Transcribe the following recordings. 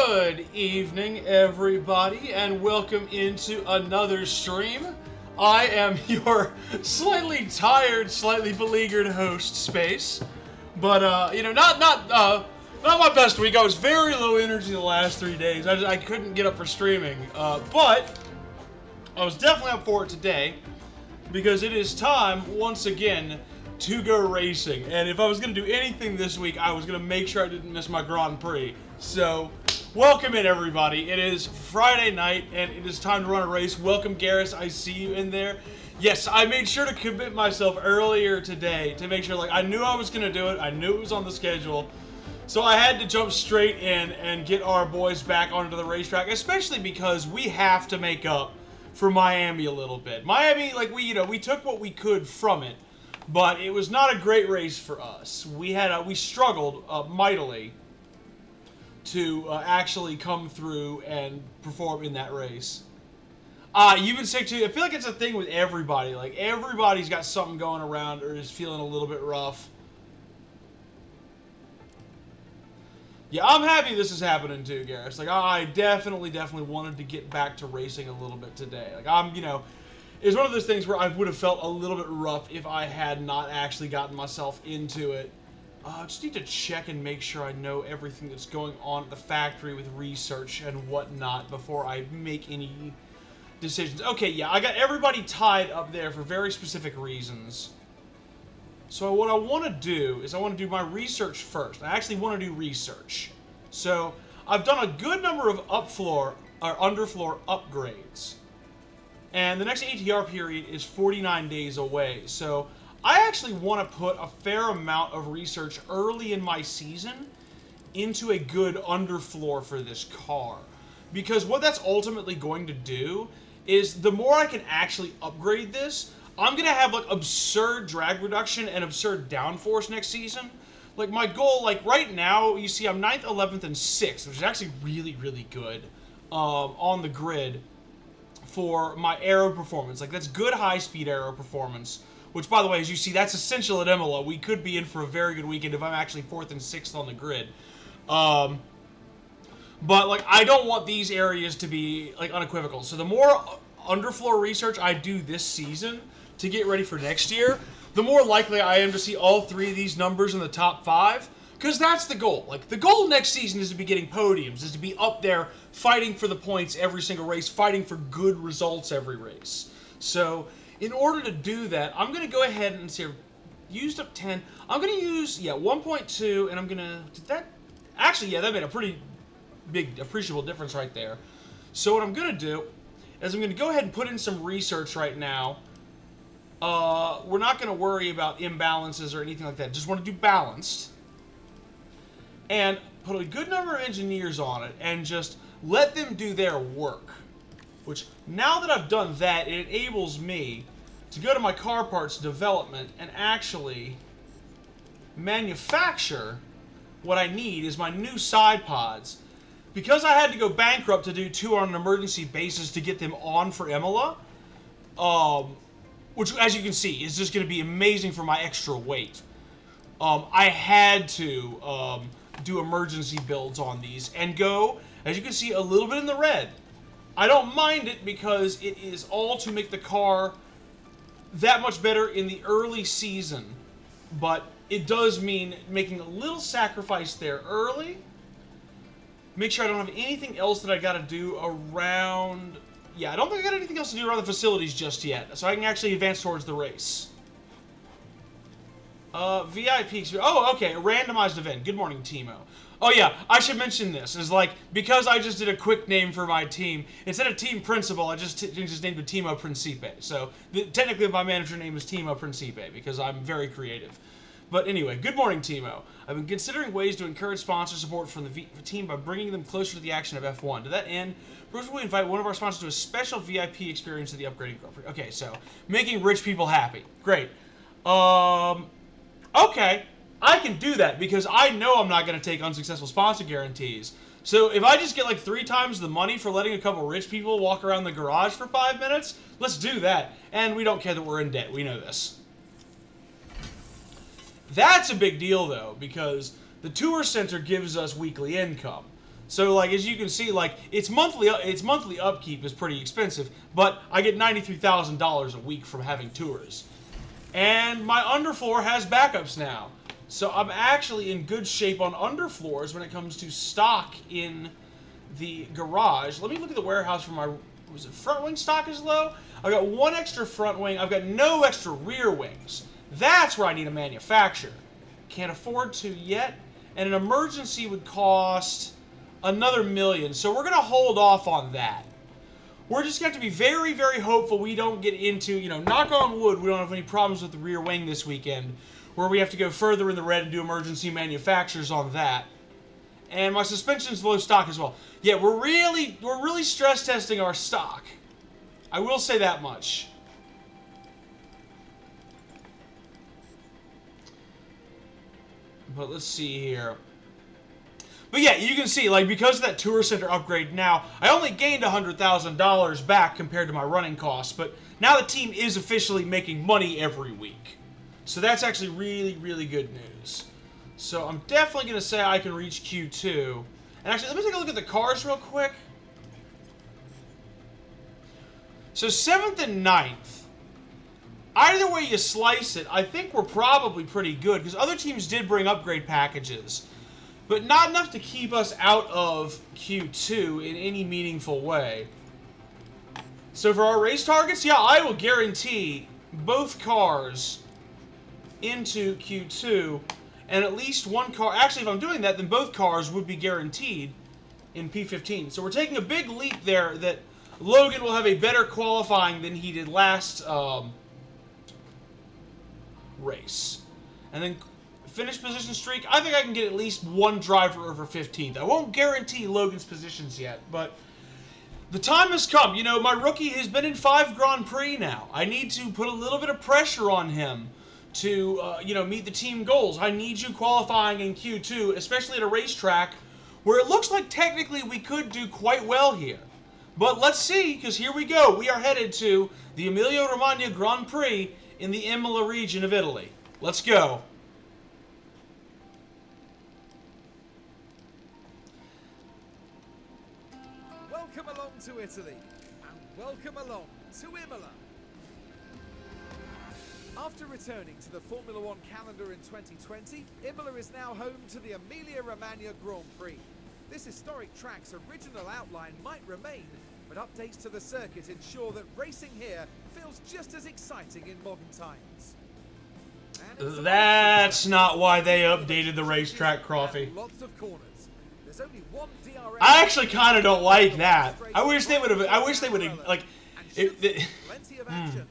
Good evening, everybody, and welcome into another stream. I am your slightly tired, slightly beleaguered host, Space. But, not my best week. I was very low energy the last 3 days. I couldn't get up for streaming. But I was definitely up for it today, because it is time, once again, to go racing. And if I was going to do anything this week, I was going to make sure I didn't miss my Grand Prix. So, welcome in, everybody. It is Friday night, and it is time to run a race. Welcome, Garrus. I see you in there. Yes, I made sure to commit myself earlier today to make sure, I knew I was going to do it. I knew it was on the schedule. So I had to jump straight in and get our boys back onto the racetrack, especially because we have to make up for Miami a little bit. Miami, we took what we could from it, but it was not a great race for us. We struggled mightily to actually come through and perform in that race. You've been sick too. I feel like it's a thing with everybody. Everybody's got something going around or is feeling a little bit rough. Yeah, I'm happy this is happening too, Garrus. I definitely wanted to get back to racing a little bit today. It's one of those things where I would have felt a little bit rough if I had not actually gotten myself into it. I just need to check and make sure I know everything that's going on at the factory with research and whatnot before I make any decisions. Okay, yeah, I got everybody tied up there for very specific reasons. So what I want to do is I want to do my research first. I actually want to do research. So I've done a good number of underfloor upgrades. And the next ATR period is 49 days away. So I actually want to put a fair amount of research early in my season into a good underfloor for this car. Because what that's ultimately going to do is the more I can actually upgrade this, I'm going to have absurd drag reduction and absurd downforce next season. My goal, right now, you see I'm 9th, 11th, and 6th, which is actually really, really good on the grid for my aero performance. That's good high-speed aero performance. Which, by the way, as you see, that's essential at Imola. We could be in for a very good weekend if I'm actually 4th and 6th on the grid. But, I don't want these areas to be, unequivocal. So the more underfloor research I do this season to get ready for next year, the more likely I am to see all three of these numbers in the top 5. Because that's the goal. The goal next season is to be getting podiums, is to be up there fighting for the points every single race, fighting for good results every race. So in order to do that, I'm going to go ahead and see, I've used up 10. I'm going to use, 1.2, and I'm going to, that made a pretty big, appreciable difference right there. So what I'm going to do is I'm going to go ahead and put in some research right now. We're not going to worry about imbalances or anything like that. Just want to do balanced. And put a good number of engineers on it and just let them do their work. Which, now that I've done that, it enables me to go to my car parts development and actually manufacture what I need is my new side pods. Because I had to go bankrupt to do 2 on an emergency basis to get them on for Imola, which, as you can see, is just going to be amazing for my extra weight. I had to do emergency builds on these and go, as you can see, a little bit in the red. I don't mind it because it is all to make the car that much better in the early season. But it does mean making a little sacrifice there early. Make sure I don't have anything else that I got to do around... Yeah, I don't think I got anything else to do around the facilities just yet. So I can actually advance towards the race. VIP... Oh, okay, a randomized event. Good morning, Timo. Oh yeah, I should mention this. Is because I just did a quick name for my team, instead of Team Principal, I just named it Timo Principe. So technically my manager name is Timo Principe because I'm very creative. But anyway, good morning, Timo. I've been considering ways to encourage sponsor support from the team by bringing them closer to the action of F1. To that end, first we invite one of our sponsors to a special VIP experience at the upgrading Grand Prix. Okay, so making rich people happy. Great. Okay. I can do that because I know I'm not going to take unsuccessful sponsor guarantees. So if I just get 3 times the money for letting a couple rich people walk around the garage for 5 minutes, let's do that. And we don't care that we're in debt. We know this. That's a big deal, though, because the tour center gives us weekly income. So, like, as you can see, like, its monthly upkeep is pretty expensive, but I get $93,000 a week from having tours. And my underfloor has backups now. So I'm actually in good shape on underfloors when it comes to stock in the garage. Let me look at the warehouse for my... Was it front wing stock is low? I've got one extra front wing. I've got no extra rear wings. That's where I need a manufacturer. Can't afford to yet. And an emergency would cost another $1 million. So we're going to hold off on that. We're just going to have to be very, very hopeful we don't get into, you know, knock on wood, we don't have any problems with the rear wing this weekend, where we have to go further in the red and do emergency manufacturers on that. And my suspension's low stock as well. Yeah, we're really stress testing our stock. I will say that much. But let's see here. But yeah, you can see, like, because of that Tour Center upgrade now, I only gained $100,000 back compared to my running costs, but now the team is officially making money every week. So that's actually really, really good news. So I'm definitely going to say I can reach Q2. And actually, let me take a look at the cars real quick. So 7th and 9th. Either way you slice it, I think we're probably pretty good, because other teams did bring upgrade packages. But not enough to keep us out of Q2 in any meaningful way. So for our race targets, yeah, I will guarantee both cars into Q2, and at least one car... Actually, if I'm doing that, then both cars would be guaranteed in P15. So we're taking a big leap there that Logan will have a better qualifying than he did last race. And then... finish position streak, I think I can get at least one driver over 15th. I won't guarantee Logan's positions yet, but the time has come. You know, my rookie has been in 5 Grand Prix now. I need to put a little bit of pressure on him to, you know, meet the team goals. I need you qualifying in Q2, especially at a racetrack where it looks like technically we could do quite well here. But let's see, because here we go. We are headed to the Emilia-Romagna Grand Prix in the Imola region of Italy. Let's go. Welcome along to Italy, and welcome along to Imola. After returning to the Formula One calendar in 2020, Imola is now home to the Emilia-Romagna Grand Prix. This historic track's original outline might remain, but updates to the circuit ensure that racing here feels just as exciting in modern times. That's not why they updated the racetrack, Croffy. Lots of corners. There's only one DRS. I actually kind of don't like that. I wish they would have. I wish they would have like. Plenty of action.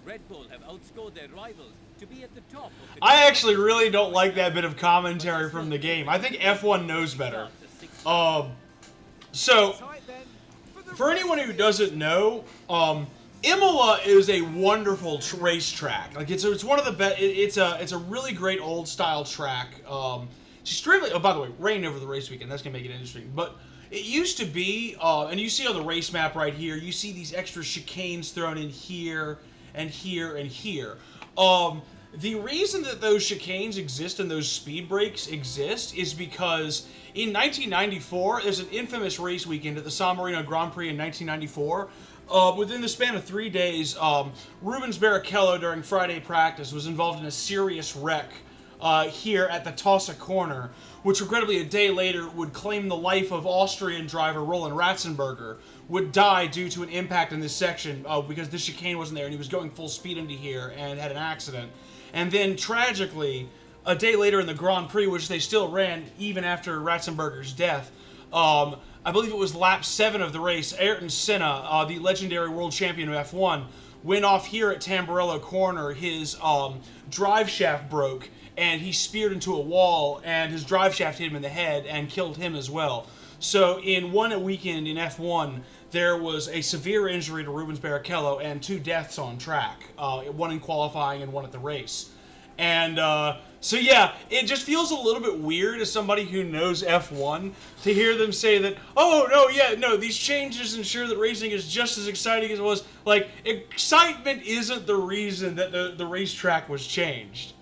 Red Bull have outscored their rivals to be at the top of the... I actually really don't like that bit of commentary from the game. I think F1 knows better. So, for anyone who doesn't know, Imola is a wonderful racetrack. Like it's one of the best. It's a really great old style track. It's extremely. Oh, by the way, rain over the race weekend. That's gonna make it interesting. But it used to be, and you see on the race map right here, you see these extra chicanes thrown in here and here and here. The reason that those chicanes exist and those speed breaks exist is because in 1994, there's an infamous race weekend at the San Marino Grand Prix in 1994. Within the span of 3 days, Rubens Barrichello during Friday practice was involved in a serious wreck here at the Tossa corner, which regrettably a day later would claim the life of Austrian driver Roland Ratzenberger, would die due to an impact in this section because this chicane wasn't there and he was going full speed into here and had an accident. And then tragically, a day later in the Grand Prix, which they still ran even after Ratzenberger's death, I believe it was lap 7 of the race, Ayrton Senna, the legendary world champion of F1, went off here at Tamburello Corner. His drive shaft broke, and he speared into a wall, and his drive shaft hit him in the head and killed him as well. So in one weekend in F1, there was a severe injury to Rubens Barrichello and 2 deaths on track, one in qualifying and one at the race. And so yeah, it just feels a little bit weird as somebody who knows F1 to hear them say that, oh, no, yeah, no, these changes ensure that racing is just as exciting as it was. Like, excitement isn't the reason that the racetrack was changed.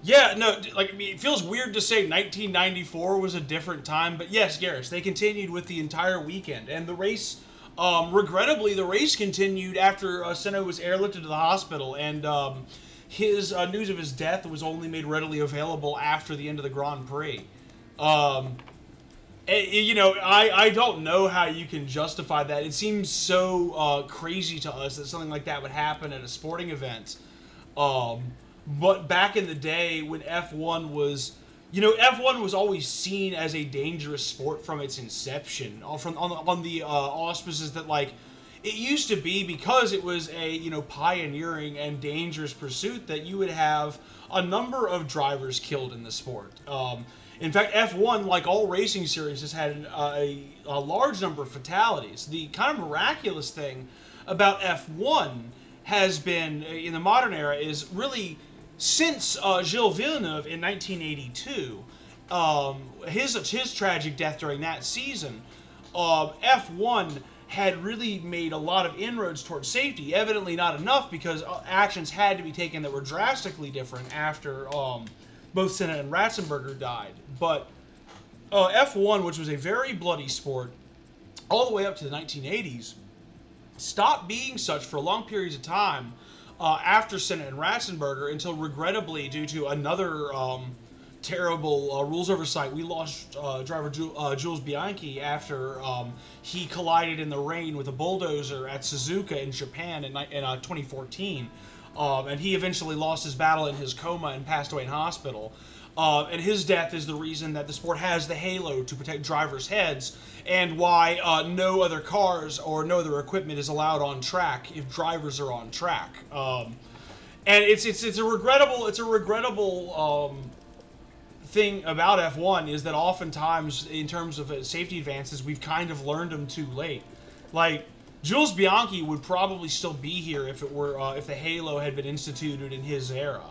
Yeah, no, like, I mean, it feels weird to say 1994 was a different time, but yes, Garrus, they continued with the entire weekend, and the race, regrettably, the race continued after Senna was airlifted to the hospital, and his news of his death was only made readily available after the end of the Grand Prix. Um, you know, I don't know how you can justify that. It seems so crazy to us that something like that would happen at a sporting event. Um, but back in the day when F1 was, you know, F1 was always seen as a dangerous sport from its inception, on the auspices that, like, it used to be, because it was a, you know, pioneering and dangerous pursuit, that you would have a number of drivers killed in the sport. In fact, F1, like all racing series, has had a large number of fatalities. The kind of miraculous thing about F1 has been, in the modern era, is really since Gilles Villeneuve in 1982, his tragic death during that season, F1 had really made a lot of inroads towards safety. Evidently not enough, because actions had to be taken that were drastically different after both Senna and Ratzenberger died. But F1, which was a very bloody sport all the way up to the 1980s, stopped being such for long periods of time after Senna and Ratzenberger, until, regrettably, due to another terrible rules oversight, we lost driver Jules Bianchi after he collided in the rain with a bulldozer at Suzuka in Japan in 2014. And he eventually lost his battle in his coma and passed away in hospital. And his death is the reason that the sport has the halo to protect drivers' heads, and why no other cars or no other equipment is allowed on track if drivers are on track. And it's a regrettable thing about F1, is that oftentimes, in terms of safety advances, we've kind of learned them too late. Like, Jules Bianchi would probably still be here if it were if the halo had been instituted in his era.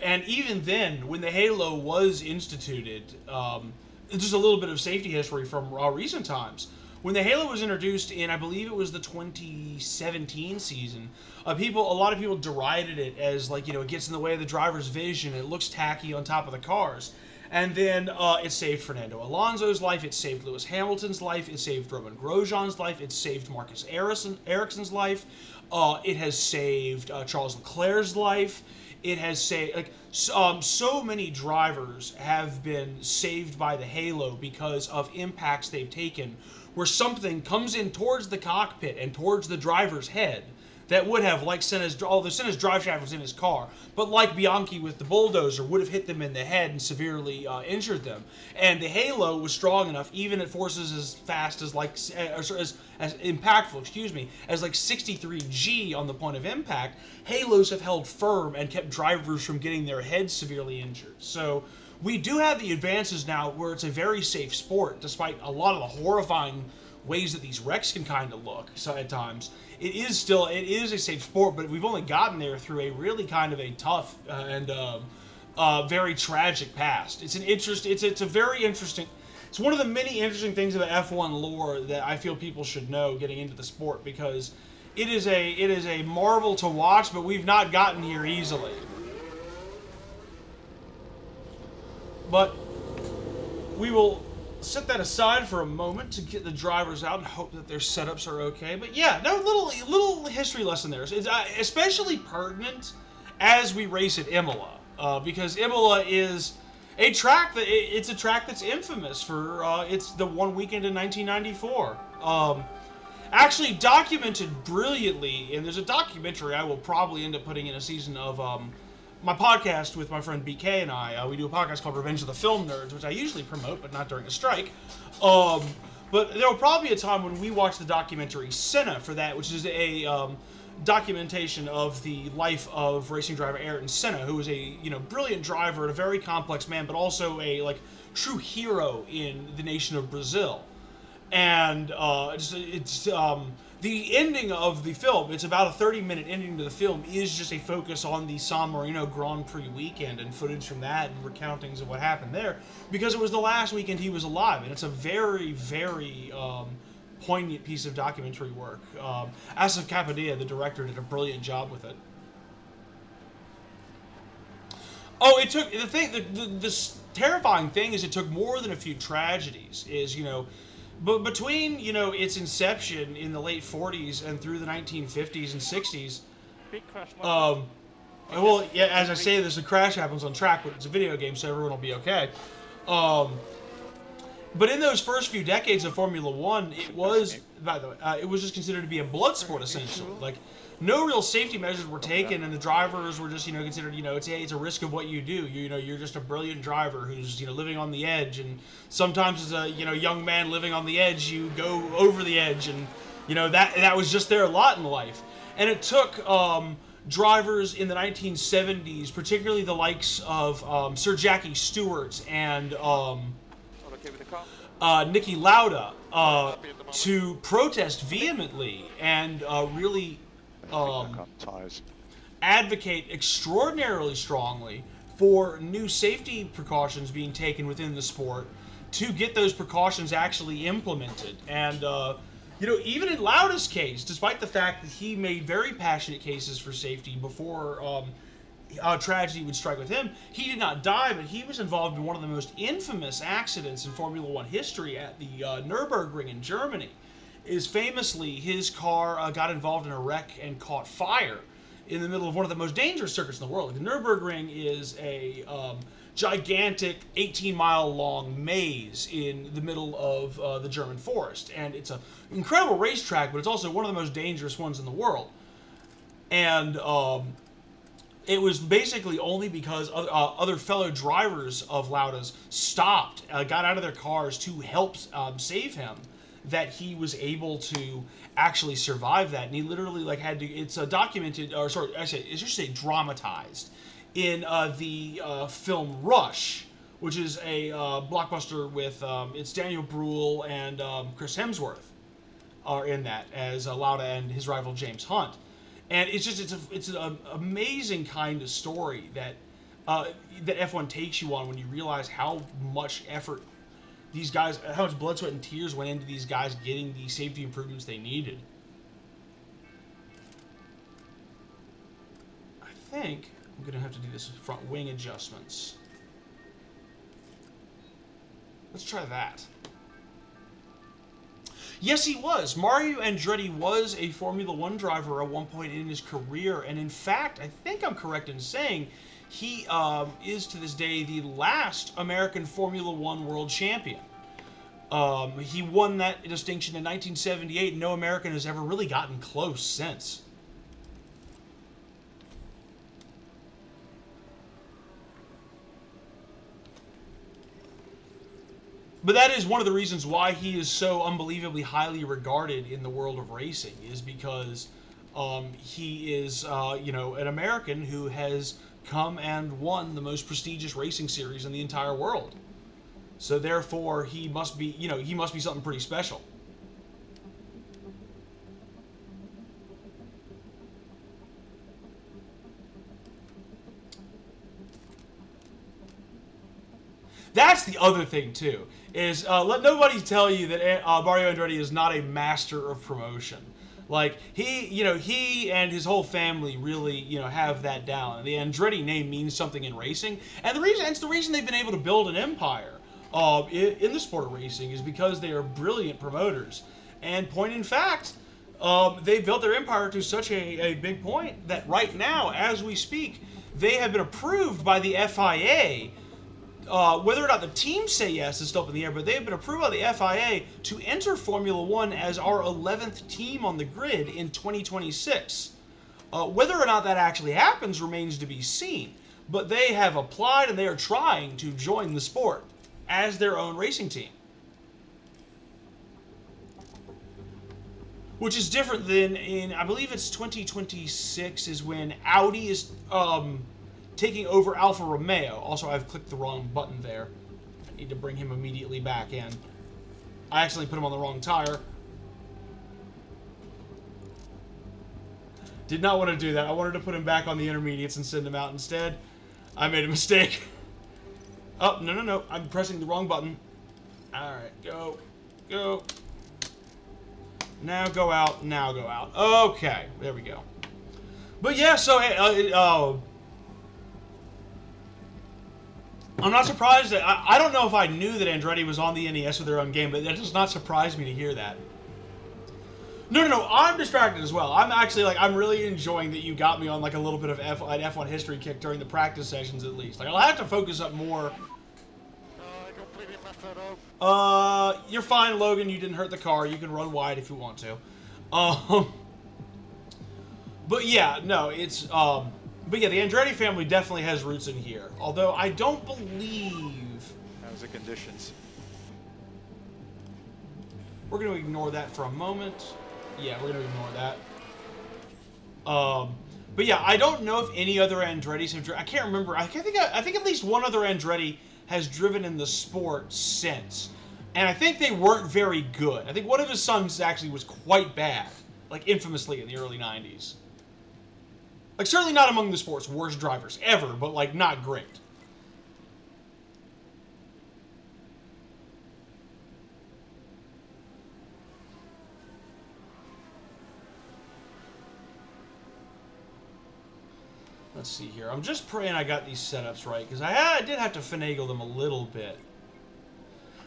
And even then, when the halo was instituted, just a little bit of safety history from recent times. When the halo was introduced in, I believe it was the 2017 season, a lot of people derided it as, like, you know, it gets in the way of the driver's vision, it looks tacky on top of the cars. And then it saved Fernando Alonso's life, it saved Lewis Hamilton's life, it saved Roman Grosjean's life, it saved Marcus Ericsson's life, it has saved Charles Leclerc's life. It has saved, like, so many drivers have been saved by the halo because of impacts they've taken, where something comes in towards the cockpit and towards the driver's head that would have, like Senna's drive shaft was in his car, but like Bianchi with the bulldozer, would have hit them in the head and severely injured them. And the halo was strong enough, even at forces as fast as, like, as impactful, as like 63 G on the point of impact, halos have held firm and kept drivers from getting their heads severely injured. So we do have the advances now where it's a very safe sport, despite a lot of the horrifying ways that these wrecks can kind of look. So at times, it is a safe sport, but we've only gotten there through a really kind of a tough and very tragic past. It's a very interesting. It's one of the many interesting things about F1 lore that I feel people should know getting into the sport, because it is a marvel to watch, but we've not gotten here easily. But we will set that aside for a moment to get the drivers out and hope that their setups are okay. But yeah, no, little history lesson there. It's especially pertinent as we race at Imola, because Imola is a track that's infamous for it's the one weekend in 1994. Actually documented brilliantly, and there's a documentary I will probably end up putting in a season of my podcast with my friend BK and I. We do a podcast called Revenge of the Film Nerds, which I usually promote, but not during a strike. But there will probably be a time when we watch the documentary Senna for that, which is a documentation of the life of racing driver Ayrton Senna, who was a brilliant driver and a very complex man, but also a true hero in the nation of Brazil. And the ending of the film, it's about a 30-minute ending to the film, is just a focus on the San Marino Grand Prix weekend and footage from that and recountings of what happened there, because it was the last weekend he was alive, and it's a very, very poignant piece of documentary work. Asif Kapadia, the director, did a brilliant job with it. Oh, it took the thing. This terrifying thing is it took more than a few tragedies. But between its inception in the late 40s and through the 1950s and 60s, Big crash. well, yeah, as I say, there's a crash happens on track, but it's a video game, so everyone will be okay. But in those first few decades of Formula One, it was, by the way, it was just considered to be a blood sport essentially. Like, no real safety measures were taken, and the drivers were just, considered, it's a risk of what you do. You're just a brilliant driver who's, living on the edge, and sometimes as a, young man living on the edge, you go over the edge, and, that was just their lot in life. And it took drivers in the 1970s, particularly the likes of Sir Jackie Stewart and Niki Lauda, to protest vehemently and really advocate extraordinarily strongly for new safety precautions being taken within the sport to get those precautions actually implemented. And even in Lauda's case, despite the fact that he made very passionate cases for safety before tragedy would strike with him, he did not die, but he was involved in one of the most infamous accidents in Formula One history at the Nürburgring in Germany. Famously, his car got involved in a wreck and caught fire in the middle of one of the most dangerous circuits in the world. The Nürburgring is a gigantic 18-mile long maze in the middle of the German forest, and it's an incredible racetrack, but it's also one of the most dangerous ones in the world. And it was basically only because other fellow drivers of Lauda's stopped, got out of their cars to help save him, that he was able to actually survive that. And he literally had to. It's documented, or sorry, I should say dramatized in the film Rush, which is a blockbuster with it's Daniel Bruhl and Chris Hemsworth are in that as Lauda and his rival James Hunt. And it's an amazing kind of story that that F1 takes you on when you realize how much effort these guys, how much blood, sweat, and tears went into these guys getting the safety improvements they needed. I think I'm going to have to do this with front wing adjustments. Let's try that. Yes, he was. Mario Andretti was a Formula One driver at one point in his career, and in fact, I think I'm correct in saying he is to this day the last American Formula One world champion. He won that distinction in 1978, and no American has ever really gotten close since. But that is one of the reasons why he is so unbelievably highly regarded in the world of racing, is because he is, an American who has come and won the most prestigious racing series in the entire world. So therefore, he must be, he must be something pretty special. That's the other thing too, is let nobody tell you that Mario Andretti is not a master of promotion. Like, he and his whole family really, have that down. The Andretti name means something in racing, and it's the reason they've been able to build an empire in the sport of racing, is because they are brilliant promoters. And point in fact, they built their empire to such a big point that right now, as we speak, they have been approved by the FIA. Whether or not the teams say yes is still up in the air, but they have been approved by the FIA to enter Formula One as our 11th team on the grid in 2026. Whether or not that actually happens remains to be seen, but they have applied and they are trying to join the sport as their own racing team. Which is different than in, I believe it's 2026 is when Audi is taking over Alfa Romeo. Also, I've clicked the wrong button there. I need to bring him immediately back in. I accidentally put him on the wrong tire. Did not want to do that. I wanted to put him back on the intermediates and send him out instead. I made a mistake. Oh, no. I'm pressing the wrong button. Alright, go. Go. Now go out. Now go out. Okay, there we go. But yeah, so I'm not surprised that I don't know if I knew that Andretti was on the NES with their own game, but that does not surprise me to hear that. No, I'm distracted as well. I'm actually like I'm really enjoying that you got me on like a little bit of an F1 history kick during the practice sessions at least. Like I'll have to focus up more. I completely messed that up. You're fine, Logan. You didn't hurt the car. You can run wide if you want to. But yeah, no, it's but yeah, the Andretti family definitely has roots in here. Although I don't believe How's the conditions? we're going to ignore that for a moment. Yeah, we're going to ignore that. But yeah, I don't know if any other Andrettis have driven. I can't remember. I think at least one other Andretti has driven in the sport since. And I think they weren't very good. I think one of his sons actually was quite bad. Like, infamously in the early 90s. Like, certainly not among the sport's worst drivers ever, but, like, not great. Let's see here. I'm just praying I got these setups right, because I did have to finagle them a little bit.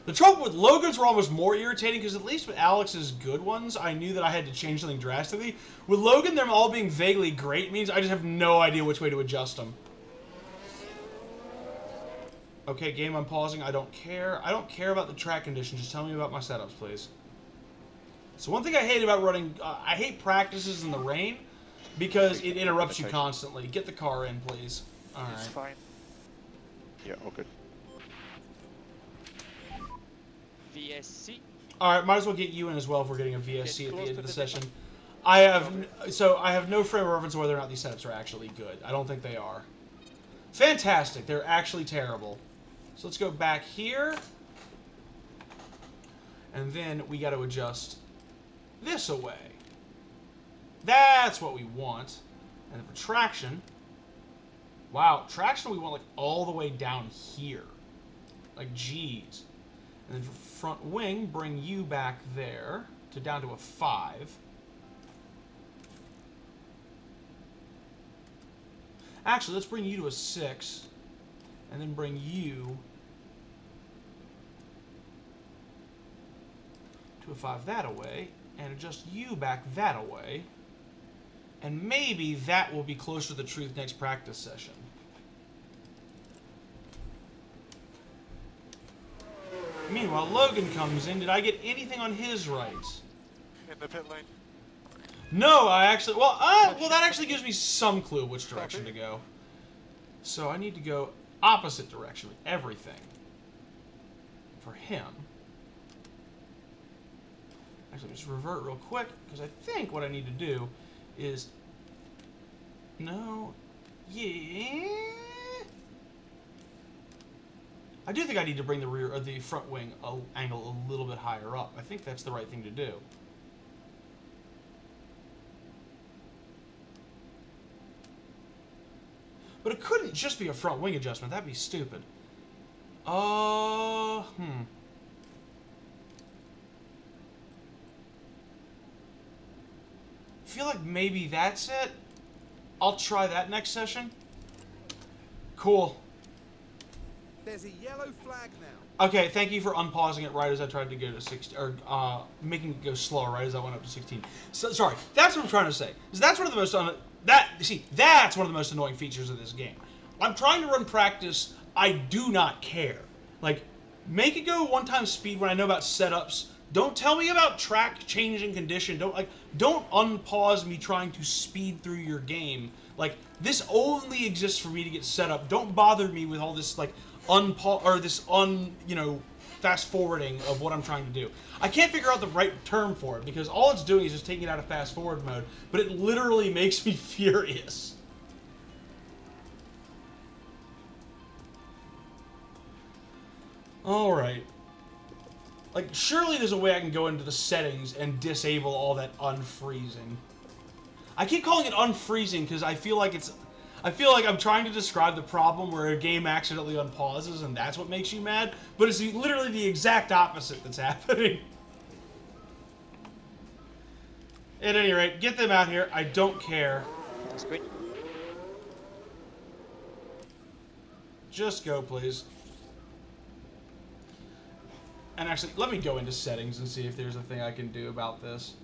The trouble with Logan's were almost more irritating, because at least with Alex's good ones, I knew that I had to change something drastically. With Logan, them all being vaguely great means I just have no idea which way to adjust them. Okay, game, I'm pausing. I don't care. I don't care about the track conditions. Just tell me about my setups, please. So one thing I hate about running... I hate practices in the rain, because it interrupts you constantly. Get the car in, please. All right. It's fine. Yeah, okay. VSC. All right, might as well get you in as well if we're getting a VSC at the end of the session. finish. I have no frame of reference on whether or not these setups are actually good. I don't think they are. Fantastic. They're actually terrible. So let's go back here. And then we got to adjust this away. That's what we want. And then for traction, wow, traction we want like all the way down here. Like, geez. And then for front wing, bring you back there to down to a 5. Actually, let's bring you to a 6. And then bring you to a 5 that away. And adjust you back that away. And maybe that will be closer to the truth next practice session. Meanwhile, Logan comes in. Did I get anything on his rights? In the pit lane. No, I actually... Well, that actually gives me some clue which direction to go. So I need to go opposite direction with everything. For him. Actually, just revert real quick, because I think what I need to do is... No... Yeah... I do think I need to bring the rear or the front wing angle a little bit higher up. I think that's the right thing to do. But it couldn't just be a front wing adjustment. That'd be stupid. I feel like maybe that's it. I'll try that next session. Cool. There's a yellow flag now. Okay, thank you for unpausing it right as I tried to go to 16, or making it go slower right as I went up to 16. So, sorry, that's what I'm trying to say. Is that's one of the most that's one of the most annoying features of this game. I'm trying to run practice. I do not care. Like, make it go 1x speed when I know about setups. Don't tell me about track changing condition. Don't unpause me trying to speed through your game. Like, this only exists for me to get set up. Don't bother me with all this like fast forwarding of what I'm trying to do. I can't figure out the right term for it because all it's doing is just taking it out of fast forward mode, but it literally makes me furious. Alright. Like, surely there's a way I can go into the settings and disable all that unfreezing. I keep calling it unfreezing because I feel like I'm trying to describe the problem where a game accidentally unpauses and that's what makes you mad, but it's literally the exact opposite that's happening. At any rate, get them out here. I don't care. That's good. Just go, please. And actually, let me go into settings and see if there's a thing I can do about this.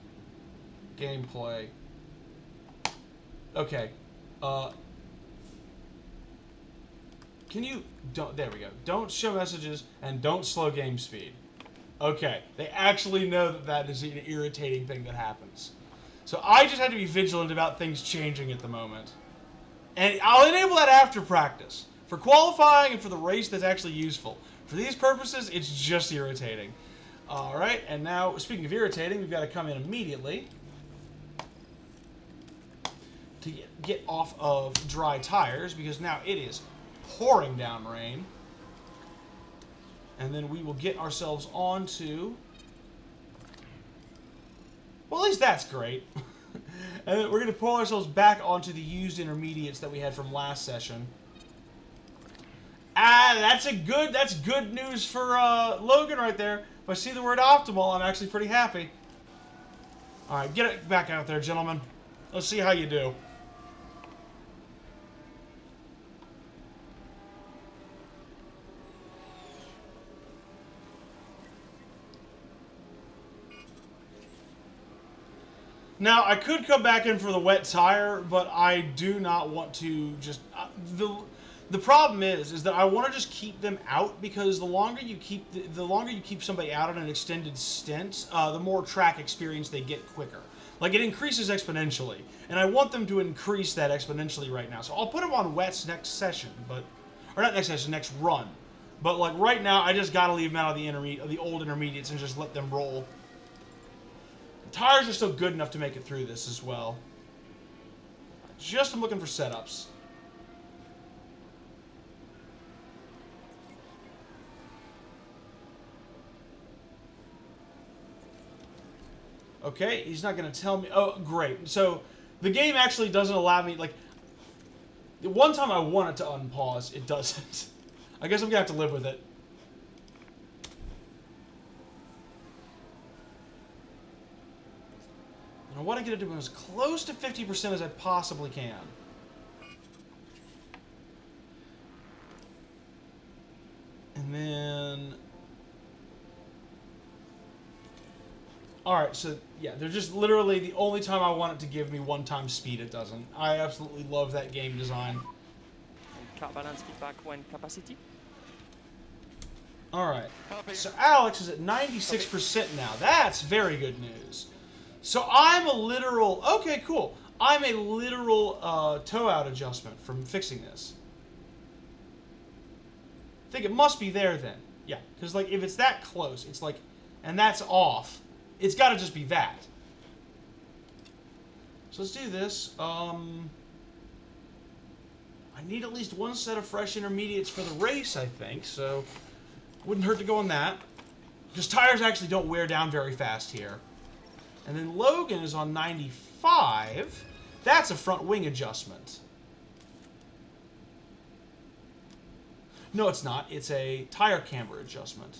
Gameplay. Okay. Can you... Don't... There we go. Don't show messages and don't slow game speed. Okay. They actually know that that is an irritating thing that happens. So I just have to be vigilant about things changing at the moment. And I'll enable that after practice. For qualifying and for the race, that's actually useful. For these purposes, it's just irritating. Alright, and now, speaking of irritating, we've got to come in immediately to get off of dry tires, because now it is pouring down rain. And then we will get ourselves onto... Well, at least that's great. And then we're going to pull ourselves back onto the used intermediates that we had from last session. Ah, that's good news for Logan right there. If I see the word optimal, I'm actually pretty happy. Alright, get it back out there, gentlemen. Let's see how you do. Now, I could come back in for the wet tire, but I do not want to just... The problem is that I want to just keep them out, because the longer you keep somebody out on an extended stint, the more track experience they get quicker. Like, it increases exponentially, and I want them to increase that exponentially right now. So I'll put them on wets next session, or not next session, next run. But like right now, I just gotta leave them out of the old intermediates and just let them roll. The tires are still good enough to make it through this as well. I'm looking for setups. Okay, he's not going to tell me... Oh, great. So, the game actually doesn't allow me... Like, the one time I want it to unpause, it doesn't. I guess I'm going to have to live with it. And I want to get it to as close to 50% as I possibly can. And then... Alright, so, yeah, they're just literally the only time I want it to give me one-time speed, it doesn't. I absolutely love that game design. Car balance feedback when capacity. Alright, so Alex is at 96% now. That's very good news. So I'm a literal... Okay, cool. I'm a literal tow-out adjustment from fixing this. I think it must be there then. Yeah, because, like, if it's that close, it's like... And that's off. It's got to just be that. So let's do this. I need at least one set of fresh intermediates for the race, I think, so wouldn't hurt to go on that. Because tires actually don't wear down very fast here. And then Logan is on 95. That's a front wing adjustment. No, it's not. It's a tire camber adjustment.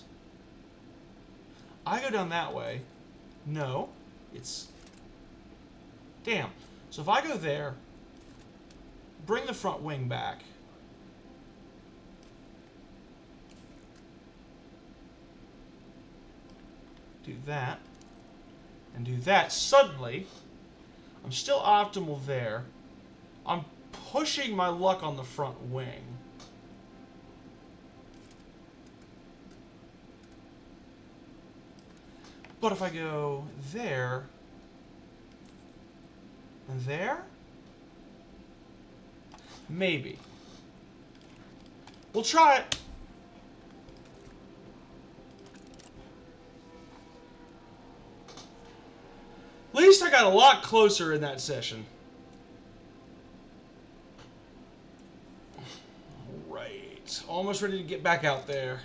I go down that way. No, it's... Damn. So if I go there, bring the front wing back. Do that. And do that. Suddenly, I'm still optimal there. I'm pushing my luck on the front wing. But if I go there, and there, maybe. We'll try it. At least I got a lot closer in that session. Alright, almost ready to get back out there.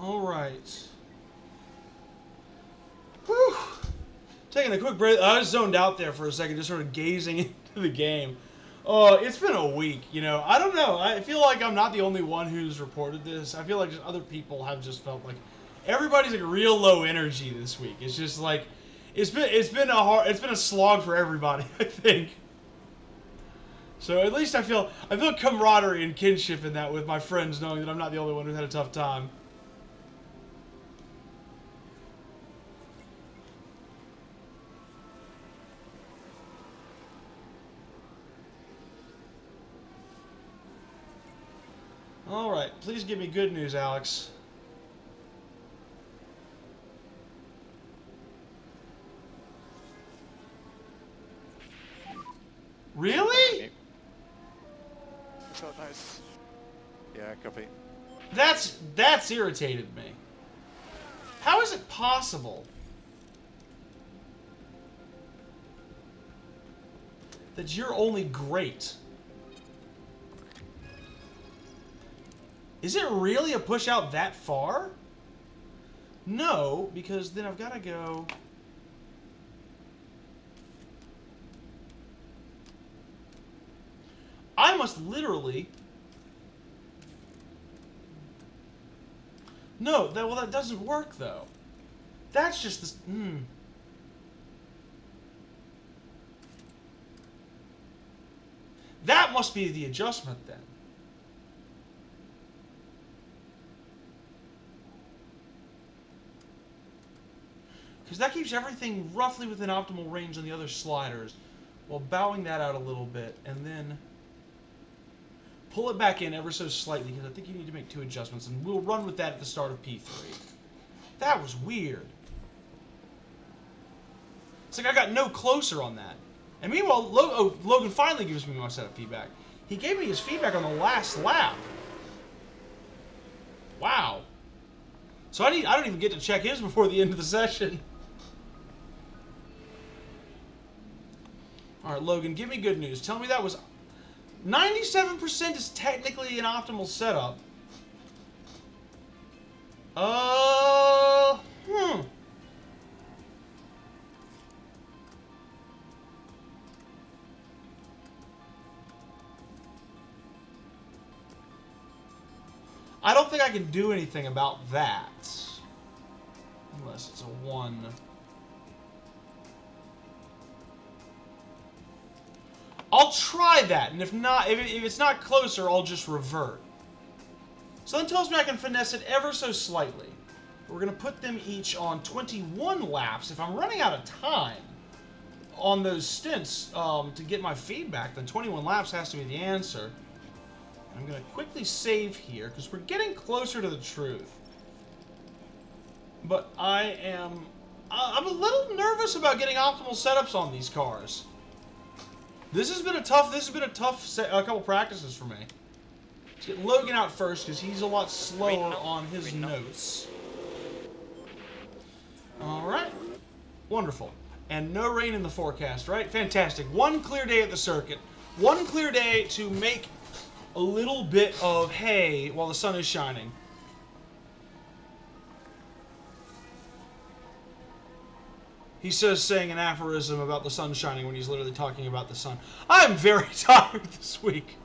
Alright. Whew. Taking a quick break. I was zoned out there for a second, just sort of gazing into the game. Oh, it's been a week, you know. I don't know. I feel like I'm not the only one who's reported this. I feel like just other people have just felt like everybody's like real low energy this week. It's just like it's been a slog for everybody, I think. So at least I feel camaraderie and kinship in that with my friends, knowing that I'm not the only one who's had a tough time. Alright, please give me good news, Alex. Really? So nice. Yeah, copy. That's irritated me. How is it possible that you're only great? Is it really a push out that far? No, because then I've got to go... I must literally... No, that doesn't work, though. That's just this... That must be the adjustment, then. Because that keeps everything roughly within optimal range on the other sliders, while bowing that out a little bit, and then pull it back in ever so slightly, because I think you need to make 2 adjustments, and we'll run with that at the start of P3. That was weird. It's like I got no closer on that. And meanwhile, Logan finally gives me my setup feedback. He gave me his feedback on the last lap. Wow. So I don't even get to check his before the end of the session. Alright, Logan, give me good news. Tell me that was... 97% is technically an optimal setup. I don't think I can do anything about that. Unless it's a 1. I'll try that, and if it's not closer, I'll just revert. So that tells me I can finesse it ever so slightly. We're going to put them each on 21 laps. If I'm running out of time on those stints to get my feedback, then 21 laps has to be the answer. I'm going to quickly save here, because we're getting closer to the truth. But I'm a little nervous about getting optimal setups on these cars. This has been a tough couple practices for me. Let's get Logan out first, because he's a lot slower on his notes. Alright. Wonderful. And no rain in the forecast, right? Fantastic. 1 clear day at the circuit. 1 clear day to make a little bit of hay while the sun is shining. He says saying an aphorism about the sun shining when he's literally talking about the sun. I'm very tired this week.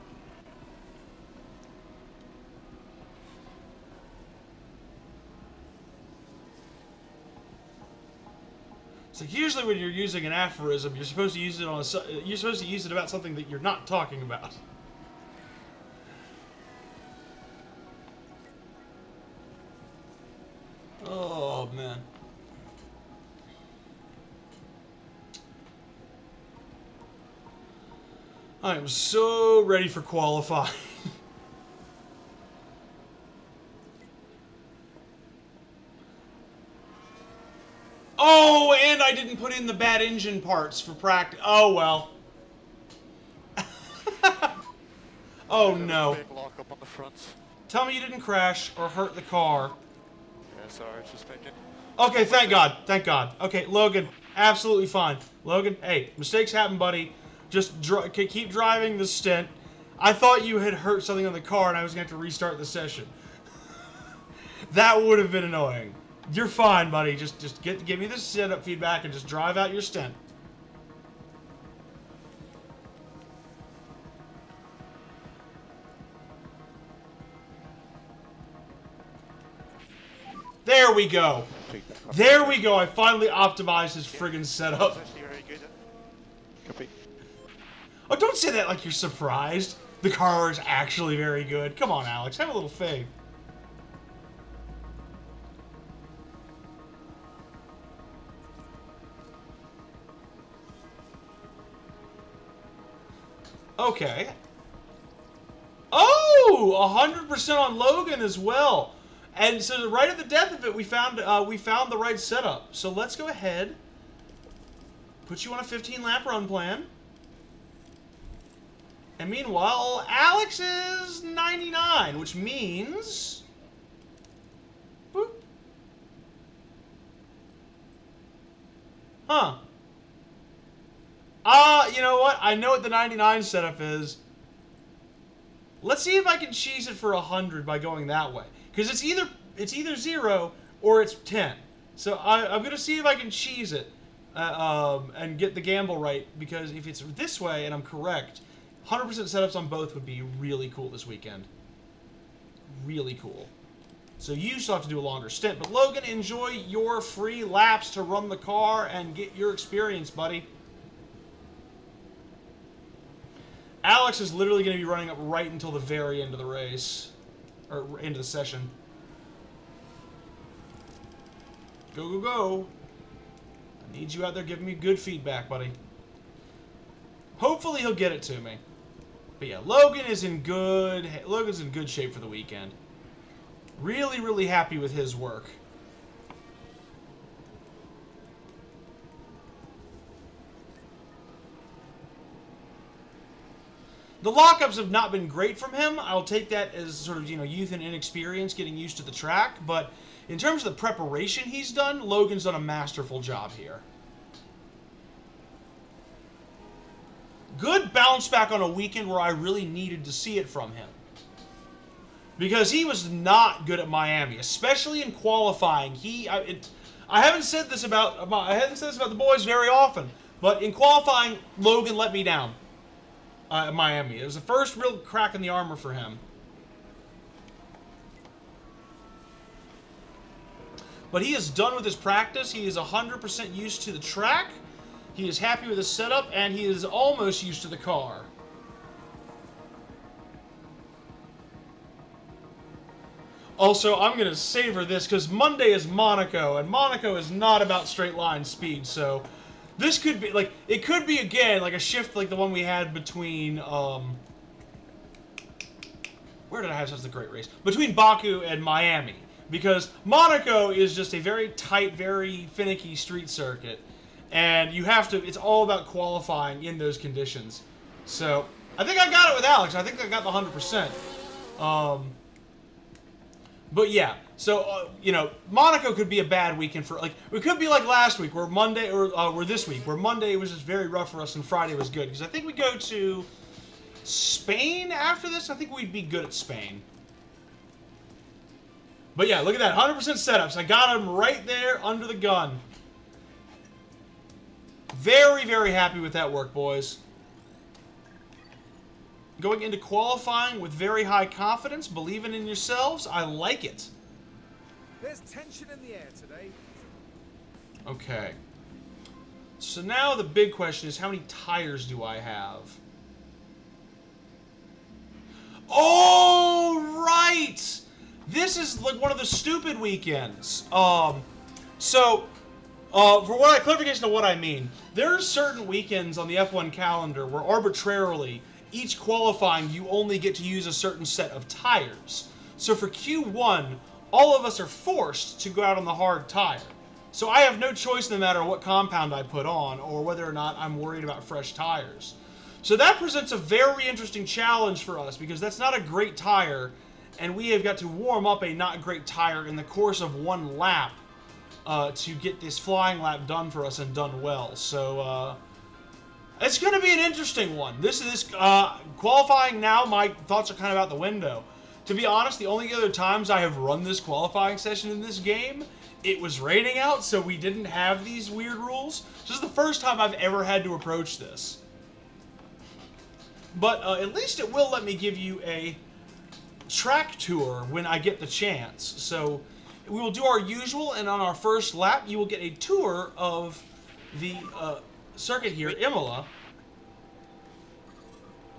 It's like usually when you're using an aphorism, you're supposed to use it about something that you're not talking about. Oh man. I am so ready for qualifying. Oh, and I didn't put in the bad engine parts for practice. Oh, well. Oh, no. Big lock up on the front. Tell me you didn't crash or hurt the car. Yeah, sorry, just thinking. Okay, thank God. Thank God. Okay, Logan, absolutely fine. Logan, hey, mistakes happen, buddy. Just keep driving the stint. I thought you had hurt something on the car and I was going to have to restart the session. That would have been annoying. You're fine, buddy. Just give me the setup feedback and just drive out your stint. There we go. There we go. I finally optimized his friggin' setup. That's actually very good. Copy. Oh, don't say that like you're surprised. The car is actually very good. Come on, Alex. Have a little faith. Okay. Oh! 100% on Logan as well. And so right at the death of it, we found the right setup. So let's go ahead. Put you on a 15-lap run plan. And meanwhile, Alex is 99, which means... Boop. Huh. You know what? I know what the 99 setup is. Let's see if I can cheese it for 100 by going that way. Because it's either 0 or it's 10. So I'm going to see if I can cheese it and get the gamble right. Because if it's this way and I'm correct, 100% setups on both would be really cool this weekend. Really cool. So you still have to do a longer stint. But Logan, enjoy your free laps to run the car and get your experience, buddy. Alex is literally going to be running up right until the very end of the race. Or end of the session. Go, go, go. I need you out there giving me good feedback, buddy. Hopefully he'll get it to me. But yeah, Logan's in good shape for the weekend. Really, really happy with his work. The lockups have not been great from him. I'll take that as sort of, youth and inexperience, getting used to the track. But in terms of the preparation he's done, Logan's done a masterful job here. Good bounce back on a weekend where I really needed to see it from him. Because he was not good at Miami, especially in qualifying. I haven't said this about the boys very often, but in qualifying, Logan let me down. At Miami. It was the first real crack in the armor for him. But he is done with his practice. He is 100% used to the track. He is happy with his setup, and he is almost used to the car. Also, I'm going to savor this because Monday is Monaco, and Monaco is not about straight line speed, so... This could be, it could be, again, like a shift like the one we had between, where did I have such a great race? Between Baku and Miami. Because Monaco is just a very tight, very finicky street circuit. And you have to, it's all about qualifying in those conditions. So, I think I got it with Alex. I think I got the 100%. But yeah, so, Monaco could be a bad weekend for, it could be like last week, where Monday, or this week, where Monday was just very rough for us and Friday was good. Because I think we go to Spain after this. I think we'd be good at Spain. But yeah, look at that, 100% setups. I got him right there under the gun. Very, very happy with that work, boys. Going into qualifying with very high confidence, believing in yourselves. I like it. There's tension in the air today. Okay. So now the big question is, how many tires do I have? Oh, right! This is like one of the stupid weekends. For clarification of what I mean, there are certain weekends on the F1 calendar where arbitrarily, each qualifying, you only get to use a certain set of tires. So for Q1, all of us are forced to go out on the hard tire. So I have no choice no matter what compound I put on or whether or not I'm worried about fresh tires. So that presents a very interesting challenge for us because that's not a great tire and we have got to warm up a not great tire in the course of one lap to get this flying lap done for us and done well. So it's going to be an interesting one. This is qualifying now. My thoughts are kind of out the window. To be honest, the only other times I have run this qualifying session in this game, it was raining out, so we didn't have these weird rules. This is the first time I've ever had to approach this. But at least it will let me give you a track tour when I get the chance. So we will do our usual, and on our first lap, you will get a tour of the circuit here, Imola,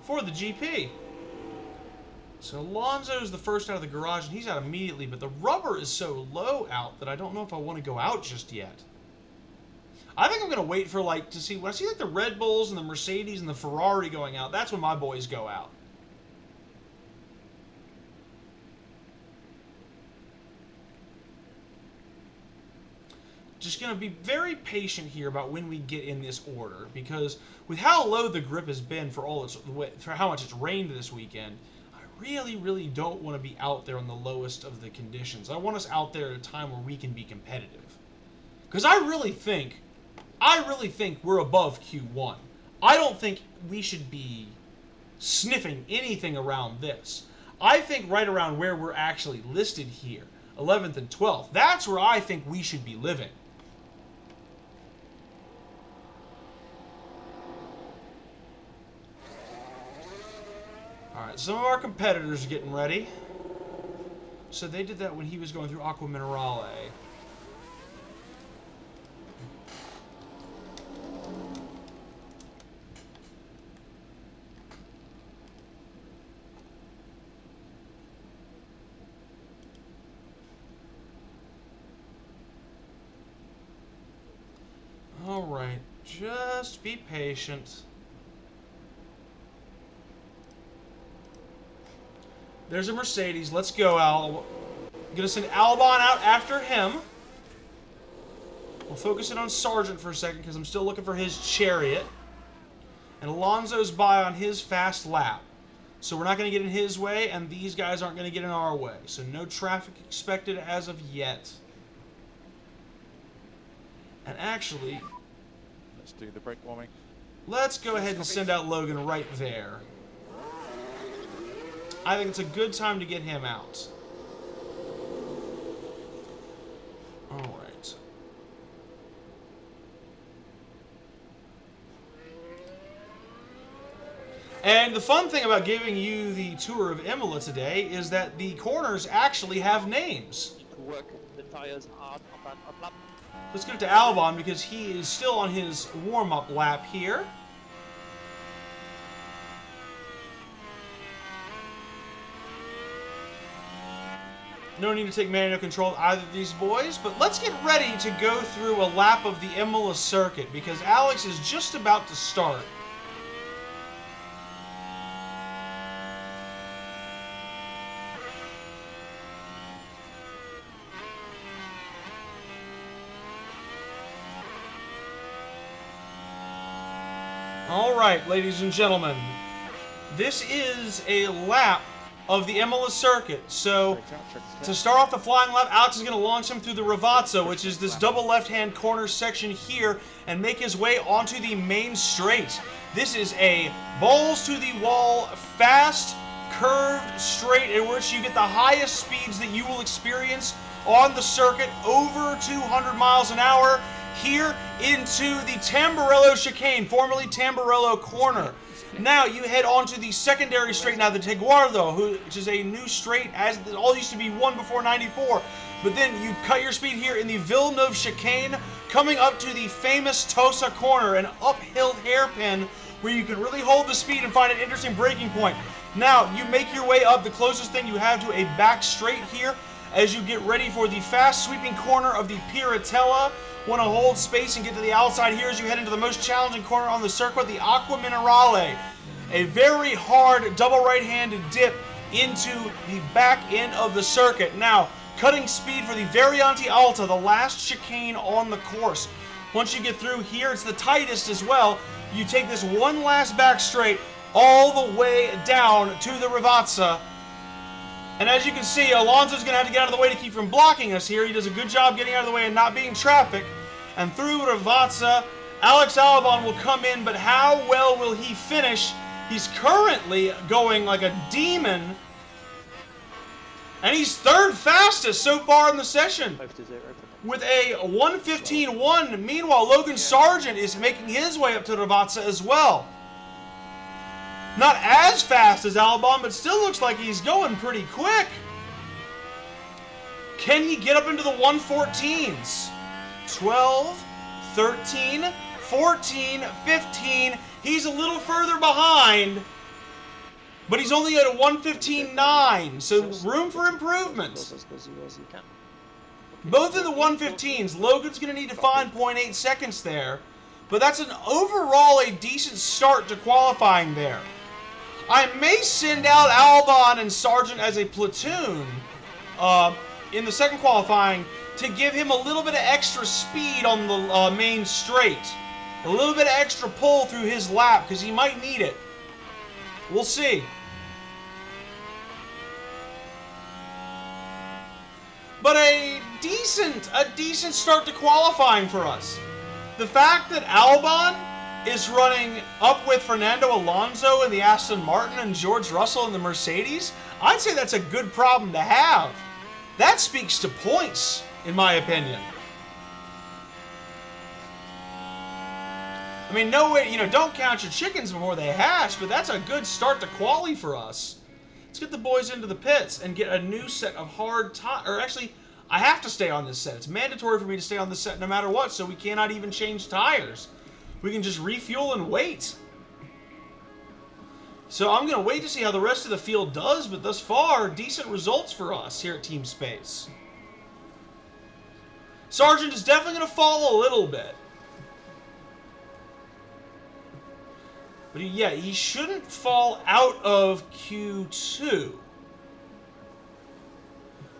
for the GP. So Alonso's the first out of the garage, and he's out immediately, but the rubber is so low out that I don't know if I want to go out just yet. I think I'm going to wait for, like, to see, when I see, like, the Red Bulls and the Mercedes and the Ferrari going out, that's when my boys go out. Just going to be very patient here about when we get in this order, because with how low the grip has been for how much it's rained this weekend, I really don't want to be out there on the lowest of the conditions. I want us out there at a time where we can be competitive. Because I really think we're above Q1. I don't think we should be sniffing anything around this. I think right around where we're actually listed here, 11th and 12th, that's where I think we should be living. Alright, some of our competitors are getting ready. So they did that when he was going through Aqua Minerale. Alright, just be patient. There's a Mercedes. Let's go, Al. I'm going to send Albon out after him. We'll focus it on Sargent for a second because I'm still looking for his chariot. And Alonso's by on his fast lap. So we're not going to get in his way, and these guys aren't going to get in our way. So no traffic expected as of yet. And actually, Let's do the brake warming. let's go ahead and send out Logan right there. I think it's a good time to get him out. Alright. And the fun thing about giving you the tour of Imola today is that the corners actually have names. Work the tires hard on that up lap. Let's get it to Albon because he is still on his warm-up lap here. No need to take manual control of either of these boys, but let's get ready to go through a lap of the Imola circuit because Alex is just about to start. Alright, ladies and gentlemen, this is a lap of the Imola circuit. So, to start off the flying lap, Alex is going to launch him through the Ravazza, which is this double left-hand corner section here, and make his way onto the main straight. This is a balls-to-the-wall, fast, curved straight in which you get the highest speeds that you will experience on the circuit, over 200 miles an hour, here into the Tamburello chicane, formerly Tamburello corner. Now you head onto the secondary straight now, the Teguardo, which is a new straight, as it all used to be one before 94. But then you cut your speed here in the Villeneuve chicane, coming up to the famous Tosa corner, an uphill hairpin where you can really hold the speed and find an interesting braking point. Now you make your way up, the closest thing you have to a back straight here, as you get ready for the fast sweeping corner of the Piratella. Want to hold space and get to the outside here as you head into the most challenging corner on the circuit, the Aqua Minerale. A very hard double right-handed dip into the back end of the circuit. Now, cutting speed for the Variante Alta, the last chicane on the course. Once you get through here, it's the tightest as well. You take this one last back straight all the way down to the Ravazza. And as you can see, Alonso's going to have to get out of the way to keep from blocking us here. He does a good job getting out of the way and not being traffic. And through Ravazza, Alex Albon will come in, but how well will he finish? He's currently going like a demon And he's third fastest so far in the session 5 to 0 for them. with a 1:15.1. Meanwhile, Logan Sargent is making his way up to Ravazza as well. Not as fast as Albon, but still looks like he's going pretty quick. Can he get up into the 1:14s? 12, 13, 14, 15. He's a little further behind, but he's only at a 1:15.9, so room for improvement. Close as you can. Both in the 1:15s. Logan's going to need to find 0.8 seconds there, but that's an overall a decent start to qualifying there. I may send out Albon and Sargent as a platoon in the second qualifying to give him a little bit of extra speed on the main straight. A little bit of extra pull through his lap, because he might need it. We'll see. But a decent start to qualifying for us. The fact that Albon is running up with Fernando Alonso in the Aston Martin and George Russell in the Mercedes, I'd say that's a good problem to have. That speaks to points, in my opinion. I mean, no way, don't count your chickens before they hatch, but that's a good start to quali for us. Let's get the boys into the pits and get a new set of hard tires. Or actually, I have to stay on this set. It's mandatory for me to stay on this set no matter what, so we cannot even change tires. We can just refuel and wait. So I'm going to wait to see how the rest of the field does, but thus far, decent results for us here at Team Space. Sargent is definitely going to fall a little bit. But yeah, he shouldn't fall out of Q2.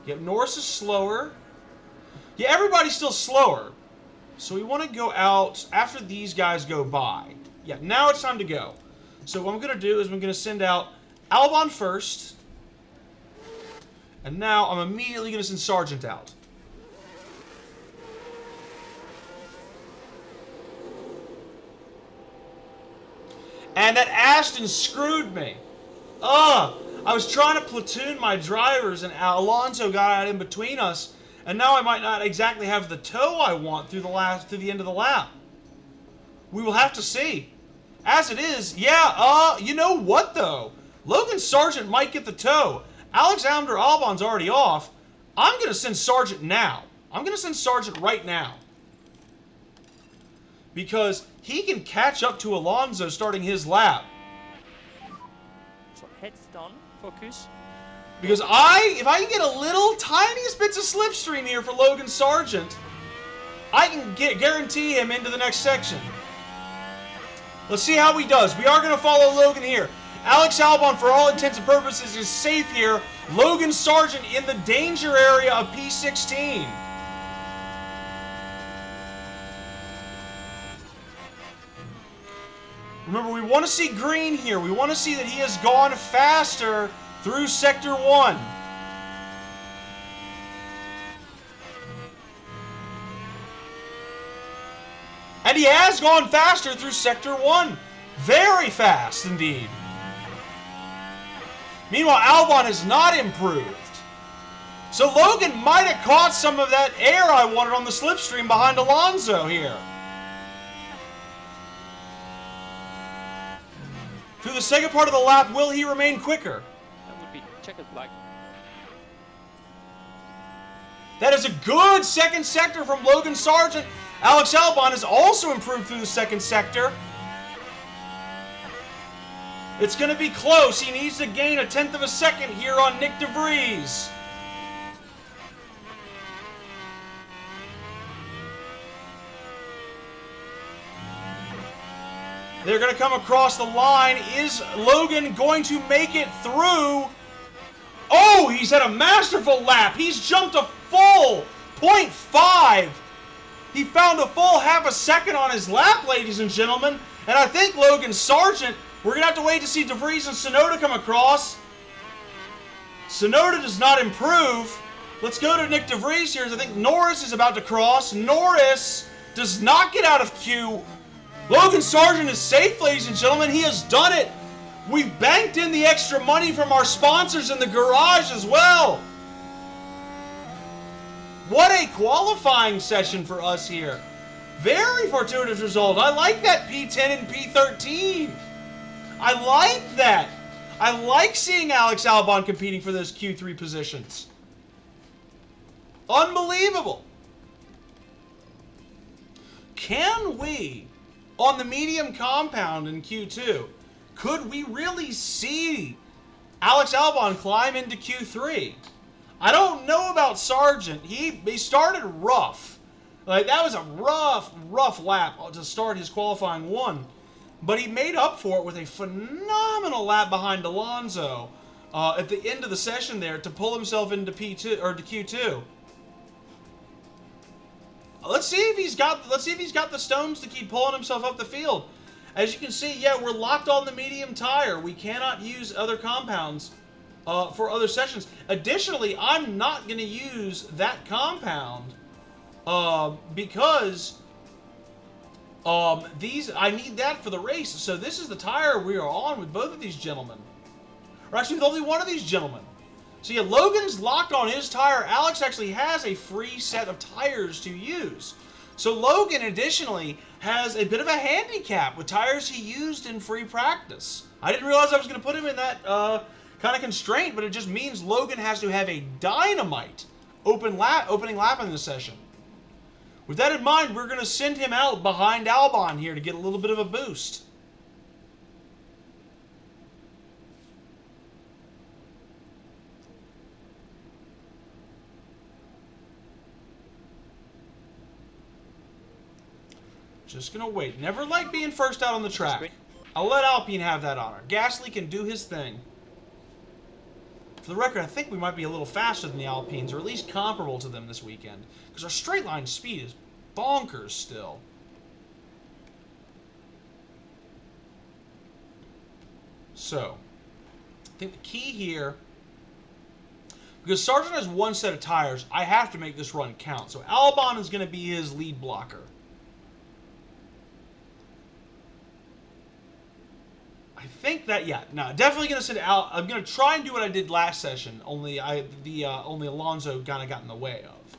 Yep, Norris is slower. Yeah, everybody's still slower. So we want to go out after these guys go by. Yeah, now it's time to go. So what I'm going to do is I'm going to send out Albon first. And now I'm immediately going to send Sargent out. And that Ashton screwed me. I was trying to platoon my drivers and Alonso got out in between us. And now I might not exactly have the toe I want through the end of the lap. We will have to see. As it is, yeah, you know what though? Logan Sargent might get the toe. Alexander Albon's already off. I'm going to send Sargent now. I'm going to send Sargent right now. Because he can catch up to Alonso starting his lap. So heads down, focus. Because if I can get a little tiniest bits of slipstream here for Logan Sargent, I can guarantee him into the next section. Let's see how he does. We are going to follow Logan here. Alex Albon, for all intents and purposes, is safe here. Logan Sargent in the danger area of P16. Remember, we want to see green here. We want to see that he has gone faster through Sector 1. And he has gone faster through Sector 1. Very fast, indeed. Meanwhile, Albon has not improved. So Logan might have caught some of that air I wanted on the slipstream behind Alonso here. Through the second part of the lap, will he remain quicker? That would be checkered black. That is a good second sector from Logan Sargent. Alex Albon has also improved through the second sector. It's going to be close. He needs to gain a 1/10 of a second here on Nick de Vries. They're going to come across the line. Is Logan going to make it through? Oh, he's had a masterful lap. He's jumped a full 0.5. He found a full half a second on his lap, ladies and gentlemen. And I think Logan Sargent, we're going to have to wait to see de Vries and Tsunoda come across. Tsunoda does not improve. Let's go to Nick de Vries here. I think Norris is about to cross. Norris does not get out of Q. Logan Sargent is safe, ladies and gentlemen. He has done it. We've banked in the extra money from our sponsors in the garage as well. What a qualifying session for us here. Very fortuitous result. I like that P10 and P13. I like that. I like seeing Alex Albon competing for those Q3 positions. Unbelievable. Can we, on the medium compound in Q2, could we really see Alex Albon climb into Q3? I don't know about Sargent. He started rough. Like, that was a rough lap to start his qualifying one. But he made up for it with a phenomenal lap behind Alonso at the end of the session there to pull himself into P2 or to Q2. Let's see if he's got the stones to keep pulling himself up the field. As you can see, yeah, we're locked on the medium tire. We cannot use other compounds for other sessions. Additionally, I'm not going to use that compound because I need that for the race. So this is the tire we are on with both of these gentlemen. Or actually, with only one of these gentlemen. So yeah, Logan's locked on his tire. Alex actually has a free set of tires to use. So Logan, additionally, has a bit of a handicap with tires he used in free practice. I didn't realize I was going to put him in that kind of constraint, but it just means Logan has to have a dynamite opening lap in this session. With that in mind, we're going to send him out behind Albon here to get a little bit of a boost. Just going to wait. Never like being first out on the track. I'll let Alpine have that honor. Gasly can do his thing. For the record, I think we might be a little faster than the Alpines, or at least comparable to them this weekend. Because our straight line speed is bonkers still. So, I think the key here, because Sargent has one set of tires, I have to make this run count. So Albon is going to be his lead blocker. I think that, yeah, no, definitely going to send out. I'm going to try and do what I did last session, only Alonso kind of got in the way of.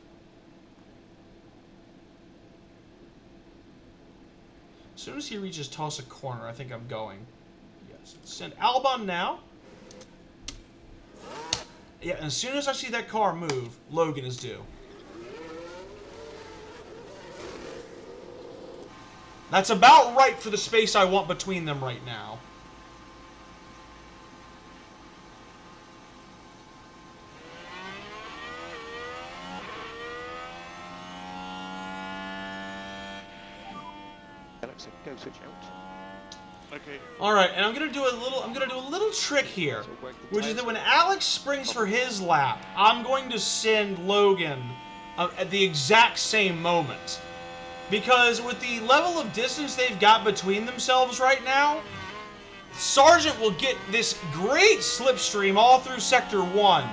As soon as he reaches toss a corner, I think I'm going. Yes, send Albon now. Yeah, and as soon as I see that car move, Logan is due. That's about right for the space I want between them right now. Alex, go switch out. Okay. All right, and I'm gonna do a little trick here, which is that when Alex springs for his lap, I'm going to send Logan at the exact same moment, because with the level of distance they've got between themselves right now, Sargent will get this great slipstream all through Sector 1,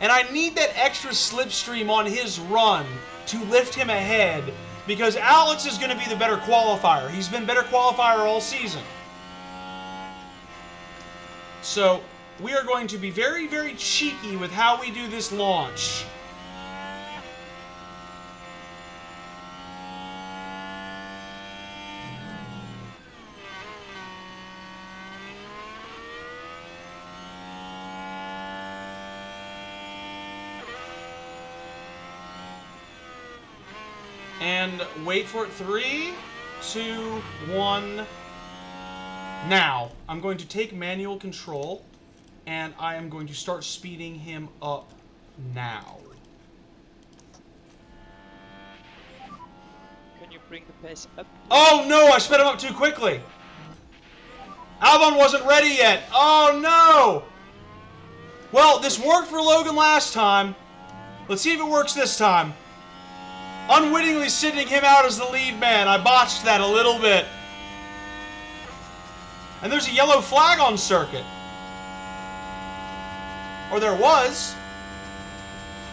and I need that extra slipstream on his run to lift him ahead. Because Alex is going to be the better qualifier. He's been better qualifier all season. So, we are going to be very, very cheeky with how we do this launch. And wait for it. 3, 2, 1. Now, I'm going to take manual control, and I am going to start speeding him up now. Can you bring the pace up? Oh no, I sped him up too quickly. Albon wasn't ready yet. Oh no! Well, this worked for Logan last time. Let's see if it works this time. Unwittingly sending him out as the lead man. I botched that a little bit. And there's a yellow flag on circuit. Or there was.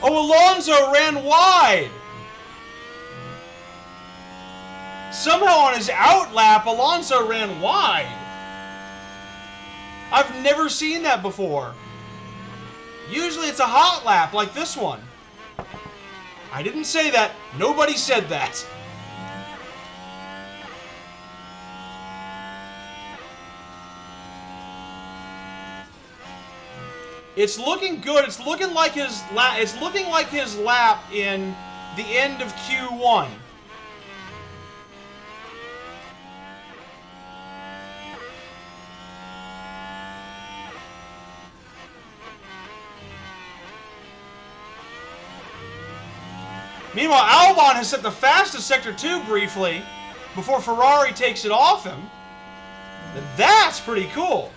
Oh, Alonso ran wide. Somehow on his out lap, Alonso ran wide. I've never seen that before. Usually it's a hot lap like this one. I didn't say that. Nobody said that. It's looking good. It's looking like his lap in the end of Q1. Meanwhile, Albon has set the fastest Sector 2 briefly before Ferrari takes it off him. And that's pretty cool.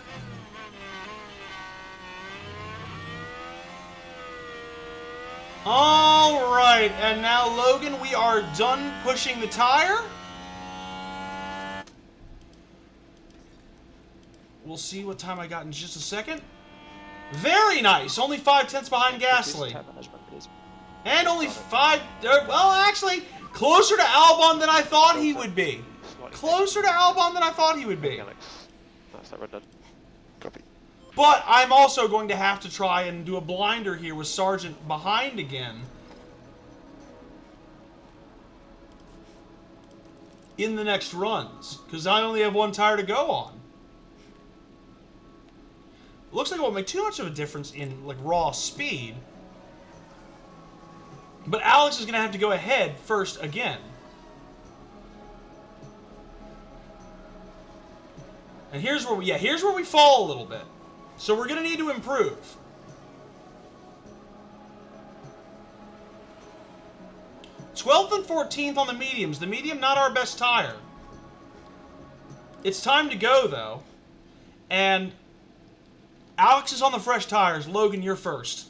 Alright, and now Logan, we are done pushing the tire. We'll see what time I got in just a second. Very nice, only 5/10 behind Gasly. And only 5, well actually, closer to Albon than I thought he would be. Closer to Albon than I thought he would be. That's that red done. Copy. But I'm also going to have to try and do a blinder here with Sargent behind again. In the next runs, because I only have one tire to go on. Looks like it won't make too much of a difference in like raw speed. But Alex is going to have to go ahead first again. And here's where we fall a little bit. So we're going to need to improve. '12th and 14th on the mediums. The medium, not our best tire. It's time to go, though. And Alex is on the fresh tires. Logan, you're first.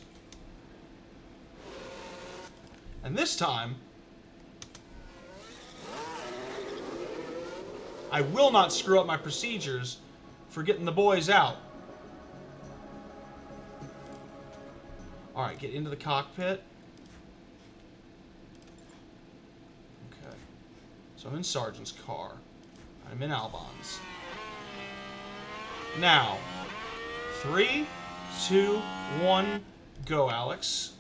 And this time, I will not screw up my procedures for getting the boys out. Alright, get into the cockpit. Okay. So I'm in Sargent's car. I'm in Albon's. Now, 3, 2, 1, go, Alex.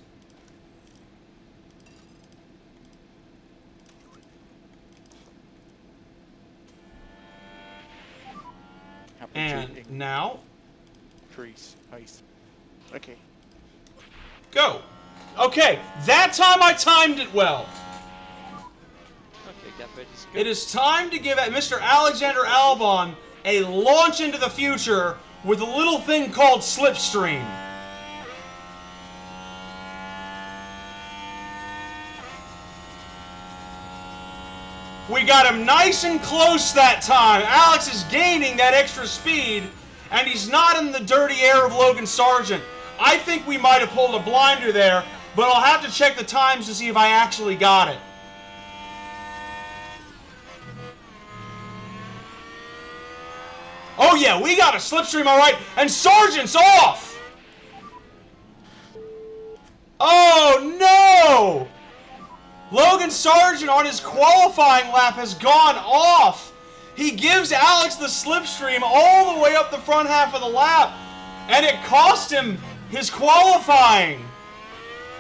And now, Trees, pace. Okay. go. Okay, that time I timed it well. Okay, gap red is good. It is time to give Mr. Alexander Albon a launch into the future with a little thing called slipstream. We got him nice and close that time. Alex is gaining that extra speed, and he's not in the dirty air of Logan Sargent. I think we might have pulled a blinder there, but I'll have to check the times to see if I actually got it. Oh yeah, we got a slipstream, all right, and Sargent's off! Oh no! Logan Sargent on his qualifying lap has gone off. He gives Alex the slipstream all the way up the front half of the lap, and it cost him his qualifying.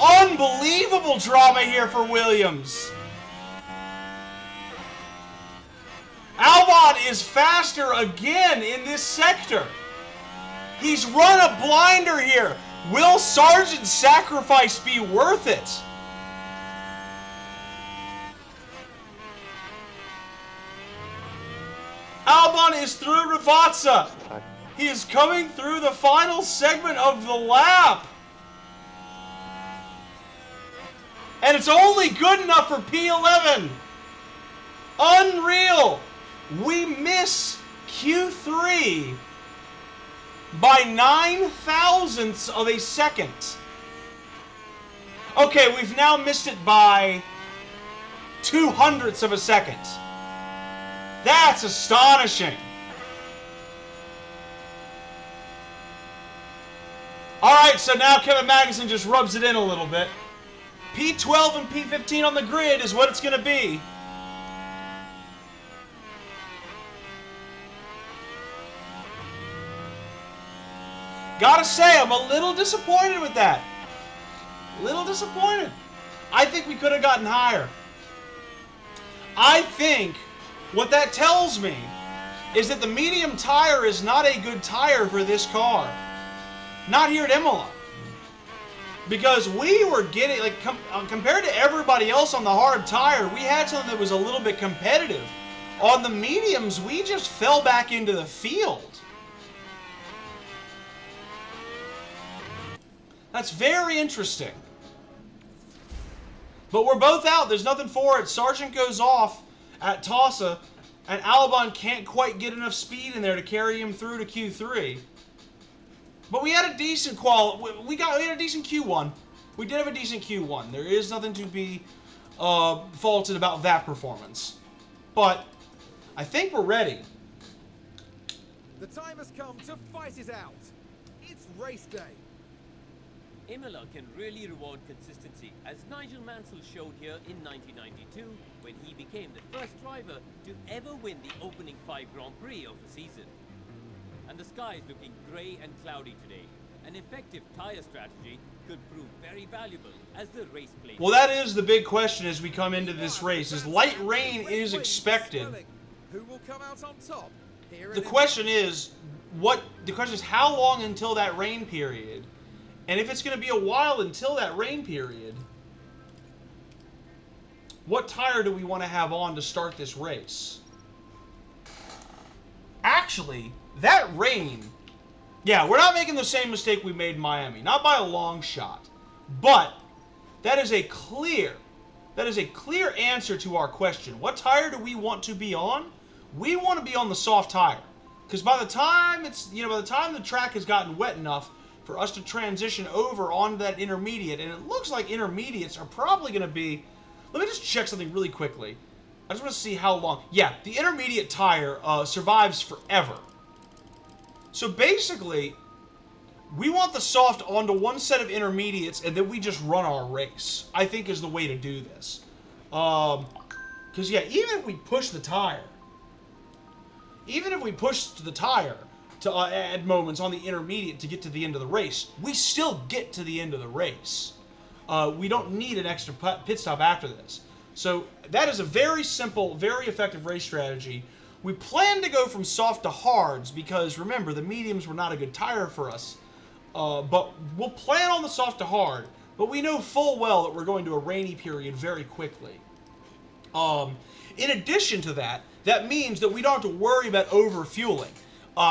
Unbelievable drama here for Williams. Albon is faster again in this sector. He's run a blinder here. Will Sargent's sacrifice be worth it? Albon is through Ravazza. He is coming through the final segment of the lap. And it's only good enough for P11. Unreal. We miss Q3 by 9 thousandths of a second. Okay, we've now missed it by 200ths of a second. That's astonishing. Alright, so now Kevin Magnussen just rubs it in a little bit. P12 and P15 on the grid is what it's going to be. Gotta say, I'm a little disappointed with that. Little disappointed. I think we could have gotten higher. I think what that tells me is that the medium tire is not a good tire for this car. Not here at Imola. Because we were getting, like, compared to everybody else on the hard tire, we had something that was a little bit competitive. On the mediums, we just fell back into the field. That's very interesting. But we're both out. There's nothing for it. Sargent goes off at Tossa, and Albon can't quite get enough speed in there to carry him through to Q3. But we had a decent we had a decent Q1. We did have a decent Q1. There is nothing to be faulted about that performance. But I think we're ready. The time has come to fight it out. It's race day. Imola can really reward consistency, as Nigel Mansell showed here in 1992 when he became the first driver to ever win the opening 5 Grand Prix of the season. And the sky is looking grey and cloudy today. An effective tyre strategy could prove very valuable as the race plays. Well, that is the big question as we come into this race, is light rain is expected. Who will come out on top? The question is how long until that rain period? And if it's going to be a while until that rain period, what tire do we want to have on to start this race? Actually, that rain, yeah, we're not making the same mistake we made in Miami. Not by a long shot. But that is a clear answer to our question. What tire do we want to be on? We want to be on the soft tire. Because by the time the track has gotten wet enough for us to transition over onto that intermediate, and it looks like intermediates are probably going to be... Let me just check something really quickly. I just want to see how long... Yeah, the intermediate tire survives forever. So basically, we want the soft onto one set of intermediates, and then we just run our race, I think is the way to do this. Because, yeah, even if we push the tire to at moments on the intermediate to get to the end of the race, we still get to the end of the race. We don't need an extra pit stop after this. So that is a very simple, very effective race strategy. We plan to go from soft to hards because, remember, the mediums were not a good tire for us. But we'll plan on the soft to hard, but we know full well that we're going to a rainy period very quickly. In addition to that, that means that we don't have to worry about overfueling.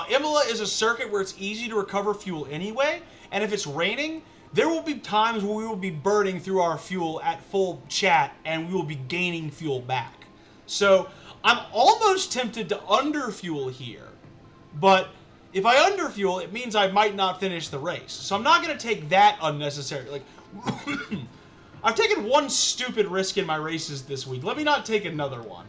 Imola is a circuit where it's easy to recover fuel anyway, and if it's raining, there will be times where we will be burning through our fuel at full chat, and we will be gaining fuel back. So I'm almost tempted to underfuel here, but if I underfuel, it means I might not finish the race. So I'm not going to take that unnecessary. Like, I've taken one stupid risk in my races this week. Let me not take another one.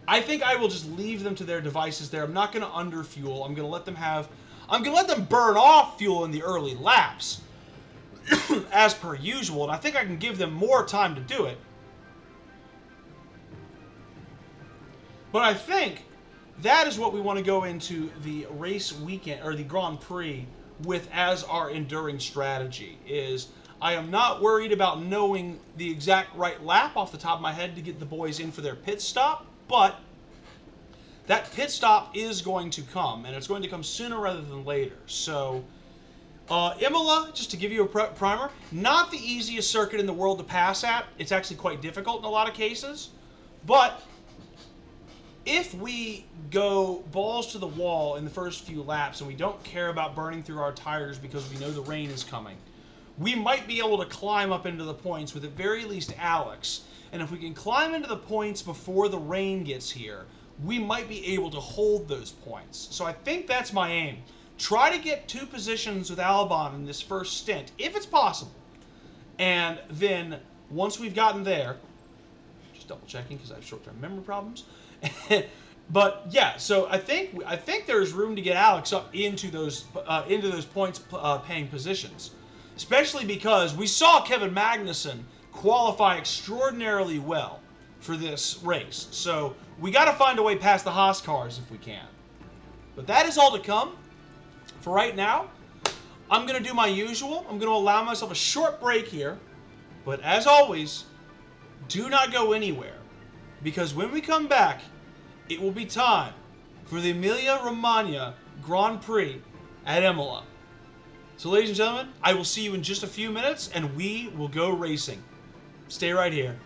I think I will just leave them to their devices there. I'm not going to underfuel. I'm going to let them burn off fuel in the early laps, as per usual, and I think I can give them more time to do it. But I think that is what we want to go into the race weekend, or the Grand Prix, with as our enduring strategy, is I am not worried about knowing the exact right lap off the top of my head to get the boys in for their pit stop, but that pit stop is going to come, and it's going to come sooner rather than later. So, Imola, just to give you a primer, not the easiest circuit in the world to pass at. It's actually quite difficult in a lot of cases, but if we go balls to the wall in the first few laps and we don't care about burning through our tires because we know the rain is coming, we might be able to climb up into the points with at very least Alex. And if we can climb into the points before the rain gets here, we might be able to hold those points. So I think that's my aim. Try to get 2 positions with Albon in this first stint, if it's possible. And then, once we've gotten there, just double checking because I have short-term memory problems. But yeah, so I think there's room to get Alex up into those points paying positions, especially because we saw Kevin Magnussen qualify extraordinarily well for this race. So we got to find a way past the Haas cars if we can. But that is all to come for right now. I'm going to do my usual. I'm going to allow myself a short break here. But as always, do not go anywhere. Because when we come back, it will be time for the Emilia-Romagna Grand Prix at Imola. So ladies and gentlemen, I will see you in just a few minutes, and we will go racing. Stay right here.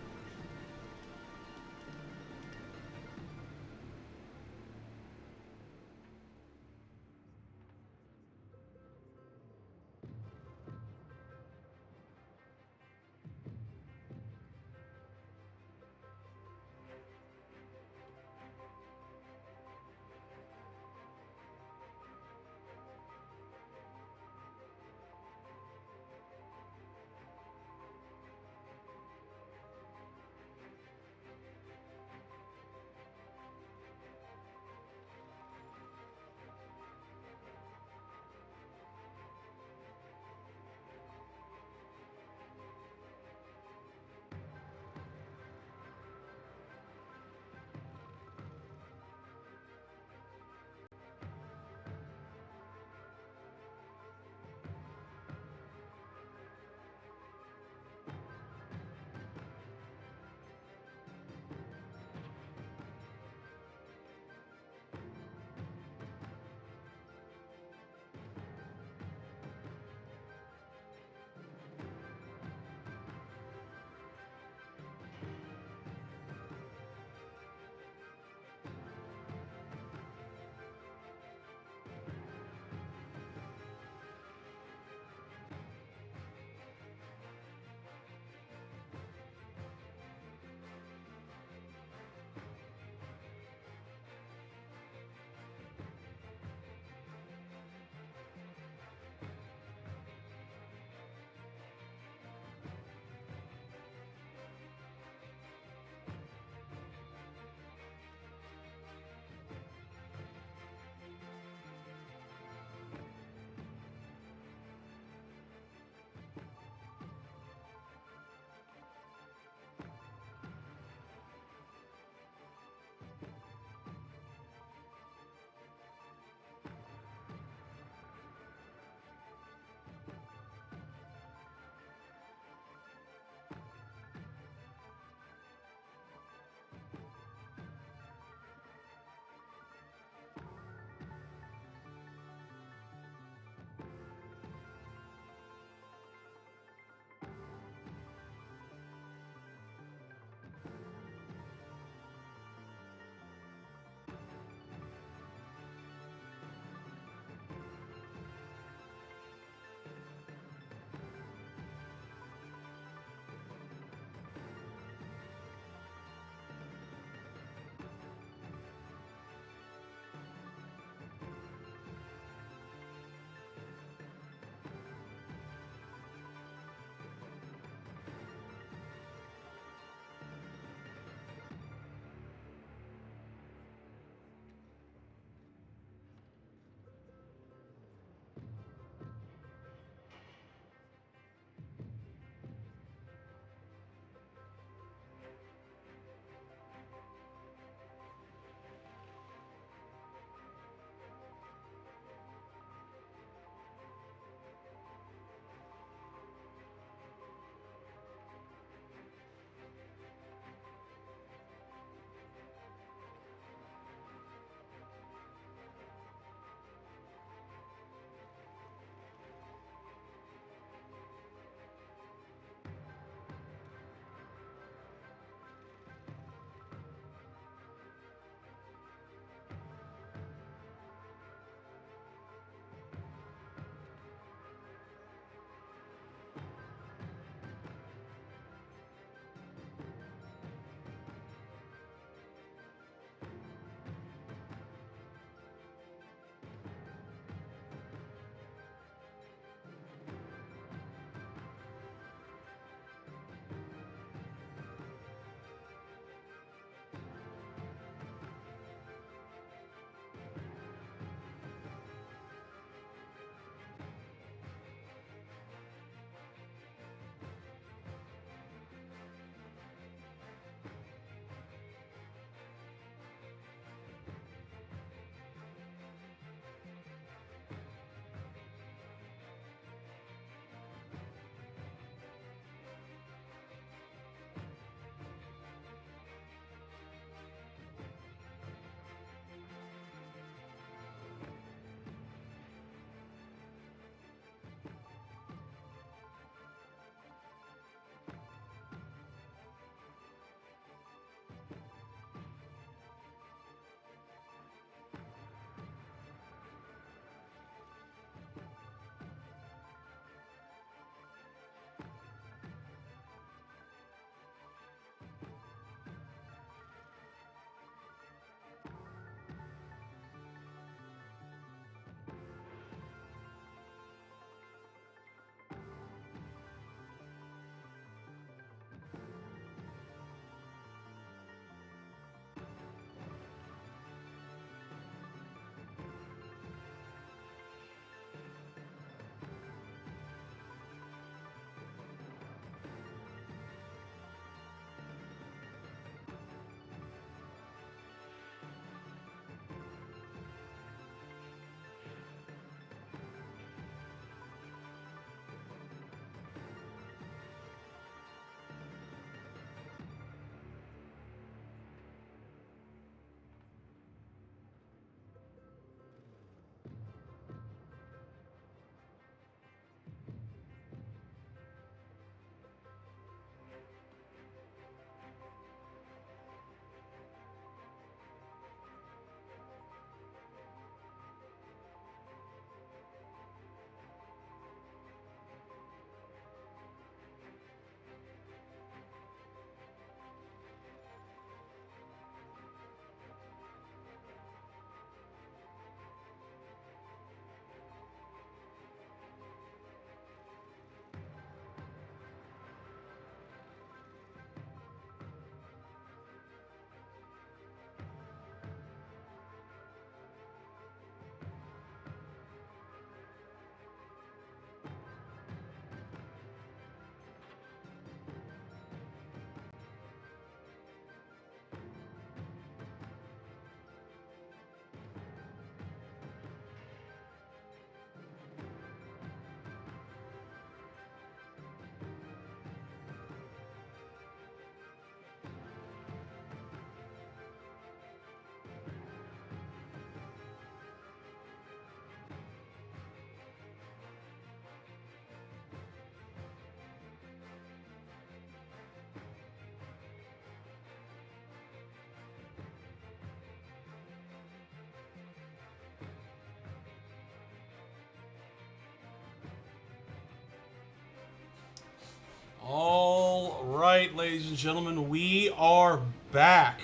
Alright, ladies and gentlemen, we are back.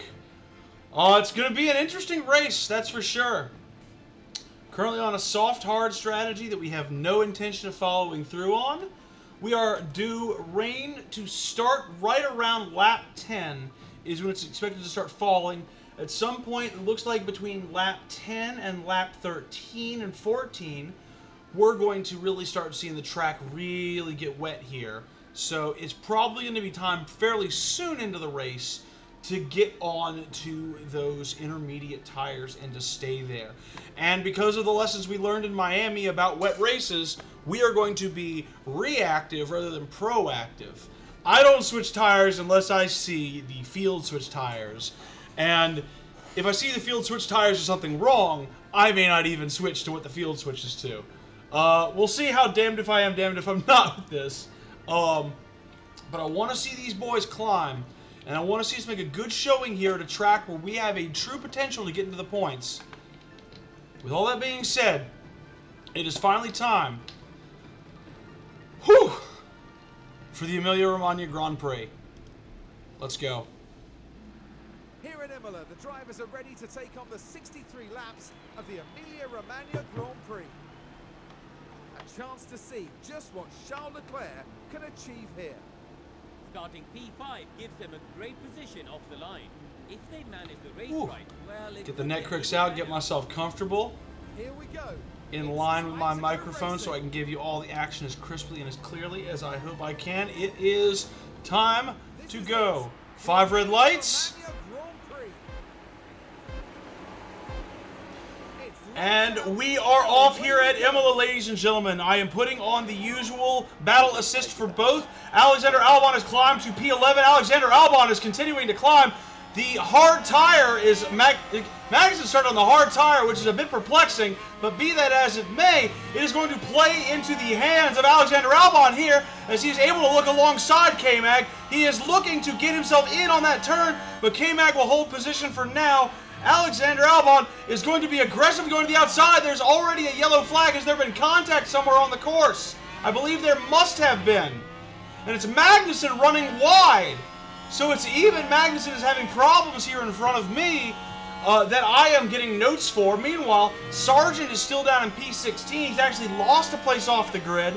It's going to be an interesting race, that's for sure. Currently on a soft-hard strategy that we have no intention of following through on. We are due rain to start right around lap 10 is when it's expected to start falling. At some point, it looks like between lap 10 and lap 13 and 14, we're going to really start seeing the track really get wet here. So it's probably going to be time fairly soon into the race to get on to those intermediate tires and to stay there. And because of the lessons we learned in Miami about wet races, we are going to be reactive rather than proactive. I don't switch tires unless I see the field switch tires. And if I see the field switch tires or something wrong, I may not even switch to what the field switches to. We'll see how damned if I am, damned if I'm not with this. But I want to see these boys climb, and I want to see us make a good showing here at a track where we have a true potential to get into the points. With all that being said, it is finally time, whew, for the Emilia-Romagna Grand Prix. Let's go. Here in Imola, the drivers are ready to take on the 63 laps of the Emilia-Romagna Grand Prix. A chance to see just what Charles Leclerc can achieve here. Starting P5 gives them a great position off the line. If they manage the race Ooh. right, well, it Get the could neck be cricks a out, get winner. myself comfortable Here we go. in It's line with time my to go microphone so I racing. can give you all the action as crisply and as clearly as I hope I can. It is time This to is go. it. 5 red lights. Emilia-Romagna Grand Prix. It's And lights out. we are off here at Imola, ladies and gentlemen. I am putting on the usual battle assist for both. Alexander Albon has climbed to P11. Alexander Albon is continuing to climb. The hard tire is... Magnussen started on the hard tire, which is a bit perplexing, but be that as it may, it is going to play into the hands of Alexander Albon here as he is able to look alongside K-Mag. He is looking to get himself in on that turn, but K-Mag will hold position for now. Alexander Albon is going to be aggressive going to the outside. There's already a yellow flag. Has there been contact somewhere on the course? I believe there must have been. And it's Magnussen running wide. So it's even Magnussen is having problems here in front of me that I am getting notes for. Meanwhile, Sargent is still down in P16. He's actually lost a place off the grid.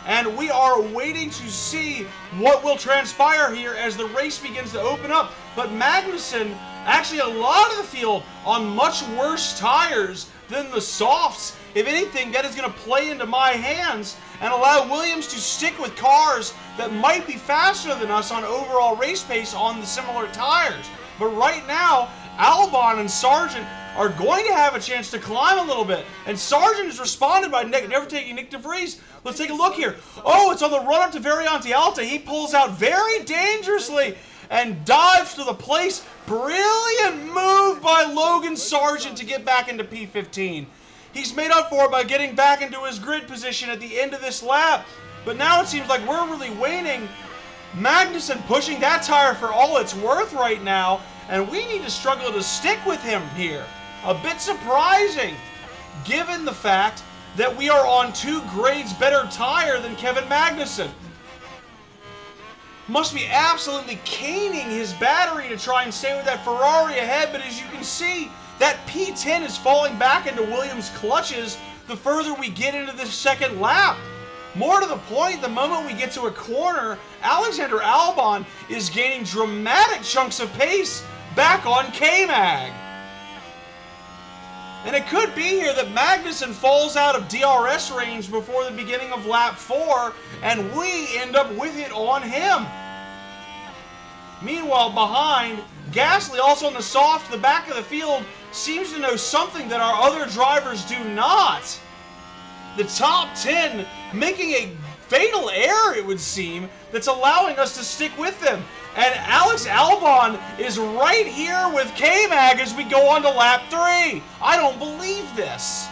And we are waiting to see what will transpire here as the race begins to open up. But Magnussen, actually a lot of the field on much worse tires than the softs. If anything, that is going to play into my hands and allow Williams to stick with cars that might be faster than us on overall race pace on the similar tires. But right now, Albon and Sargent are going to have a chance to climb a little bit. And Sargent has responded by never taking Nick DeVries. Let's take a look here. Oh, it's on the run up to Variante Alta. He pulls out very dangerously and dives to the place. Brilliant move by Logan Sargent to get back into P15. He's made up for it by getting back into his grid position at the end of this lap. But now it seems like we're really waning. Magnussen pushing that tire for all it's worth right now. And we need to struggle to stick with him here. A bit surprising, given the fact that we are on 2 grades better tire than Kevin Magnussen. Must be absolutely caning his battery to try and stay with that Ferrari ahead, but as you can see, that P10 is falling back into Williams' clutches the further we get into this second lap. More to the point, the moment we get to a corner, Alexander Albon is gaining dramatic chunks of pace back on K-Mag. And it could be here that Magnussen falls out of DRS range before the beginning of lap 4, and we end up with it on him. Meanwhile, behind, Gasly, also in the soft, the back of the field, seems to know something that our other drivers do not. The top 10 making a fatal error, it would seem, that's allowing us to stick with them. And Alex Albon is right here with K-Mag as we go on to lap 3. I don't believe this.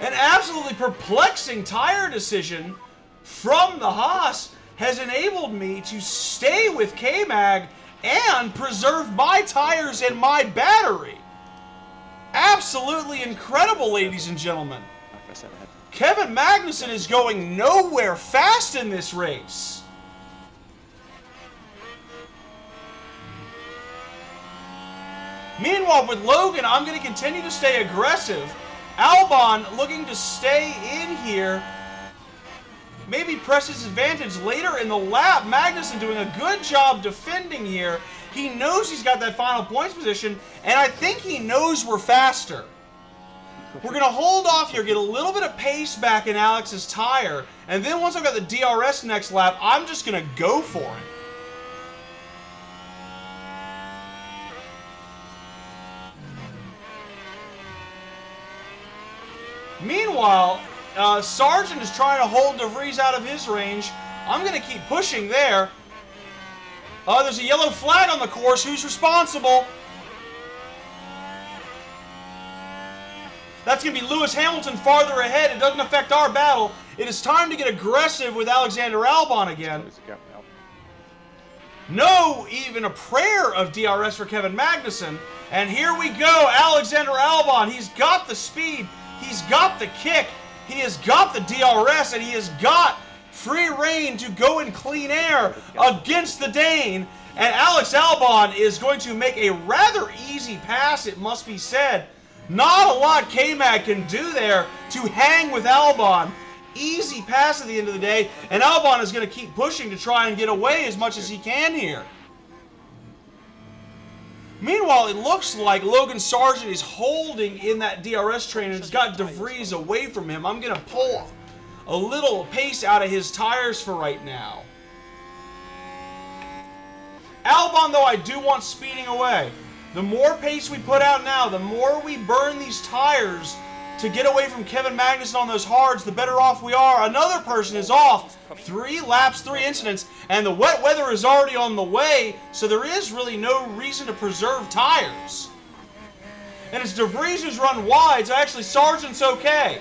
An absolutely perplexing tire decision from the Haas has enabled me to stay with K-Mag and preserve my tires and my battery. Absolutely incredible, ladies and gentlemen. Kevin Magnussen is going nowhere fast in this race. Meanwhile, with Logan, I'm going to continue to stay aggressive. Albon looking to stay in here. Maybe press his advantage later in the lap. Magnussen doing a good job defending here. He knows he's got that final points position, and I think he knows we're faster. We're going to hold off here, get a little bit of pace back in Alex's tire, and then once I've got the DRS next lap, I'm just going to go for it. Meanwhile, Sargent is trying to hold De Vries out of his range. I'm going to keep pushing there. There's a yellow flag on the course. Who's responsible? That's going to be Lewis Hamilton farther ahead. It doesn't affect our battle. It is time to get aggressive with Alexander Albon again. No even a prayer of DRS for Kevin Magnussen. And here we go. Alexander Albon. He's got the speed. He's got the kick. He has got the DRS. And he has got free reign to go in clean air against the Dane. And Alex Albon is going to make a rather easy pass, it must be said. Not a lot K-Mag can do there to hang with Albon. Easy pass at the end of the day, and Albon is going to keep pushing to try and get away as much as he can here. Meanwhile, it looks like Logan Sargent is holding in that DRS train and has got De Vries away from him. I'm going to pull a little pace out of his tires for right now. Albon, though, I do want speeding away. The more pace we put out now, the more we burn these tires to get away from Kevin Magnussen on those hards, the better off we are. Another person is off. 3 laps, 3 incidents, and the wet weather is already on the way, so there is really no reason to preserve tires. And it's De Vries who's run wide, so actually Sargent's okay.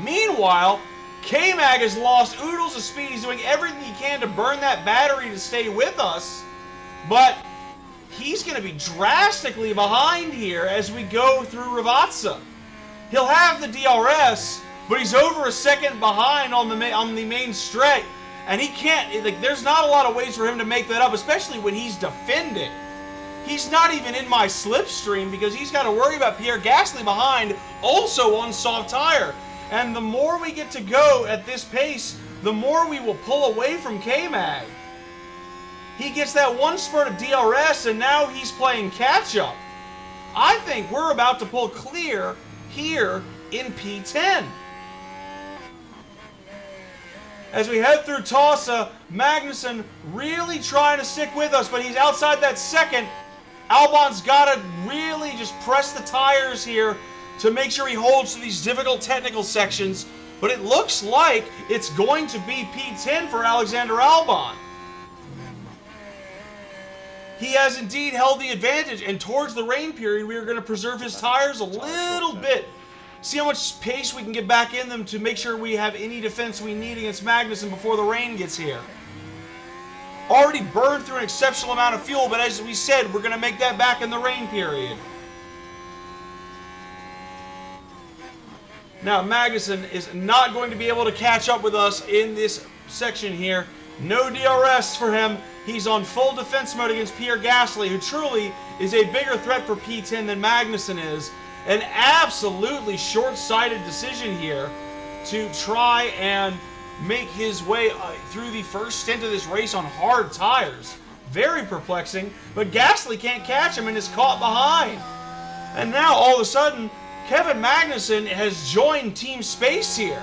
Meanwhile, K-Mag has lost oodles of speed. He's doing everything he can to burn that battery to stay with us, but he's going to be drastically behind here as we go through Ravazza. He'll have the DRS, but he's over a second behind on the main straight, and he can't. Like, there's not a lot of ways for him to make that up, especially when he's defending. He's not even in my slipstream because he's got to worry about Pierre Gasly behind, also on soft tire. And the more we get to go at this pace, the more we will pull away from K-Mag. He gets that one spurt of DRS, and now he's playing catch-up. I think we're about to pull clear here in P10. As we head through Tossa, Magnussen really trying to stick with us, but he's outside that second. Albon's got to really just press the tires here to make sure he holds to these difficult technical sections, but it looks like it's going to be P10 for Alexander Albon. He has indeed held the advantage, and towards the rain period, we are going to preserve his tires a little bit. See how much pace we can get back in them to make sure we have any defense we need against Magnussen before the rain gets here. Already burned through an exceptional amount of fuel, but as we said, we're going to make that back in the rain period. Now, Magnussen is not going to be able to catch up with us in this section here. No DRS for him. He's on full defense mode against Pierre Gasly, who truly is a bigger threat for P10 than Magnussen is. An absolutely short-sighted decision here to try and make his way through the first stint of this race on hard tires. Very perplexing, but Gasly can't catch him and is caught behind. And now, all of a sudden, Kevin Magnussen has joined Team Space here.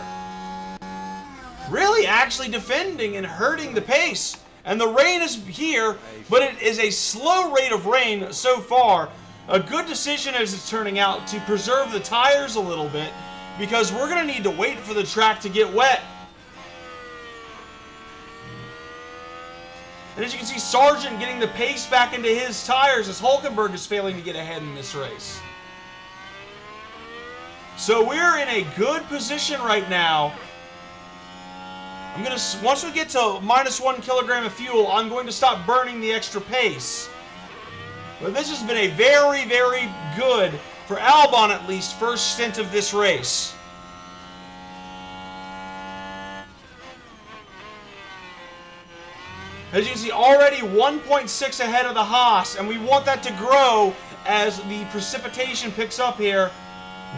Really actually defending and hurting the pace. And the rain is here, but it is a slow rate of rain so far. A good decision as it's turning out to preserve the tires a little bit, because we're going to need to wait for the track to get wet. And as you can see, Sargent getting the pace back into his tires as Hulkenberg is failing to get ahead in this race. So we're in a good position right now. Once we get to -1 kilogram of fuel, I'm going to stop burning the extra pace. But this has been a very, very good, for Albon at least, first stint of this race. As you can see, already 1.6 ahead of the Haas, and we want that to grow as the precipitation picks up here.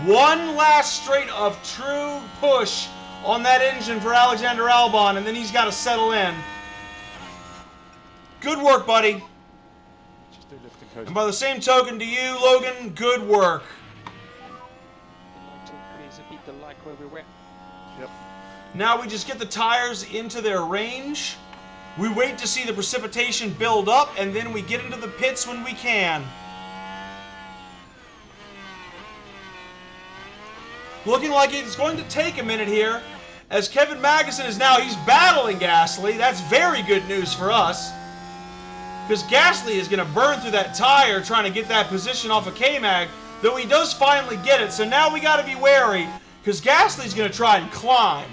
One last straight of true push on that engine for Alexander Albon, and then he's got to settle in. Good work, buddy. Just do lifting coast. And by the same token to you, Logan, good work. I'd like to increase a bit the lag where we were. Yep. Now we just get the tires into their range. We wait to see the precipitation build up, and then we get into the pits when we can. Looking like it's going to take a minute here, as Kevin Magnussen is now, he's battling Gasly. That's very good news for us, because Gasly is going to burn through that tire trying to get that position off of K-Mag, though he does finally get it. So now we got to be wary, because Gasly's going to try and climb.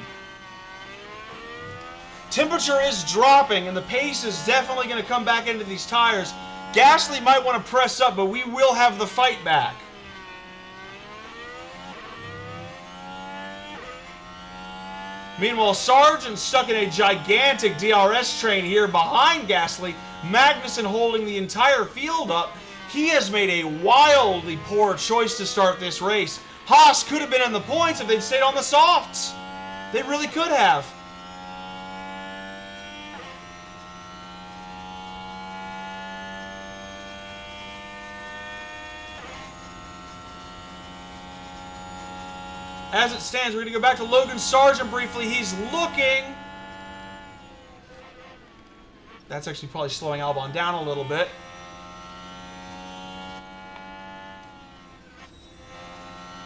Temperature is dropping, and the pace is definitely going to come back into these tires. Gasly might want to press up, but we will have the fight back. Meanwhile, Sargent's stuck in a gigantic DRS train here behind Gasly. Magnussen holding the entire field up. He has made a wildly poor choice to start this race. Haas could have been in the points if they'd stayed on the softs. They really could have. As it stands, we're going to go back to Logan Sargent briefly. He's looking. That's actually probably slowing Albon down a little bit.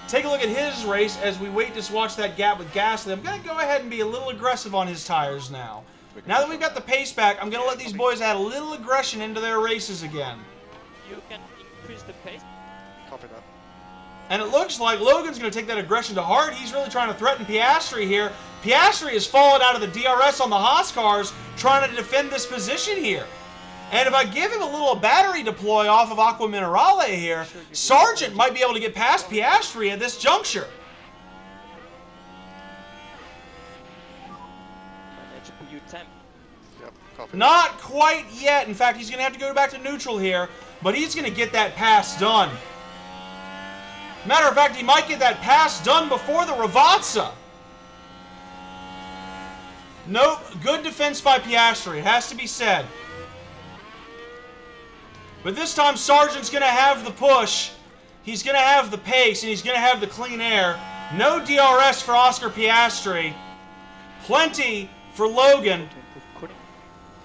Take a look at his race as we wait to watch that gap with Gasly. I'm going to go ahead and be a little aggressive on his tires now. Now that we've got the pace back, I'm going to let these boys add a little aggression into their races again. You can increase the pace. Copy that. And it looks like Logan's going to take that aggression to heart. He's really trying to threaten Piastri here. Piastri has fallen out of the DRS on the Haas cars trying to defend this position here. And if I give him a little battery deploy off of Aqua Minerale here, Sargent might be able to get past Piastri at this juncture. HPU temp. Yep, copy. Not quite yet. In fact, he's going to have to go back to neutral here, but he's going to get that pass done. Matter of fact, he might get that pass done before the Ravazza. Nope, good defense by Piastri, it has to be said. But this time, Sargent's going to have the push. He's going to have the pace, and he's going to have the clean air. No DRS for Oscar Piastri. Plenty for Logan.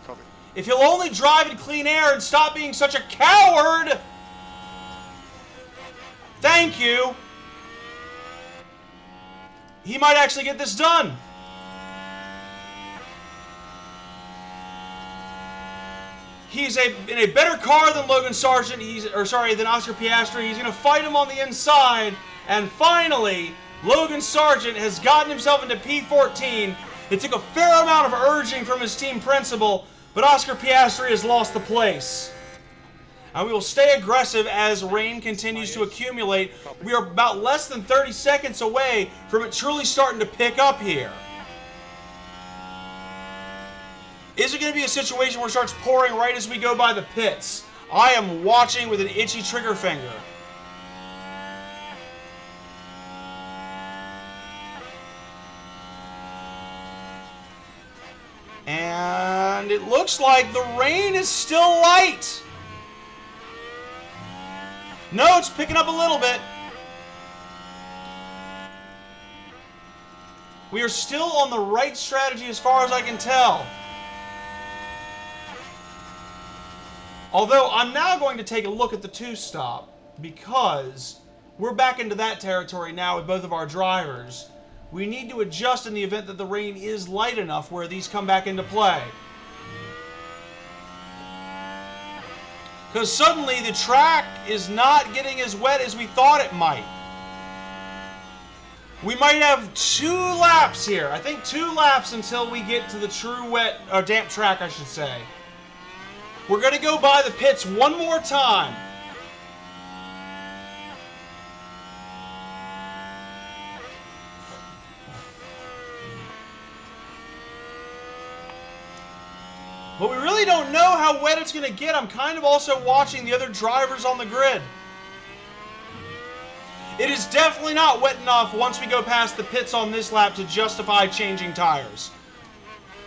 Copy. If he'll only drive in clean air and stop being such a coward. Thank you. He might actually get this done. He's in a better car than Logan Sargent. Than Oscar Piastri. He's going to fight him on the inside. And finally, Logan Sargent has gotten himself into P14. It took a fair amount of urging from his team principal, but Oscar Piastri has lost the place. And we will stay aggressive as rain continues to accumulate. We are about less than 30 seconds away from it truly starting to pick up here. Is it going to be a situation where it starts pouring right as we go by the pits? I am watching with an itchy trigger finger. And it looks like the rain is still light. No, it's picking up a little bit. We are still on the right strategy as far as I can tell. Although, I'm now going to take a look at the two-stop, because we're back into that territory now with both of our drivers. We need to adjust in the event that the rain is light enough where these come back into play. Because suddenly the track is not getting as wet as we thought it might. We might have 2 laps here. I think 2 laps until we get to the true wet, or damp track, I should say. We're going to go by the pits one more time. But we really don't know how wet it's going to get. I'm kind of also watching the other drivers on the grid. It is definitely not wet enough once we go past the pits on this lap to justify changing tires.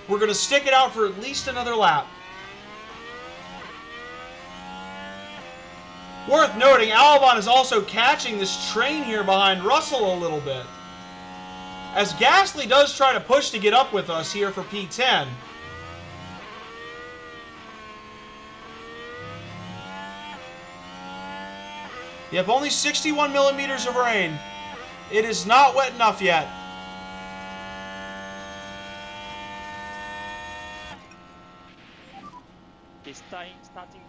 We're going to stick it out for at least another lap. Worth noting, Albon is also catching this train here behind Russell a little bit, as Gasly does try to push to get up with us here for P10. Yep, only 61 millimeters of rain. It is not wet enough yet. He's starting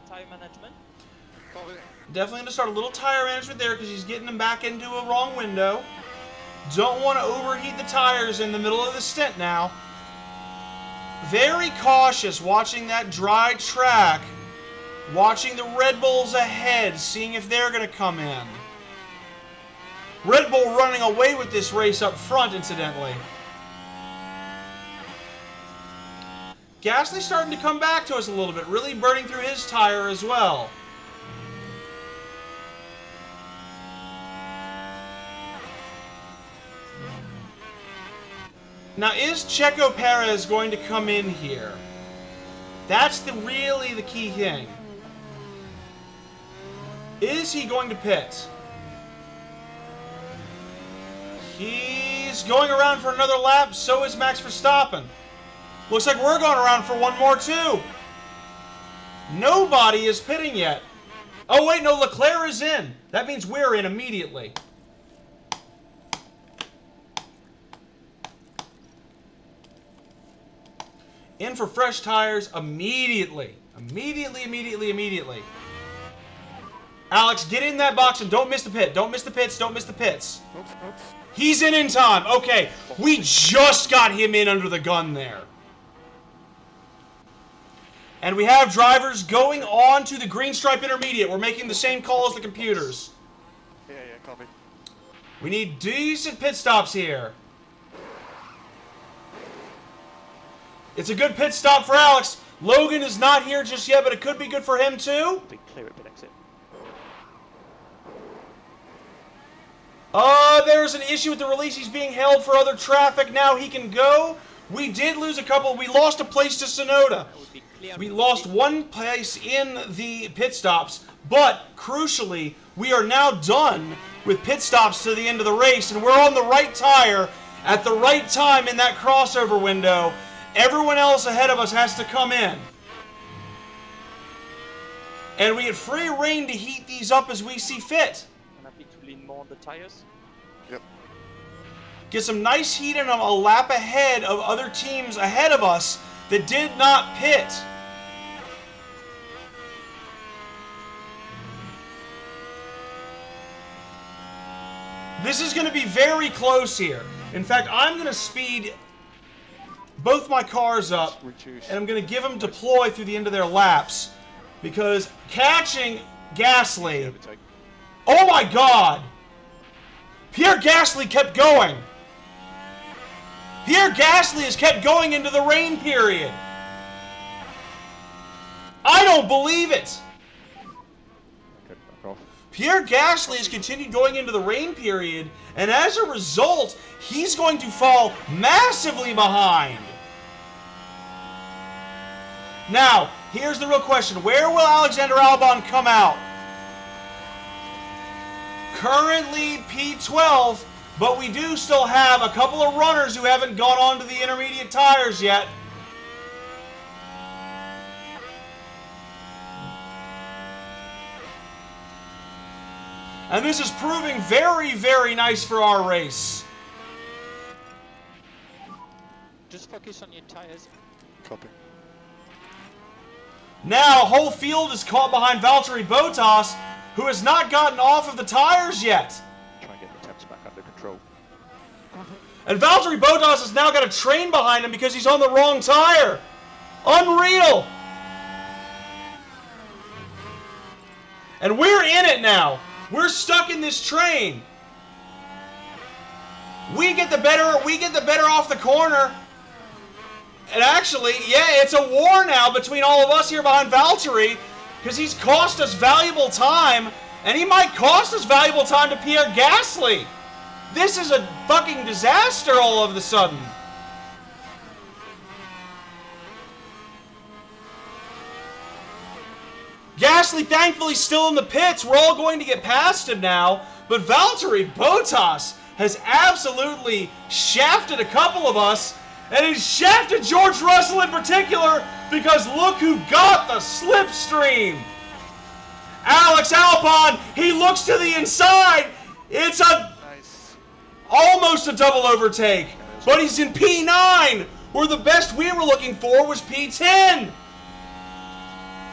tire management. Copy. Definitely going to start a little tire management there because he's getting them back into a wrong window. Don't want to overheat the tires in the middle of the stint now. Very cautious watching that dry track. Watching the Red Bulls ahead, seeing if they're going to come in. Red Bull running away with this race up front, incidentally. Gasly starting to come back to us a little bit, really burning through his tire as well. Now, is Checo Perez going to come in here? That's really the key thing. Is he going to pit? He's going around for another lap, so is Max Verstappen. Looks like we're going around for one more too. Nobody is pitting yet. Oh wait, no, Leclerc is in. That means we're in immediately. In for fresh tires immediately. Immediately. Alex, get in that box and don't miss the pit. Don't miss the pits. Don't miss the pits. Oops. He's in time. Okay, we just got him in under the gun there. And we have drivers going on to the green stripe intermediate. We're making the same call as the computers. Yeah, copy. We need decent pit stops here. It's a good pit stop for Alex. Logan is not here just yet, but it could be good for him too. Big clear at pit exit. There's an issue with the release. He's being held for other traffic. Now he can go. We did lose a couple. We lost a place to Sonoda. We lost one place in the pit stops. But, crucially, we are now done with pit stops to the end of the race. And we're on the right tire at the right time in that crossover window. Everyone else ahead of us has to come in. And we get free reign to heat these up as we see fit. I'm happy to lean more on the tires. Yep. Get some nice heat in them a lap ahead of other teams ahead of us that did not pit. This is going to be very close here. In fact, I'm going to speed both my cars up, and I'm going to give them deploy through the end of their laps, because catching Gasly... Oh my God! Pierre Gasly kept going. Pierre Gasly has kept going into the rain period. I don't believe it. Pierre Gasly has continued going into the rain period, and as a result, he's going to fall massively behind. Now, here's the real question. Where will Alexander Albon come out? Currently P12, but we do still have a couple of runners who haven't gone on to the intermediate tires yet. And this is proving very, very nice for our race. Just focus on your tires. Copy. Now, whole field is caught behind Valtteri Bottas, who has not gotten off of the tires yet. Try and get the temps back under control. And Valtteri Bottas has now got a train behind him because he's on the wrong tire. Unreal. And we're in it now. We're stuck in this train. We get the better off the corner. And actually, yeah, it's a war now between all of us here behind Valtteri, because he's cost us valuable time, and he might cost us valuable time to Pierre Gasly. This is a fucking disaster all of a sudden. Gasly, thankfully, still in the pits. We're all going to get past him now. But Valtteri Bottas has absolutely shafted a couple of us. And he's shafted George Russell in particular because look who got the slipstream. Alex Albon, he looks to the inside. It's a almost a double overtake. But he's in P9, where the best we were looking for was P10.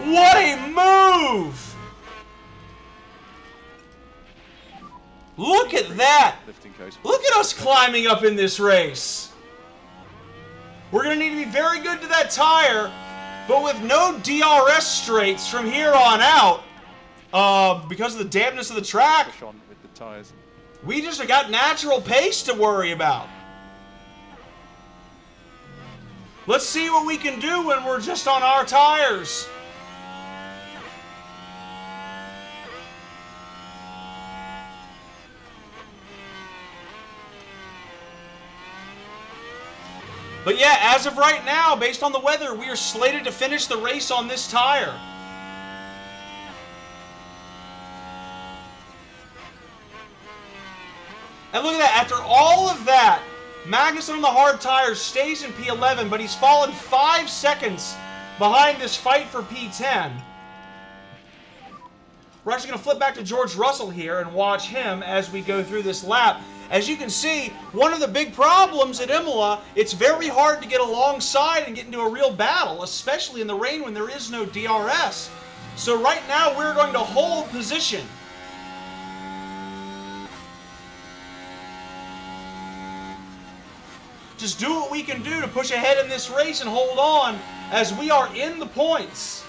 What a move! Look at that! Look at us climbing up in this race. We're going to need to be very good to that tire, but with no DRS straights from here on out, because of the dampness of the track, with the tires. We just got natural pace to worry about. Let's see what we can do when we're just on our tires. But yeah, as of right now, based on the weather, we are slated to finish the race on this tire. And look at that, after all of that, Magnussen on the hard tires stays in P11, but he's fallen 5 seconds behind this fight for P10. We're actually going to flip back to George Russell here and watch him as we go through this lap. As you can see, one of the big problems at Imola, it's very hard to get alongside and get into a real battle, especially in the rain when there is no DRS. So right now, we're going to hold position. Just do what we can do to push ahead in this race and hold on as we are in the points.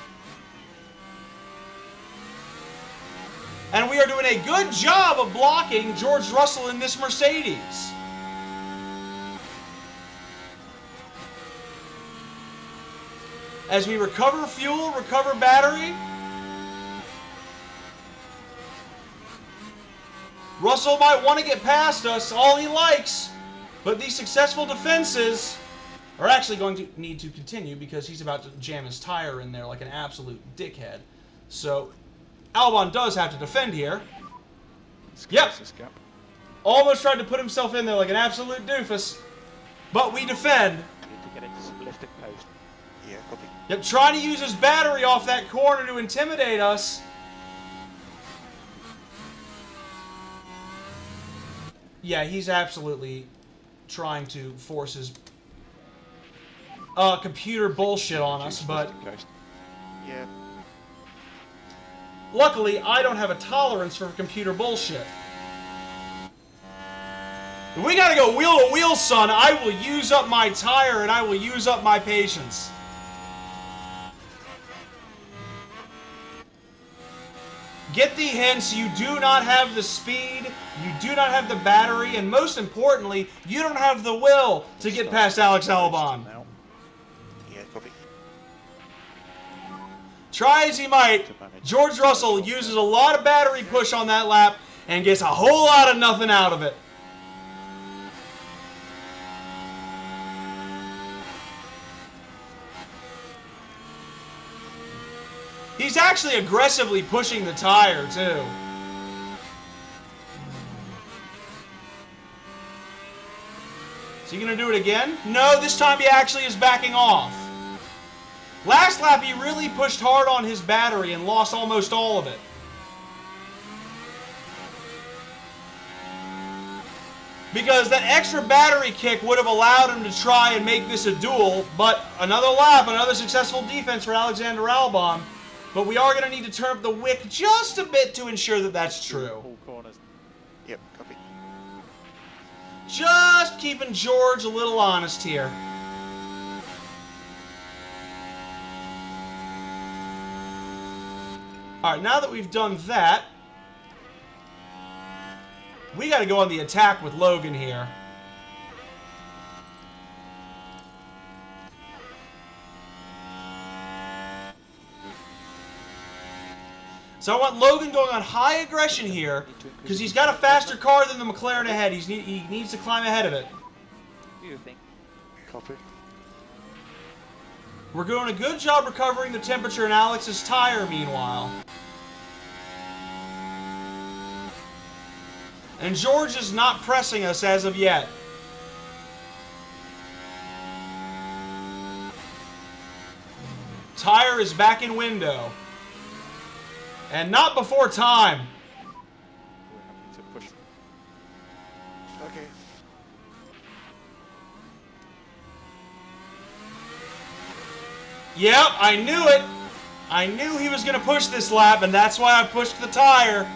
And we are doing a good job of blocking George Russell in this Mercedes. As we recover fuel, recover battery. Russell might want to get past us, all he likes. But these successful defenses are actually going to need to continue because he's about to jam his tire in there like an absolute dickhead. So Albon does have to defend here. Yep. Almost tried to put himself in there like an absolute doofus. But we defend. Need to get into some lifted post. Yeah, copy. Yep, trying to use his battery off that corner to intimidate us. Yeah, he's absolutely trying to force his computer bullshit on us, but yeah. Luckily, I don't have a tolerance for computer bullshit. If we gotta go wheel to wheel, son, I will use up my tire and I will use up my patience. Get the hints, you do not have the speed, you do not have the battery, and most importantly, you don't have the will to get past Alex Albon. Yeah, copy. Try as he might, George Russell uses a lot of battery push on that lap and gets a whole lot of nothing out of it. He's actually aggressively pushing the tire, too. Is he going to do it again? No, this time he actually is backing off. Last lap, he really pushed hard on his battery and lost almost all of it. Because that extra battery kick would have allowed him to try and make this a duel, but another lap, another successful defense for Alexander Albon. But we are going to need to turn up the wick just a bit to ensure that that's true. All corners. Yep, copy. Just keeping George a little honest here. Alright, now that we've done that, we got to go on the attack with Logan here. So I want Logan going on high aggression here, because he's got a faster car than the McLaren ahead. He needs to climb ahead of it. What do you think? Copy. We're doing a good job recovering the temperature in Alex's tire, meanwhile. And George is not pressing us as of yet. Tire is back in window. And not before time. We're happy to push. Okay. Yep, I knew it. I knew he was going to push this lap, and that's why I pushed the tire.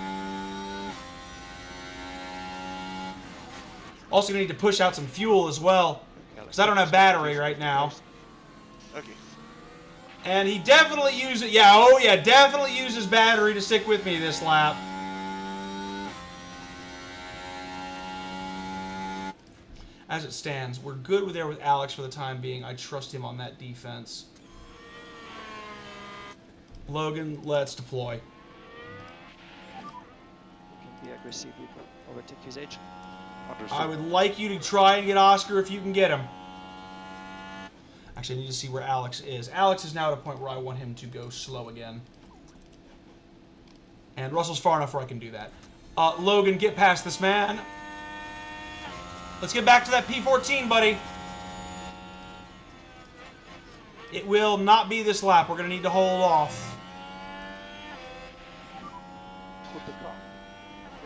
Also going to need to push out some fuel as well, because I don't have battery right now. Okay. And he definitely uses, definitely uses battery to stick with me this lap. As it stands, we're good there with Alex for the time being. I trust him on that defense. Logan, let's deploy. You can be aggressive with overtake his edge. I would like you to try and get Oscar if you can get him. Actually, I need to see where Alex is. Alex is now at a point where I want him to go slow again. And Russell's far enough where I can do that. Logan, get past this man. Let's get back to that P14, buddy. It will not be this lap. We're going to need to hold off. Hold the car.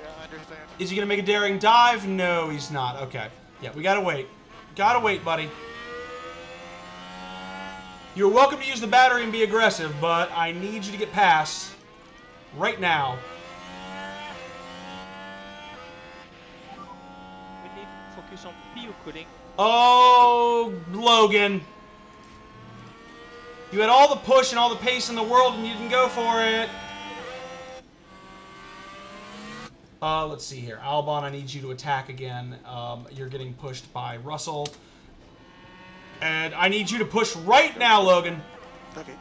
Yeah, I understand. Is he going to make a daring dive? No, he's not. Okay. Yeah, we got to wait. Got to wait, buddy. You're welcome to use the battery and be aggressive, but I need you to get past right now. We need to focus on fuel cooling. Oh, Logan. You had all the push and all the pace in the world and you didn't go for it. Let's see here. Albon, I need you to attack again. You're getting pushed by Russell. And I need you to push right now, Logan. Okay.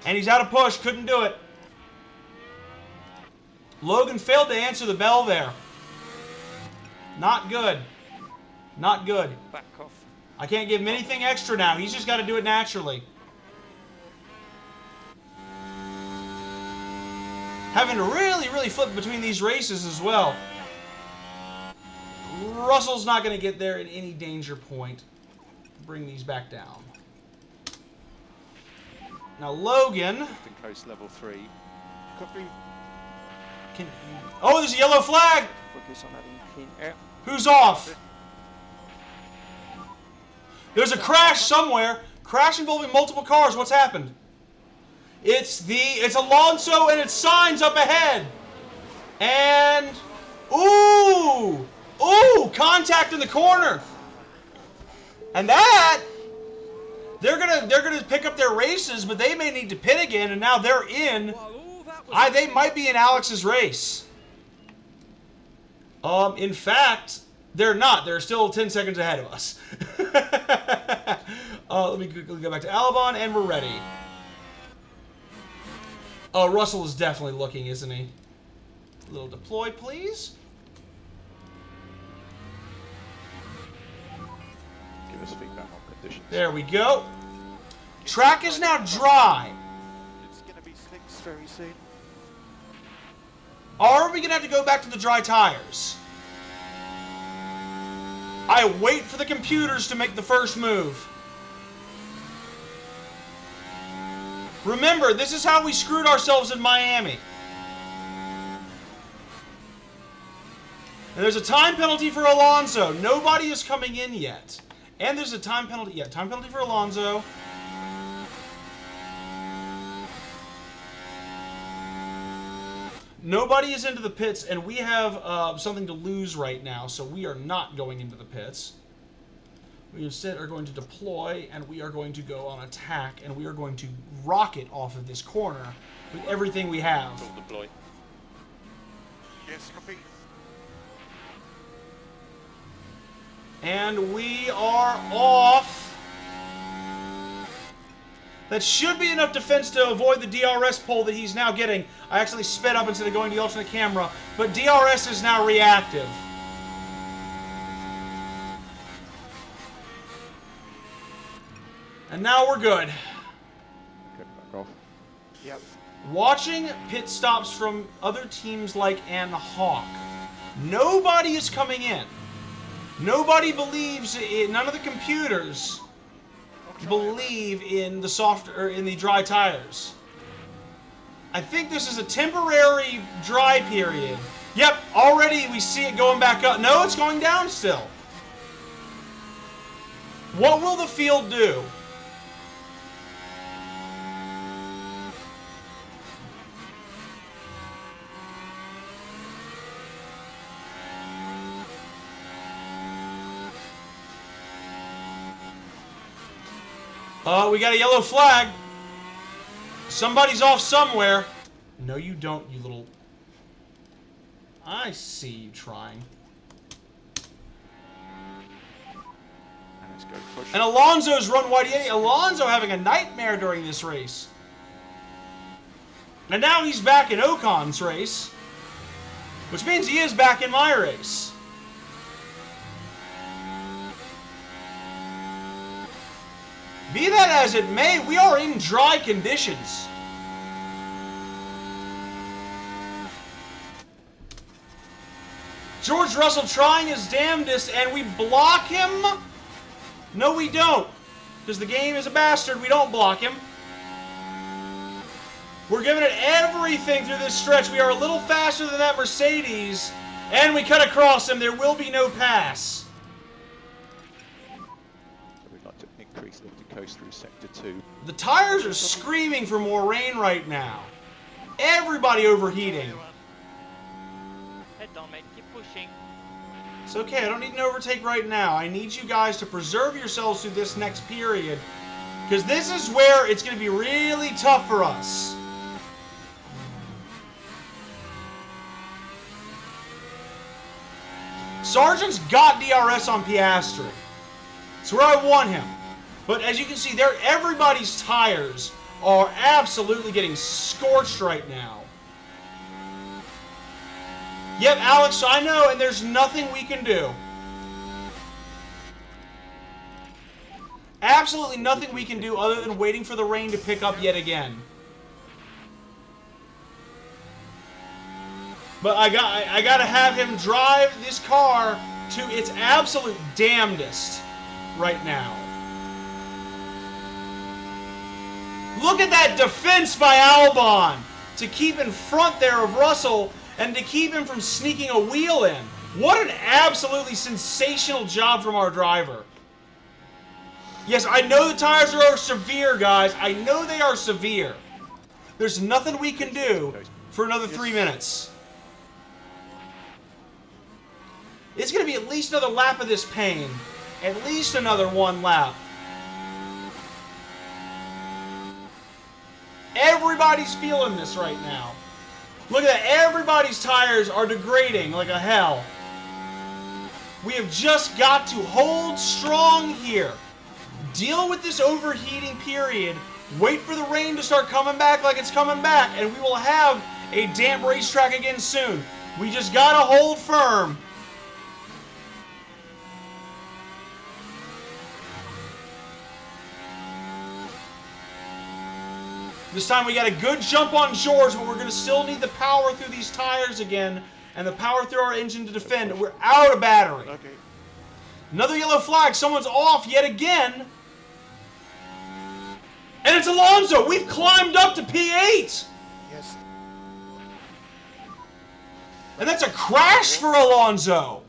And he's out of push. Couldn't do it. Logan failed to answer the bell there. Not good. Not good. Back off. I can't give him anything extra now. He's just got to do it naturally. Having to really flip between these races as well. Russell's not going to get there at any danger point. Bring these back down. Now Logan. Keeping close level 3. Copy. Oh, there's a yellow flag. Focus on having clean air. Who's off? There's a crash somewhere. Crash involving multiple cars. What's happened? It's Alonso and it's Sainz up ahead. And ooh, contact in the corner. And that they're gonna pick up their races, but they may need to pit again, and now they're in. While all that was They might be in Alex's race. In fact, they're not. They're still 10 seconds ahead of us. Let me quickly go back to Albon, and we're ready. Oh, Russell is definitely looking, isn't he? A little deploy, please. Give us feedback on conditions. There we go. Track is now dry. It's going to be slicks very soon. Are we going to have to go back to the dry tires? I wait for the computers to make the first move. Remember, this is how we screwed ourselves in Miami. And there's a time penalty for Alonso. Nobody is coming in yet. And there's a time penalty. Yeah, time penalty for Alonso. Nobody is into the pits, and we have something to lose right now, so we are not going into the pits. We instead are going to deploy, and we are going to go on attack, and we are going to rocket off of this corner with everything we have. Full deploy. Yes, copy. And we are off. That should be enough defense to avoid the DRS pull that he's now getting. I actually sped up instead of going to the alternate camera, but DRS is now reactive. And now we're good. Okay, back off. Yep. Watching pit stops from other teams like Hawk, nobody is coming in. Nobody believes in, none of the computers believe in the soft or in the dry tires. I think this is a temporary dry period. Yep, already we see it going back up. No, it's going down still. What will the field do? We got a yellow flag. Somebody's off somewhere. No, you don't, you little... I see you trying. And let's go push. And Alonso's run wide. Yeah, Alonso having a nightmare during this race. And now he's back in Ocon's race. Which means he is back in my race. Be that as it may, we are in dry conditions. George Russell trying his damnedest, and we block him? No, we don't. Because the game is a bastard, we don't block him. We're giving it everything through this stretch. We are a little faster than that Mercedes, and we cut across him. There will be no pass. We'd like to increase lift and coast through sector 2. The tires are screaming for more rain right now. Everybody overheating. Head on, mate. Keep pushing. It's okay, I don't need an overtake right now. I need you guys to preserve yourselves through this next period. Because this is where it's going to be really tough for us. Sargent's got DRS on Piastri. It's where I want him. But as you can see, everybody's tires are absolutely getting scorched right now. Yep, Alex, I know, and there's nothing we can do. Absolutely nothing we can do other than waiting for the rain to pick up yet again. But I gotta have him drive this car to its absolute damnedest right now. Look at that defense by Albon to keep in front there of Russell and to keep him from sneaking a wheel in. What an absolutely sensational job from our driver. Yes, I know the tires are severe, guys. I know they are severe. There's nothing we can do for another 3 minutes. It's going to be at least another lap of this pain. At least another one lap. Everybody's feeling this right now. Look at that. Everybody's tires are degrading like a hell. We have just got to hold strong here. Deal with this overheating period. Wait for the rain to start coming back like it's coming back. And we will have a damp racetrack again soon. We just got to hold firm. This time we got a good jump on George, but we're going to still need the power through these tires again and the power through our engine to defend. We're out of battery. Okay. Another yellow flag. Someone's off yet again. And it's Alonso. We've climbed up to P8. Yes. And that's a crash for Alonso.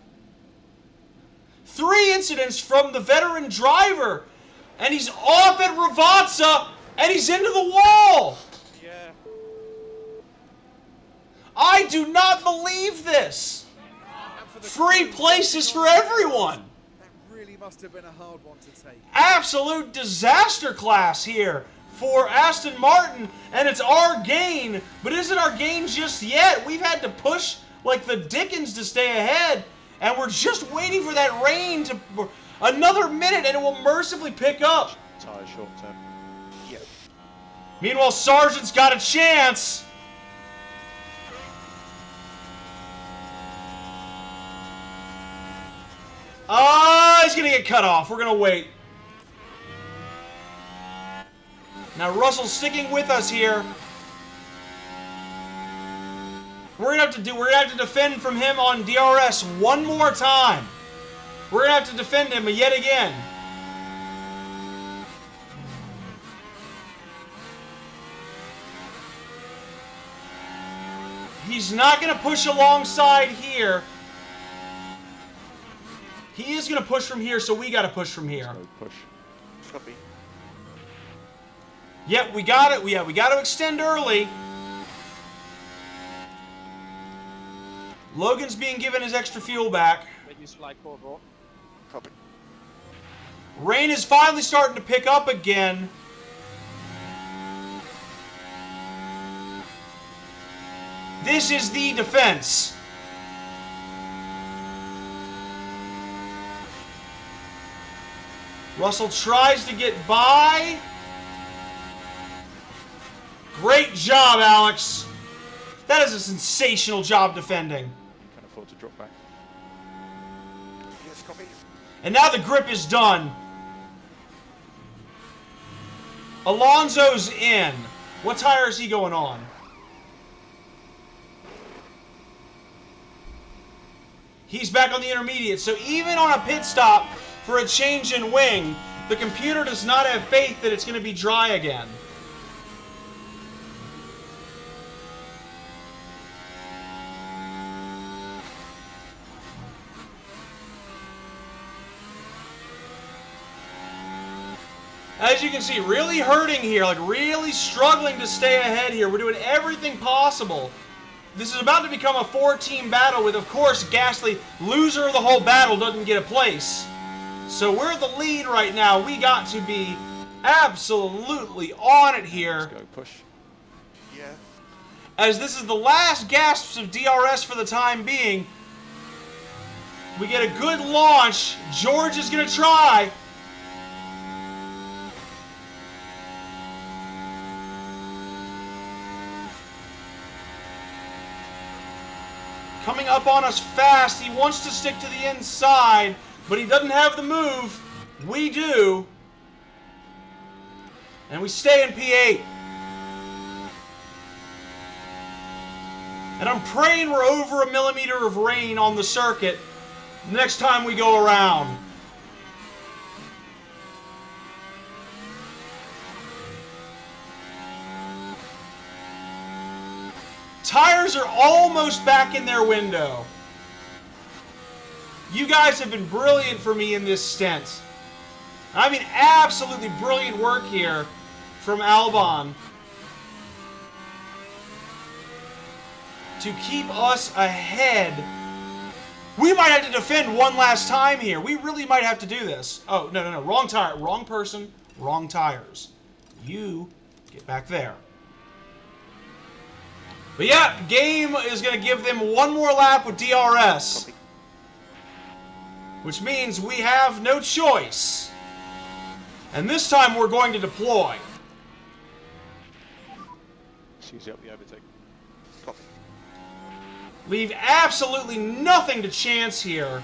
3 incidents from the veteran driver. And he's off at Ravazza. And he's into the wall! Yeah. I do not believe this! Free places for everyone! That really must have been a hard one to take. Absolute disaster class here for Aston Martin, and it's our gain, but isn't our gain just yet? We've had to push like the dickens to stay ahead, and we're just waiting for that rain to... Another minute and it will mercifully pick up. Tyre short term. Meanwhile, Sargent's got a chance. He's going to get cut off. We're going to wait. Now, Russell's sticking with us here. We're going to have to defend from him on DRS one more time. We're going to have to defend him yet again. He's not going to push alongside here. He is going to push from here, so we got to push from here. Push. Copy. Yep, we got it. Yeah, we got to extend early. Logan's being given his extra fuel back. Reduce flight corridor. Copy. Rain is finally starting to pick up again. This is the defense. Russell tries to get by. Great job, Alex. That is a sensational job defending. Can't afford to drop back. Yes, copy. And now the grip is done. Alonso's in. What tire is he going on? He's back on the intermediate. So even on a pit stop for a change in wing, the computer does not have faith that it's going to be dry again. As you can see, really hurting here, like really struggling to stay ahead here. We're doing everything possible. This is about to become a 4-team battle with, of course, Gasly, loser of the whole battle, doesn't get a place. So we're the lead right now. We got to be absolutely on it here. Let's go, push. Yeah. As this is the last gasps of DRS for the time being. We get a good launch. George is going to try. Coming up on us fast. He wants to stick to the inside, but he doesn't have the move. We do. And we stay in P8. And I'm praying we're over a millimeter of rain on the circuit next time we go around. Tires are almost back in their window. You guys have been brilliant for me in this stint. I mean, absolutely brilliant work here from Albon to keep us ahead. We might have to defend one last time here. We really might have to do this. Oh, no. Wrong tire. Wrong person. Wrong tires. You get back there. But yeah, game is going to give them one more lap with DRS. Copy. Which means we have no choice. And this time we're going to deploy. Seize up the overtake. Copy. Leave absolutely nothing to chance here.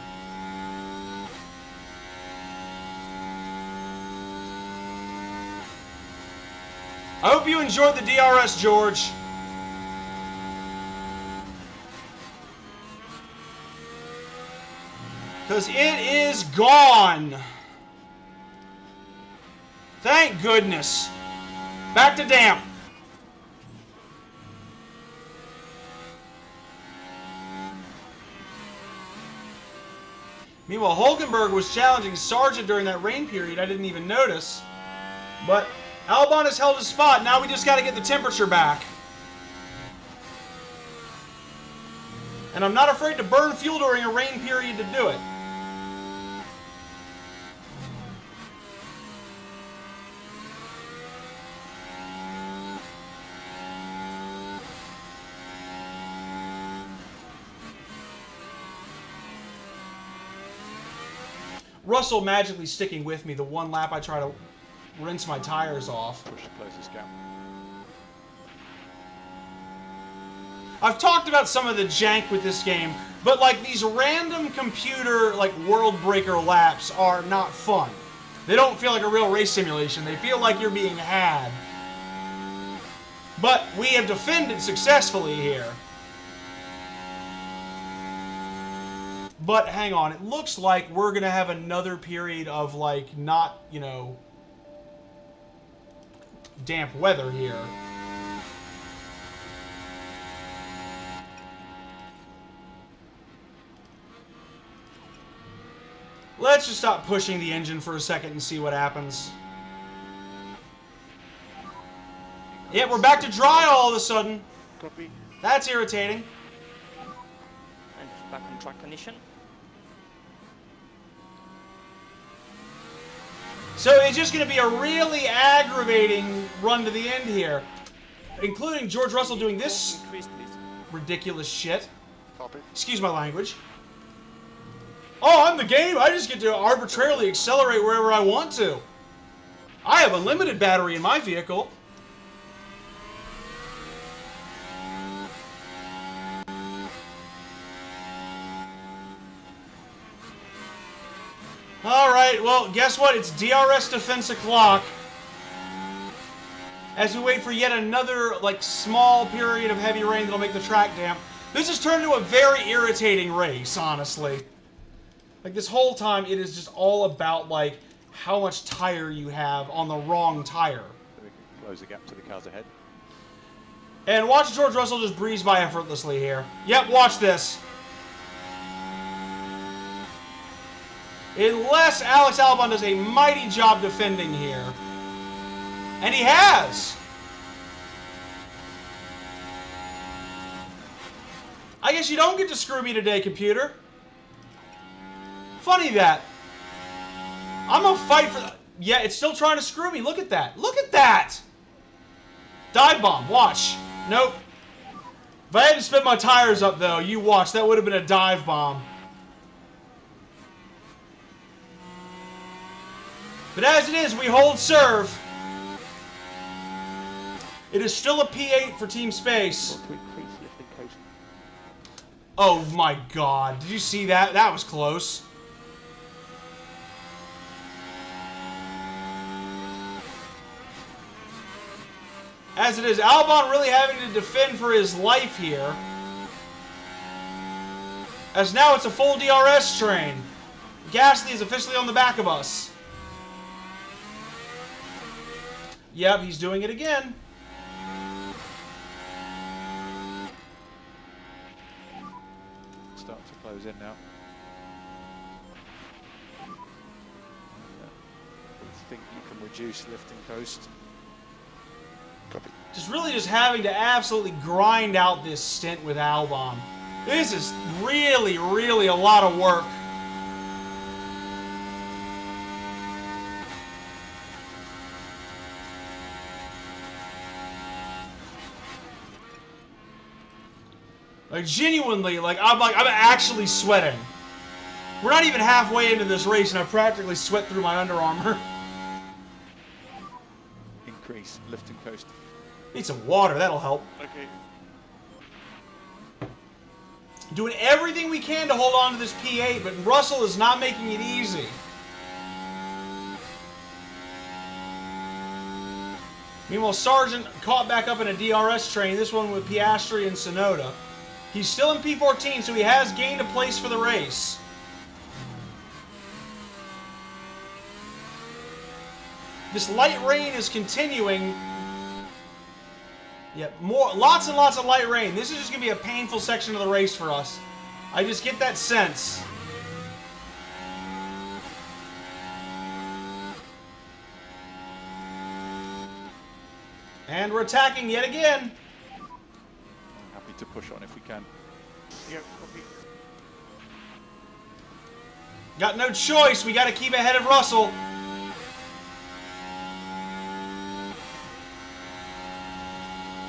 I hope you enjoyed the DRS, George. Because it is gone. Thank goodness. Back to damp. Meanwhile, Hulkenberg was challenging Sargent during that rain period. I didn't even notice. But Albon has held his spot. Now we just got to get the temperature back. And I'm not afraid to burn fuel during a rain period to do it. Russell magically sticking with me the one lap I try to rinse my tires off. Push the closest gap. I've talked about some of the jank with this game, but like these random computer like world breaker laps are not fun. They don't feel like a real race simulation. They feel like you're being had. But we have defended successfully here. But hang on, it looks like we're going to have another period of, like, not, you know, damp weather here. Let's just stop pushing the engine for a second and see what happens. Yeah, we're back to dry all of a sudden. Copy. That's irritating. And back on track condition. So it's just going to be a really aggravating run to the end here. Including George Russell doing this Increase, please. ridiculous shit. Copy. Excuse my language. Oh, I'm the game. I just get to arbitrarily accelerate wherever I want to. I have unlimited battery in my vehicle. Alright, well, guess what? It's DRS defense o'clock. As we wait for yet another, like, small period of heavy rain that'll make the track damp. This has turned into a very irritating race, honestly. Like, this whole time, it is just all about, like, how much tire you have on the wrong tire. So we can close the gap to the cars ahead. And watch George Russell just breeze by effortlessly here. Yep, watch this. Unless Alex Albon does a mighty job defending here. And he has! I guess you don't get to screw me today, computer. Funny that. I'm gonna fight for... Yeah, it's still trying to screw me. Look at that. Look at that! Dive bomb. Watch. Nope. If I had to spin my tires up, though, you watch. That would have been a dive bomb. But as it is, we hold serve. It is still a P8 for Team Space. Oh my god. Did you see that? That was close. As it is, Albon really having to defend for his life here. As now it's a full DRS train. Gasly is officially on the back of us. Yep, he's doing it again. Start to close in now. I think you can reduce lift and coast. Copy. Just having to absolutely grind out this stint with Albon. This is really, really a lot of work. Like, genuinely, I'm actually sweating. We're not even halfway into this race, and I practically sweat through my Under Armour. Increase lift and coast. Need some water, that'll help. Okay. Doing everything we can to hold on to this P8, but Russell is not making it easy. Meanwhile, Sargent caught back up in a DRS train, this one with Piastri and Tsunoda. He's still in P14, so he has gained a place for the race. This light rain is continuing. Yep, lots and lots of light rain. This is just going to be a painful section of the race for us. I just get that sense. And we're attacking yet again. I'm happy to push on if we can. Yeah, copy. Got no choice. We got to keep ahead of Russell.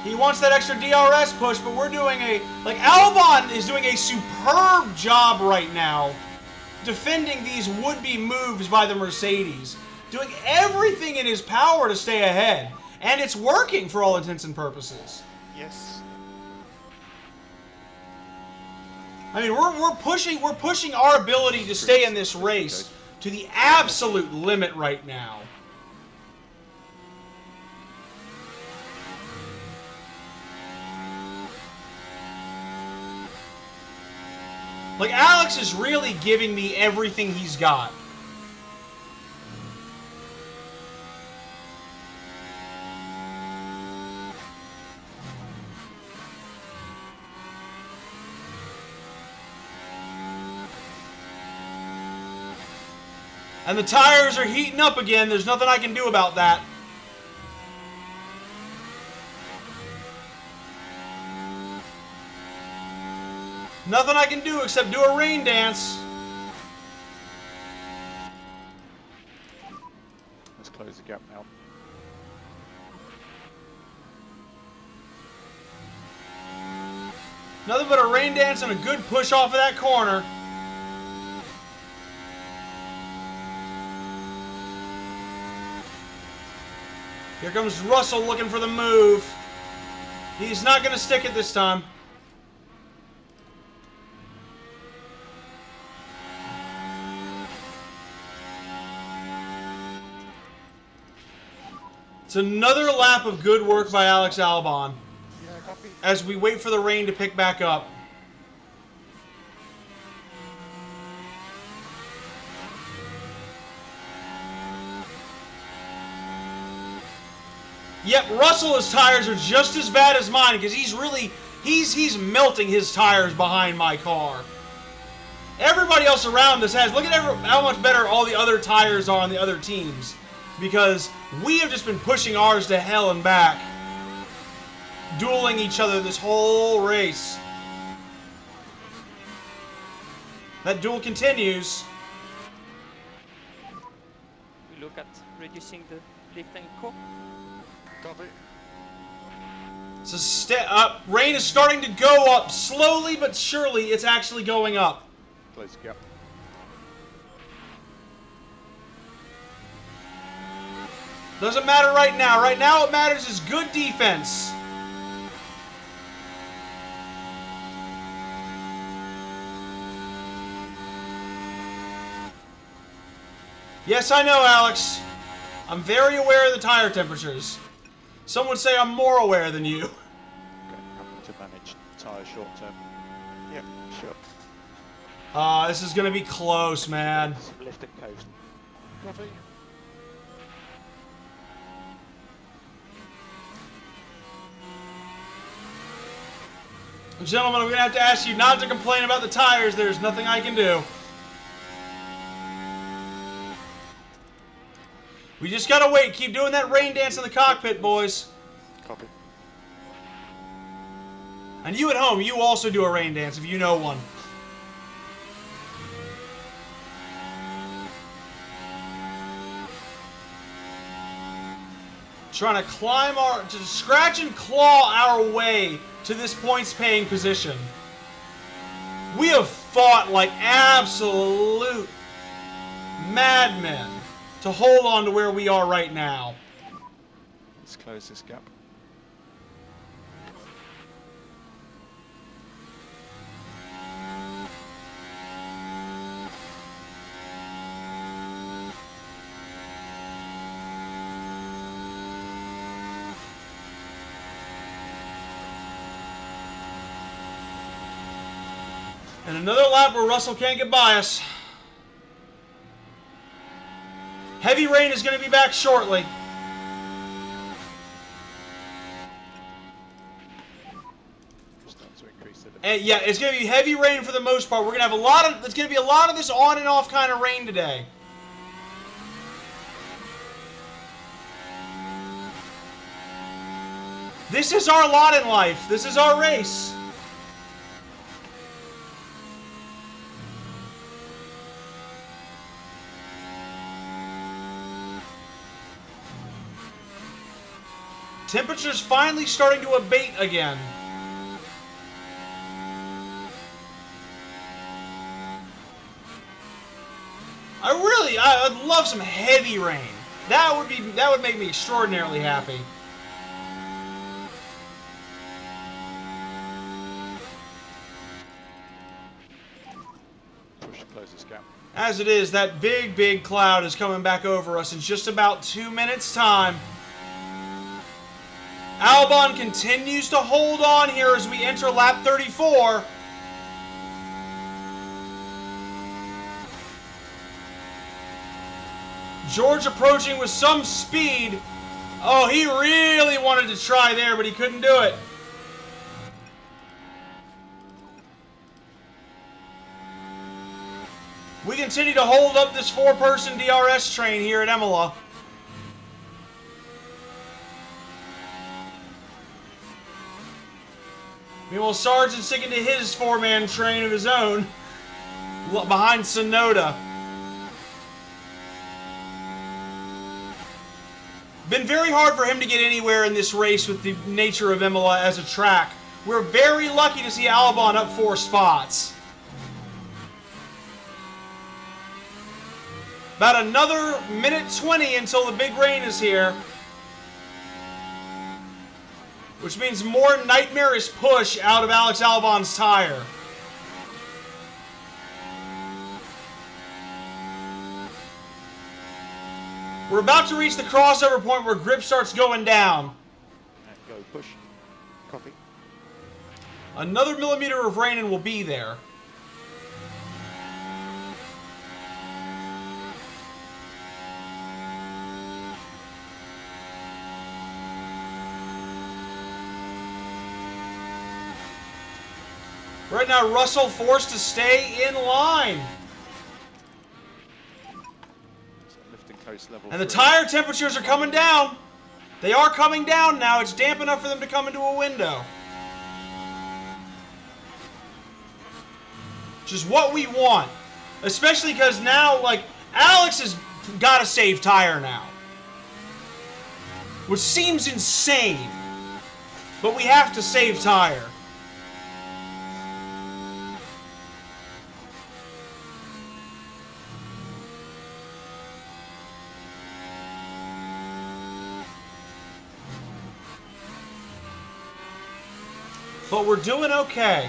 He wants that extra DRS push, but we're doing Albon is doing a superb job right now defending these would-be moves by the Mercedes. Doing everything in his power to stay ahead. And it's working for all intents and purposes. Yes. I mean, we're pushing our ability to stay in this race to the absolute limit right now. Like, Alex is really giving me everything he's got. And the tires are heating up again. There's nothing I can do about that. Nothing I can do except do a rain dance. Let's close the gap now. Nothing but a rain dance and a good push off of that corner. Here comes Russell looking for the move. He's not going to stick it this time. It's another lap of good work by Alex Albon Yeah, copy. as we wait for the rain to pick back up. Yep, Russell's tires are just as bad as mine because he's melting his tires behind my car. Everybody else around us has, look at how much better all the other tires are on the other teams, because we have just been pushing ours to hell and back, dueling each other this whole race. That duel continues. We look at reducing the lift and co. Copy. So rain is starting to go up slowly but surely. It's actually going up. Close the gap. Doesn't matter right now. Right now what matters is good defense. Yes, I know, Alex. I'm very aware of the tire temperatures. Some would say I'm more aware than you. Okay, having to manage tyre short term. Yep, sure. This is going to be close, man. Lift and coast. Copy. Gentlemen, I'm going to have to ask you not to complain about the tires. There's nothing I can do. We just got to wait. Keep doing that rain dance in the cockpit, boys. Copy. And you at home, you also do a rain dance if you know one. Trying to scratch and claw our way to this points-paying position. We have fought like absolute madmen to hold on to where we are right now. Let's close this gap. And another lap where Russell can't get by us. Heavy rain is going to be back shortly. Starting to increase the And yeah, it's going to be heavy rain for the most part. We're going to have it's going to be a lot of this on and off kind of rain today. This is our lot in life. This is our race. Temperature's finally starting to abate again. I'd love some heavy rain. That would make me extraordinarily happy. As it is, that big, big cloud is coming back over us in just about 2 minutes' time. Albon continues to hold on here as we enter lap 34. George approaching with some speed. Oh, he really wanted to try there, but he couldn't do it. We continue to hold up this 4-person DRS train here at Imola. Meanwhile, Sargent's sticking to his 4-man train of his own behind Sonoda. Been very hard for him to get anywhere in this race with the nature of Imola as a track. We're very lucky to see Albon up 4 spots. About another minute 20 until the big rain is here. Which means more nightmarish push out of Alex Albon's tire. We're about to reach the crossover point where grip starts going down. And go, push. Copy. Another millimeter of rain and we'll be there. Right now, Russell forced to stay in line. So lift and coast level And the 3. tire temperatures are coming down. They are coming down now. It's damp enough for them to come into a window. Which is what we want. Especially because now, like, Alex has got a save tire now. Which seems insane. But we have to save tire. But we're doing okay.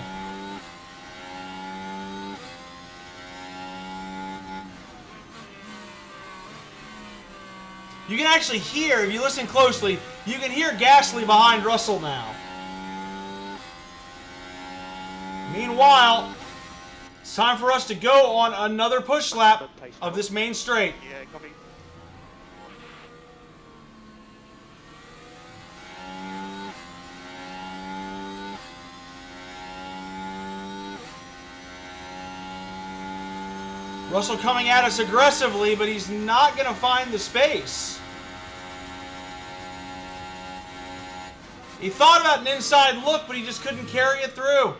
You can actually hear, if you listen closely, you can hear Gasly behind Russell now. Meanwhile, it's time for us to go on another push lap of this main straight. Yeah, copy. Russell coming at us aggressively, but he's not going to find the space. He thought about an inside look, but he just couldn't carry it through.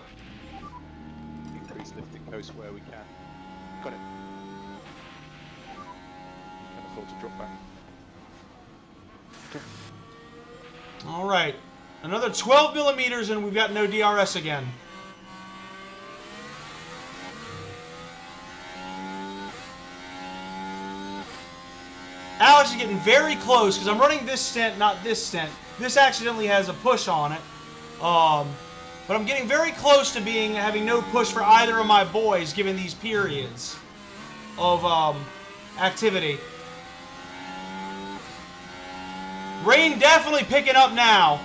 Increase lift and coast where we can. Got it. Can afford to drop back. All right. Another 12 millimeters, and we've got no DRS again. Alex is getting very close because I'm running this stint, not this stint. This accidentally has a push on it. But I'm getting very close to having no push for either of my boys given these periods of activity. Rain definitely picking up now.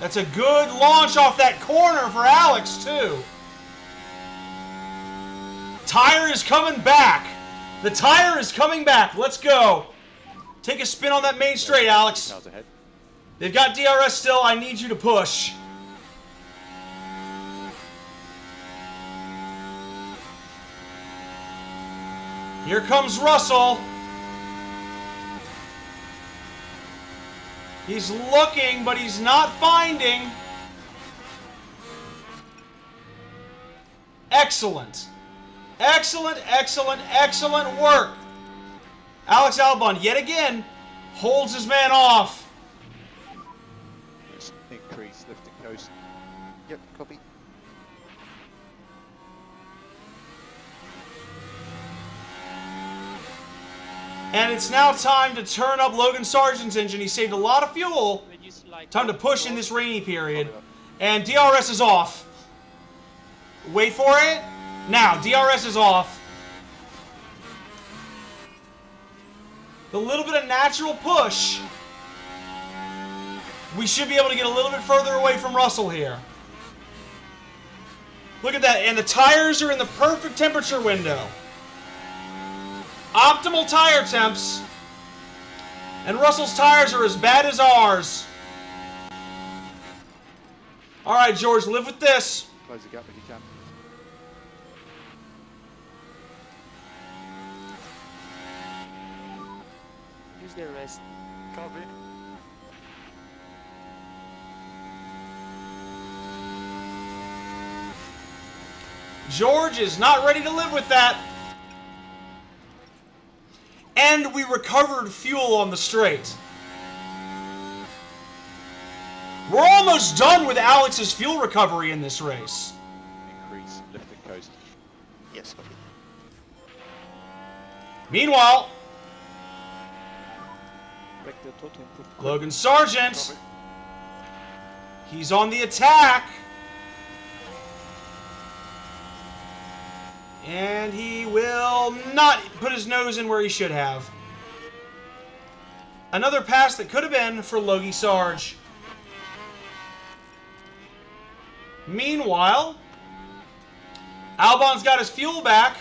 That's a good launch off that corner for Alex, too. Tire is coming back. The tire is coming back. Let's go. Take a spin on that main straight, Alex. Cars ahead. They've got DRS still. I need you to push. Here comes Russell. He's looking, but he's not finding. Excellent. Excellent, excellent, excellent work. Alex Albon, yet again, holds his man off. Let's increase lift and coast. Yep, copy. And it's now time to turn up Logan Sargent's engine. He saved a lot of fuel. Reduce light. Time to push in this rainy period. And DRS is off. Wait for it. Now, DRS is off. The little bit of natural push. We should be able to get a little bit further away from Russell here. Look at that. And the tires are in the perfect temperature window. Optimal tire temps. And Russell's tires are as bad as ours. All right, George, live with this. Close the gap if you can. Use the rest. Copy. George is not ready to live with that. And we recovered fuel on the straight. We're almost done with Alex's fuel recovery in this race. Increase lift and coast. Yes, copy. Meanwhile, Break the total input. Logan Sargent, Copy. he's on the attack. And he will not put his nose in where he should have. Another pass that could have been for Logie Sarge. Meanwhile, Albon's got his fuel back.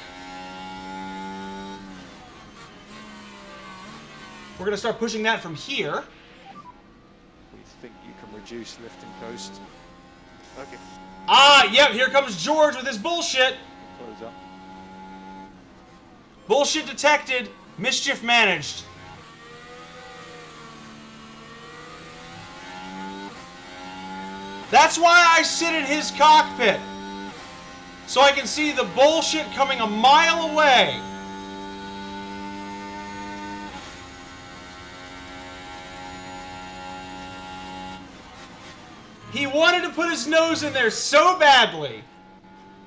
We're going to start pushing that from here. We think you can reduce lift and coast. Okay. Ah, yep, here comes George with his bullshit. Close up. Bullshit detected, mischief managed. That's why I sit in his cockpit. So I can see the bullshit coming a mile away. He wanted to put his nose in there so badly.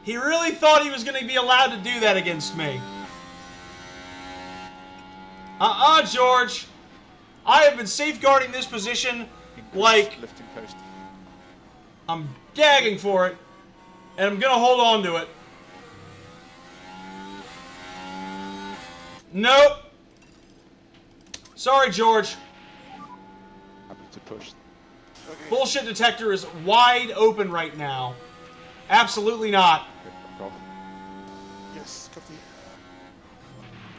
He really thought he was going to be allowed to do that against me. George. I have been safeguarding this position like Lift and coast. I'm gagging for it, and I'm gonna hold on to it. Nope. Sorry, George. Happy to push. Okay. Bullshit detector is wide open right now. Absolutely not. Back off. Yes, copy.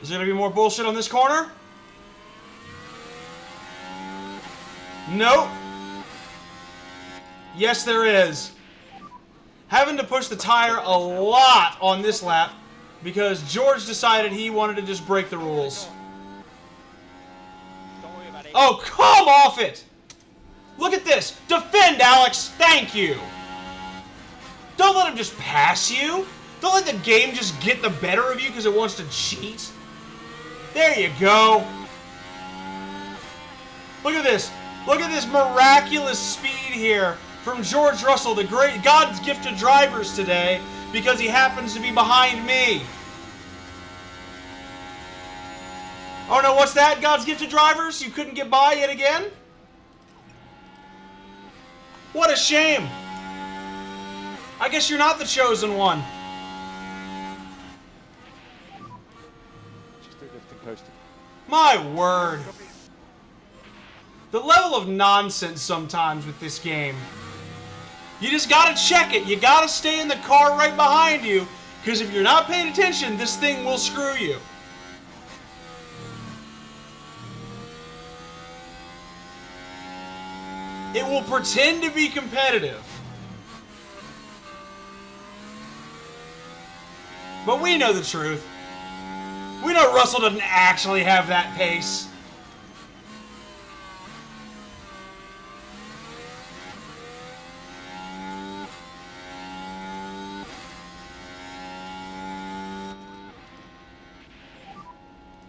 Is there gonna be more bullshit on this corner? Nope. Yes, there is. Having to push the tire a lot on this lap because George decided he wanted to just break the rules. Don't worry about it. Oh, come off it! Look at this! Defend, Alex! Thank you! Don't let him just pass you! Don't let the game just get the better of you because it wants to cheat! There you go! Look at this! Look at this miraculous speed here from George Russell, the great God's gift to drivers today, because he happens to be behind me. Oh no, what's that? God's gift to drivers? You couldn't get by yet again? What a shame. I guess you're not the chosen one. Just do lift and coast. My word. The level of nonsense sometimes with this game. You just gotta check it. You gotta stay in the car right behind you, because if you're not paying attention, this thing will screw you. It will pretend to be competitive. But we know the truth. We know Russell doesn't actually have that pace.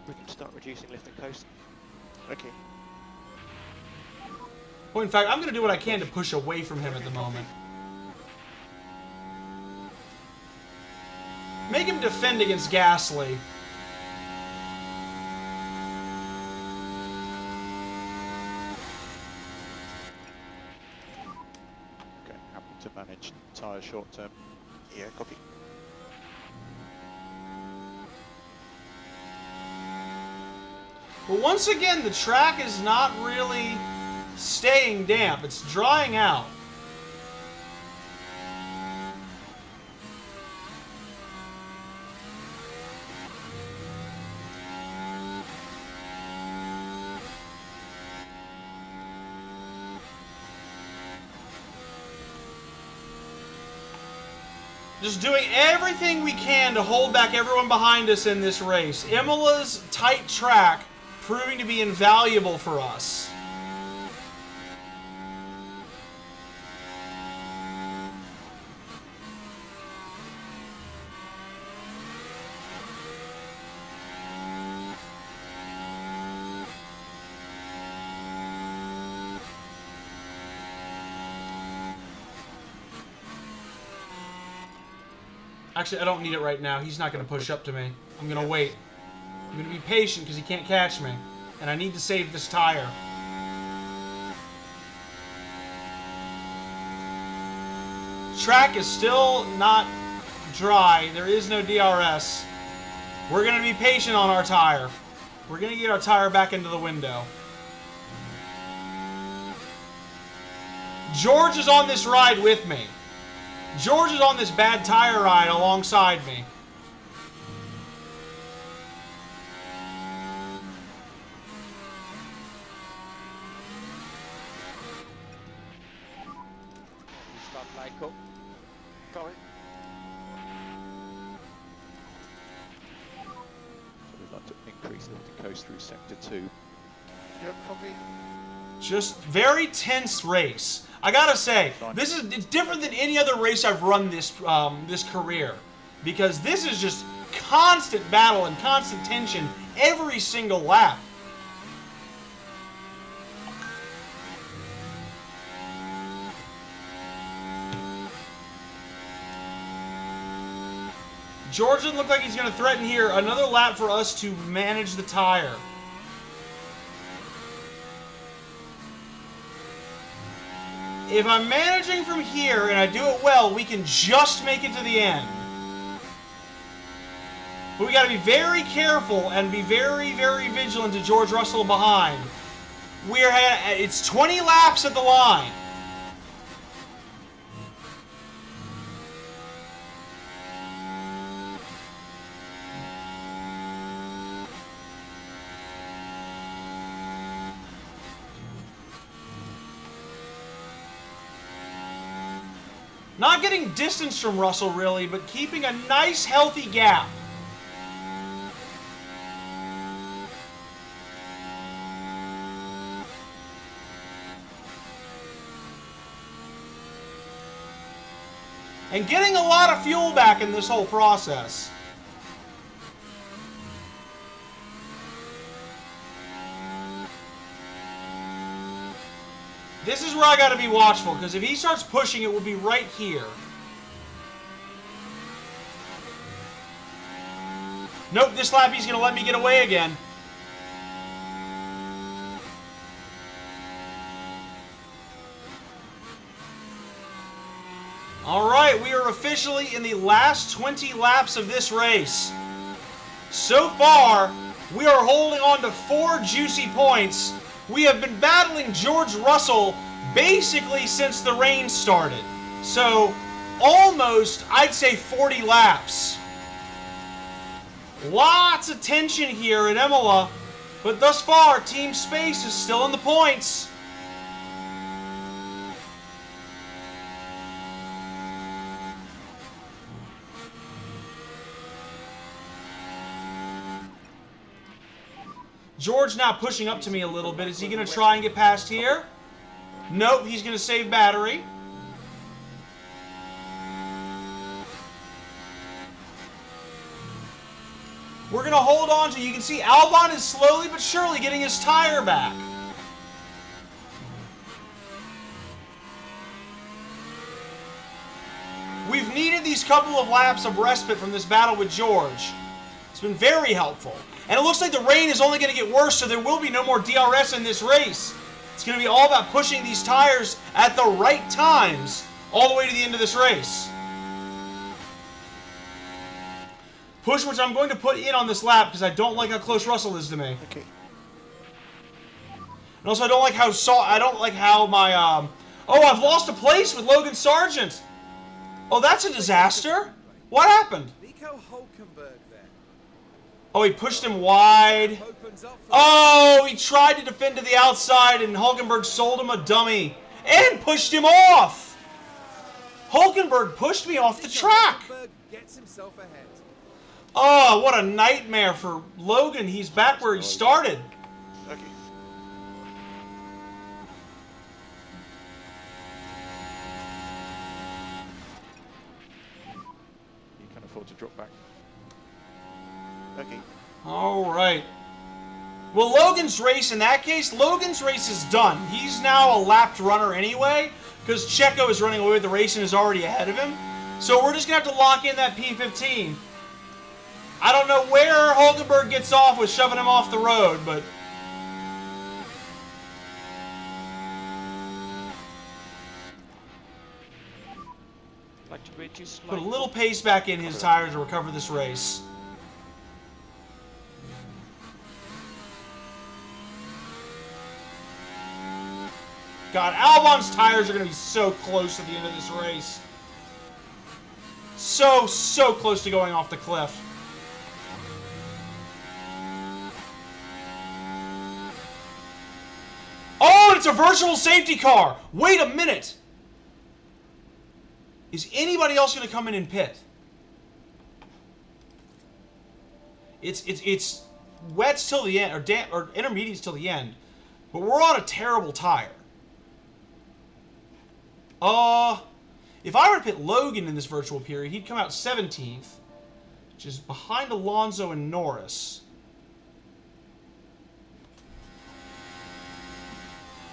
We can start reducing lift and coast. Okay. Well, in fact, I'm going to do what I can to push away from him at the moment. Make him defend against Gasly. Okay, happy tyre short term. Yeah, copy. But once again, the track is not really staying damp. It's drying out. Just doing everything we can to hold back everyone behind us in this race. Imola's tight track proving to be invaluable for us. Actually, I don't need it right now. He's not going to push up to me. I'm going to wait. I'm going to be patient because he can't catch me. And I need to save this tire. Track is still not dry. There is no DRS. We're going to be patient on our tire. We're going to get our tire back into the window. George is on this ride with me. George is on this bad tire ride alongside me. Start light up. Got it. So we'd like to increase the coast through sector 2. Yep, copy. Just very tense race. I gotta say, it's different than any other race I've run this this career, because this is just constant battle and constant tension every single lap. George doesn't look like he's going to threaten here. Another lap for us to manage the tire. If I'm managing from here and I do it well, we can just make it to the end. But we got to be very careful and be very, very vigilant to George Russell behind. It's 20 laps at the line. Not getting distance from Russell, really, but keeping a nice, healthy gap. And getting a lot of fuel back in this whole process. This is where I got to be watchful, because if he starts pushing, it will be right here. Nope, this lap he's going to let me get away again. Alright, we are officially in the last 20 laps of this race. So far, we are holding on to 4 juicy points. We have been battling George Russell basically since the rain started. So, almost, I'd say 40 laps. Lots of tension here at Imola, but thus far, Team Space is still in the points. George now pushing up to me a little bit. Is he going to try and get past here? Nope, he's going to save battery. We're going to hold on to, you can see Albon is slowly but surely getting his tire back. We've needed these couple of laps of respite from this battle with George. It's been very helpful. And it looks like the rain is only going to get worse, so there will be no more DRS in this race. It's going to be all about pushing these tires at the right times all the way to the end of this race. Push, which I'm going to put in on this lap because I don't like how close Russell is to me. Okay. And also, I don't like how my oh, I've lost a place with Logan Sargent. Oh, that's a disaster. What happened? Nico Hulkenberg there. Oh, he pushed him wide. Opens up for Oh, he tried to defend to the outside, and Hulkenberg sold him a dummy and pushed him off. Hulkenberg pushed me off the Nico track. Hulkenberg gets himself ahead. Oh, what a nightmare for Logan. He's back where he started. Okay. You can afford to drop back. Okay. All right. Well, Logan's race, in that case, Logan's race is done. He's now a lapped runner anyway, because Checo is running away with the race and is already ahead of him. So we're just going to have to lock in that P15. I don't know where Hulkenberg gets off with shoving him off the road, but... Like to reduce put a light. little pace back in his tires to recover this race. God, Albon's tires are going to be so close to the end of this race. So close to going off the cliff. Oh, it's a virtual safety car. Wait a minute. Is anybody else going to come in and pit? It's wets till the end, or intermediates till the end, but we're on a terrible tire. If I were to pit Logan in this virtual period, he'd come out 17th, which is behind Alonso and Norris.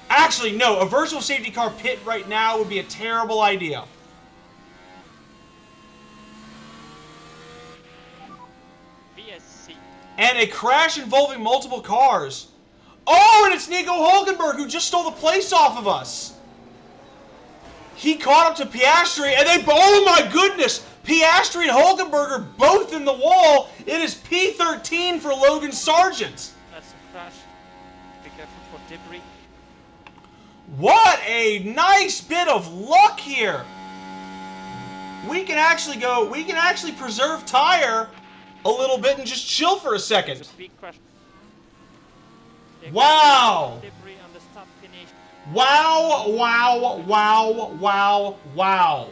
Actually, no, a virtual safety car pit right now would be a terrible idea. VSC. And a crash involving multiple cars. Oh, and it's Nico Hulkenberg who just stole the place off of us. He caught up to Piastri, and they... Oh, my goodness! Piastri and Hulkenberg are both in the wall. It is P13 for Logan Sargent. That's a crash. Be careful for debris. What a nice bit of luck here. We can actually preserve tire a little bit and just chill for a second. It's a big crash. Wow. Debris on the start finish. Wow, wow, wow, wow, wow.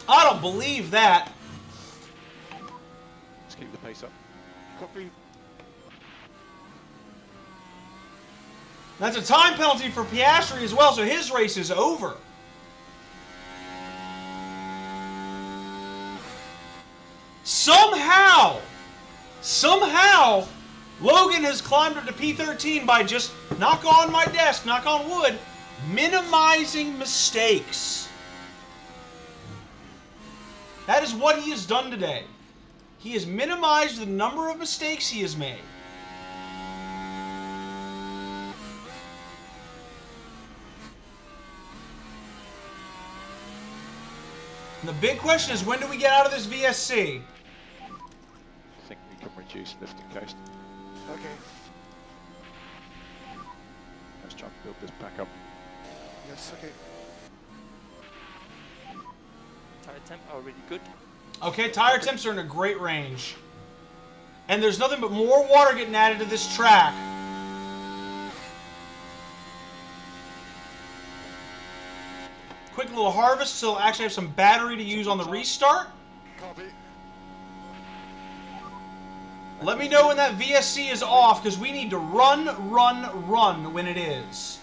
I don't believe that. Let's keep the pace up. Copy. That's a time penalty for Piastri as well, so his race is over. Somehow, Logan has climbed up to P13 by just, knock on my desk, knock on wood, minimizing mistakes. That is what he has done today. He has minimized the number of mistakes he has made. And the big question is, when do we get out of this VSC? I think we can reduce lift and coast. Okay. Let's try and build this back up. Yes, okay. Tire temp are really good. Okay, tire temps are in a great range. And there's nothing but more water getting added to this track. Quick little harvest, so I'll actually have some battery to use on the restart. Copy. Let me know when that VSC is off, because we need to run when it is.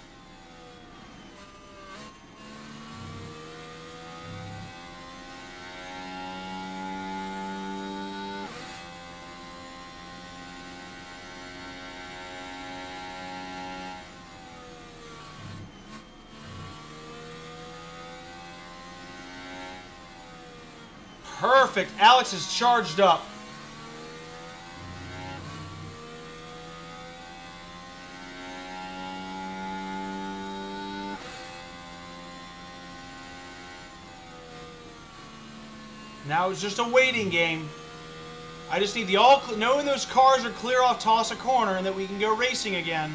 Perfect. Alex is charged up. Now it's just a waiting game. I just need the knowing those cars are clear off toss a corner and that we can go racing again.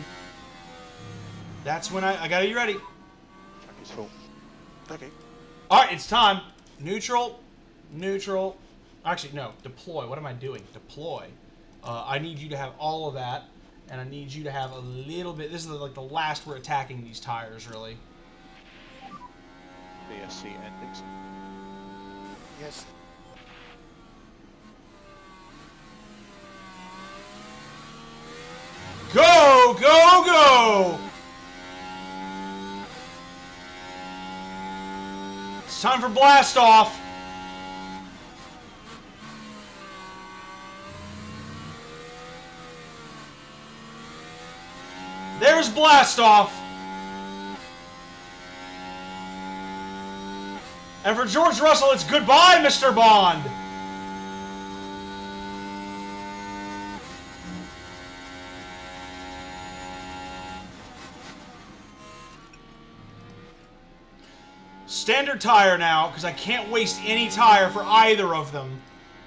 That's when I gotta be ready. Track is full. Okay. Alright, it's time. Neutral. Neutral. Actually, no. Deploy. What am I doing? Deploy. I need you to have all of that. And I need you to have a little bit... This is like the last we're attacking these tires, really. BSC endings. Yes. Go! Go! Go! It's time for blast off. There's blast off. And for George Russell, it's goodbye, Mr. Bond. Standard tire now, because I can't waste any tire for either of them.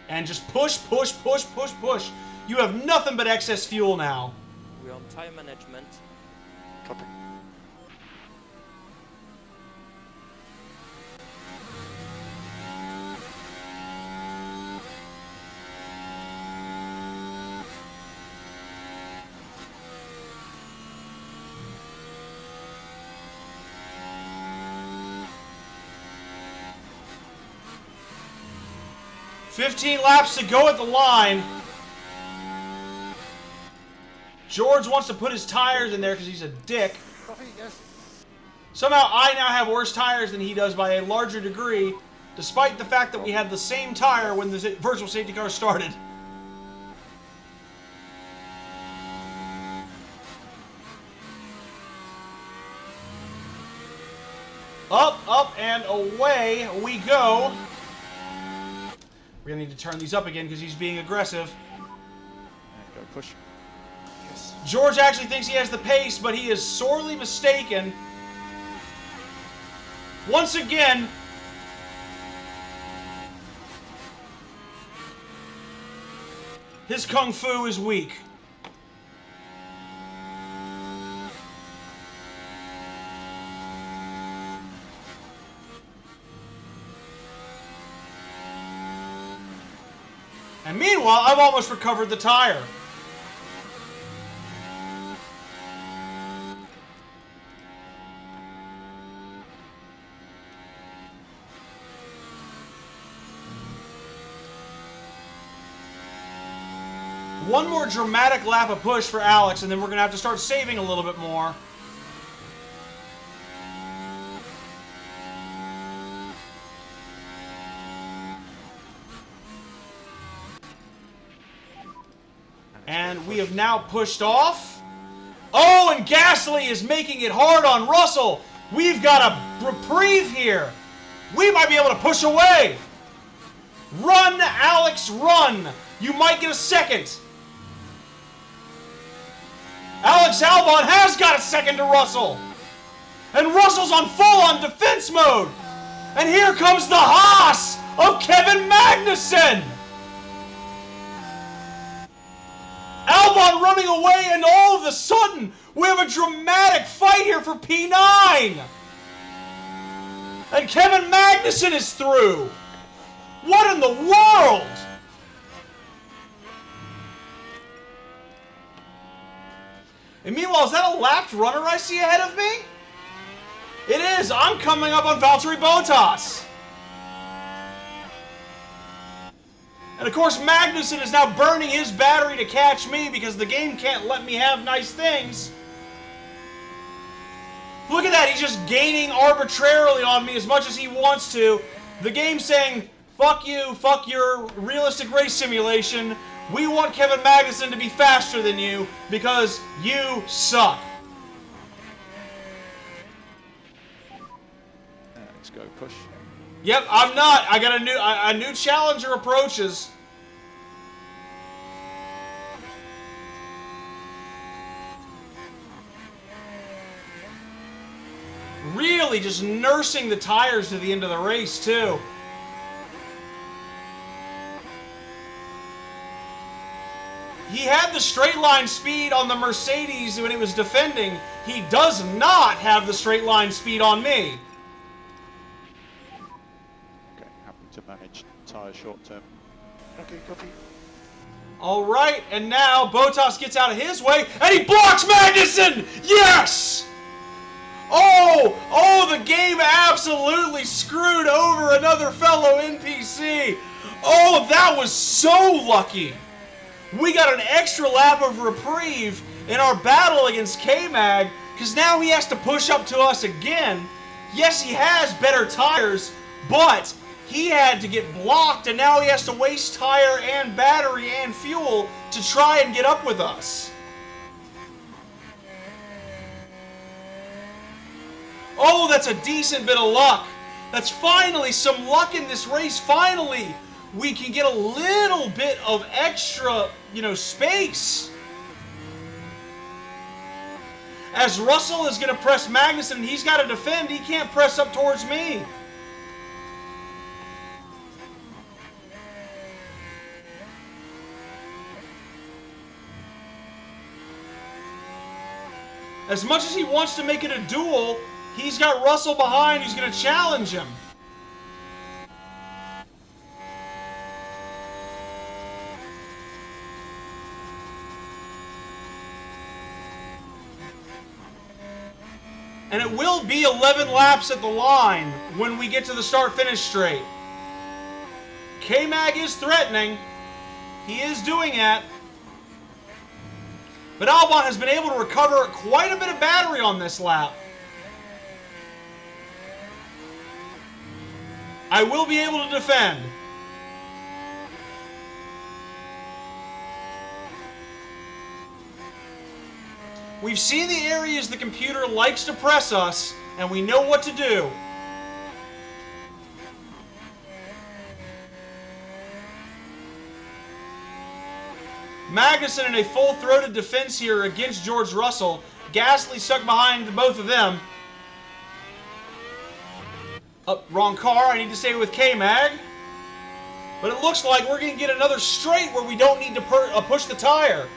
And just push, push, push, push, push. You have nothing but excess fuel now. We're on tire management. Copy. $15 laps to go at the line. George wants to put his tires in there because he's a dick. Copy, yes. Somehow I now have worse tires than he does by a larger degree, despite the fact that we had the same tire when the virtual safety car started. Up, up, and away we go. We're going to need to turn these up again because he's being aggressive. And go push. Yes. George actually thinks he has the pace, but he is sorely mistaken. Once again, his kung fu is weak. And meanwhile, I've almost recovered the tire. One more dramatic lap of push for Alex, and then we're going to have to start saving a little bit more. And we have now pushed off. Oh, and Gasly is making it hard on Russell. We've got a reprieve here. We might be able to push away. Run, Alex, run. You might get a second. Alex Albon has got a second to Russell. And Russell's on full-on defense mode. And here comes the Haas of Kevin Magnussen. Albon running away, and all of a sudden, we have a dramatic fight here for P9. And Kevin Magnussen is through. What in the world? And meanwhile, is that a lapped runner I see ahead of me? It is. I'm coming up on Valtteri Bottas. And of course, Magnussen is now burning his battery to catch me because the game can't let me have nice things. Look at that. He's just gaining arbitrarily on me as much as he wants to. The game's saying, fuck you, fuck your realistic race simulation. We want Kevin Magnussen to be faster than you because you suck. Let's go push. Yep, I'm not. I got a new challenger approaches. Really just nursing the tires to the end of the race, too. He had the straight line speed on the Mercedes when it was defending. He does not have the straight line speed on me. Okay, happy to manage tyre short term. Okay, copy. All right, and now Bottas gets out of his way, and he blocks Magnussen! Yes! Oh, the game absolutely screwed over another fellow NPC. Oh, that was so lucky. We got an extra lap of reprieve in our battle against K-Mag, because now he has to push up to us again. Yes, he has better tires, but he had to get blocked, and now he has to waste tire and battery and fuel to try and get up with us. Oh, that's a decent bit of luck. That's finally some luck in this race. Finally, we can get a little bit of extra, space. As Russell is going to press Magnussen, he's got to defend. He can't press up towards me. As much as he wants to make it a duel, he's got Russell behind who's going to challenge him. And it will be 11 laps at the line when we get to the start-finish straight. K-Mag is threatening. He is doing that. But Albon has been able to recover quite a bit of battery on this lap. I will be able to defend. We've seen the areas the computer likes to press us, and we know what to do. Magnussen in a full-throated defense here against George Russell. Gasly stuck behind both of them. Wrong car. I need to stay with K-Mag. But it looks like we're going to get another straight where we don't need to push the tire.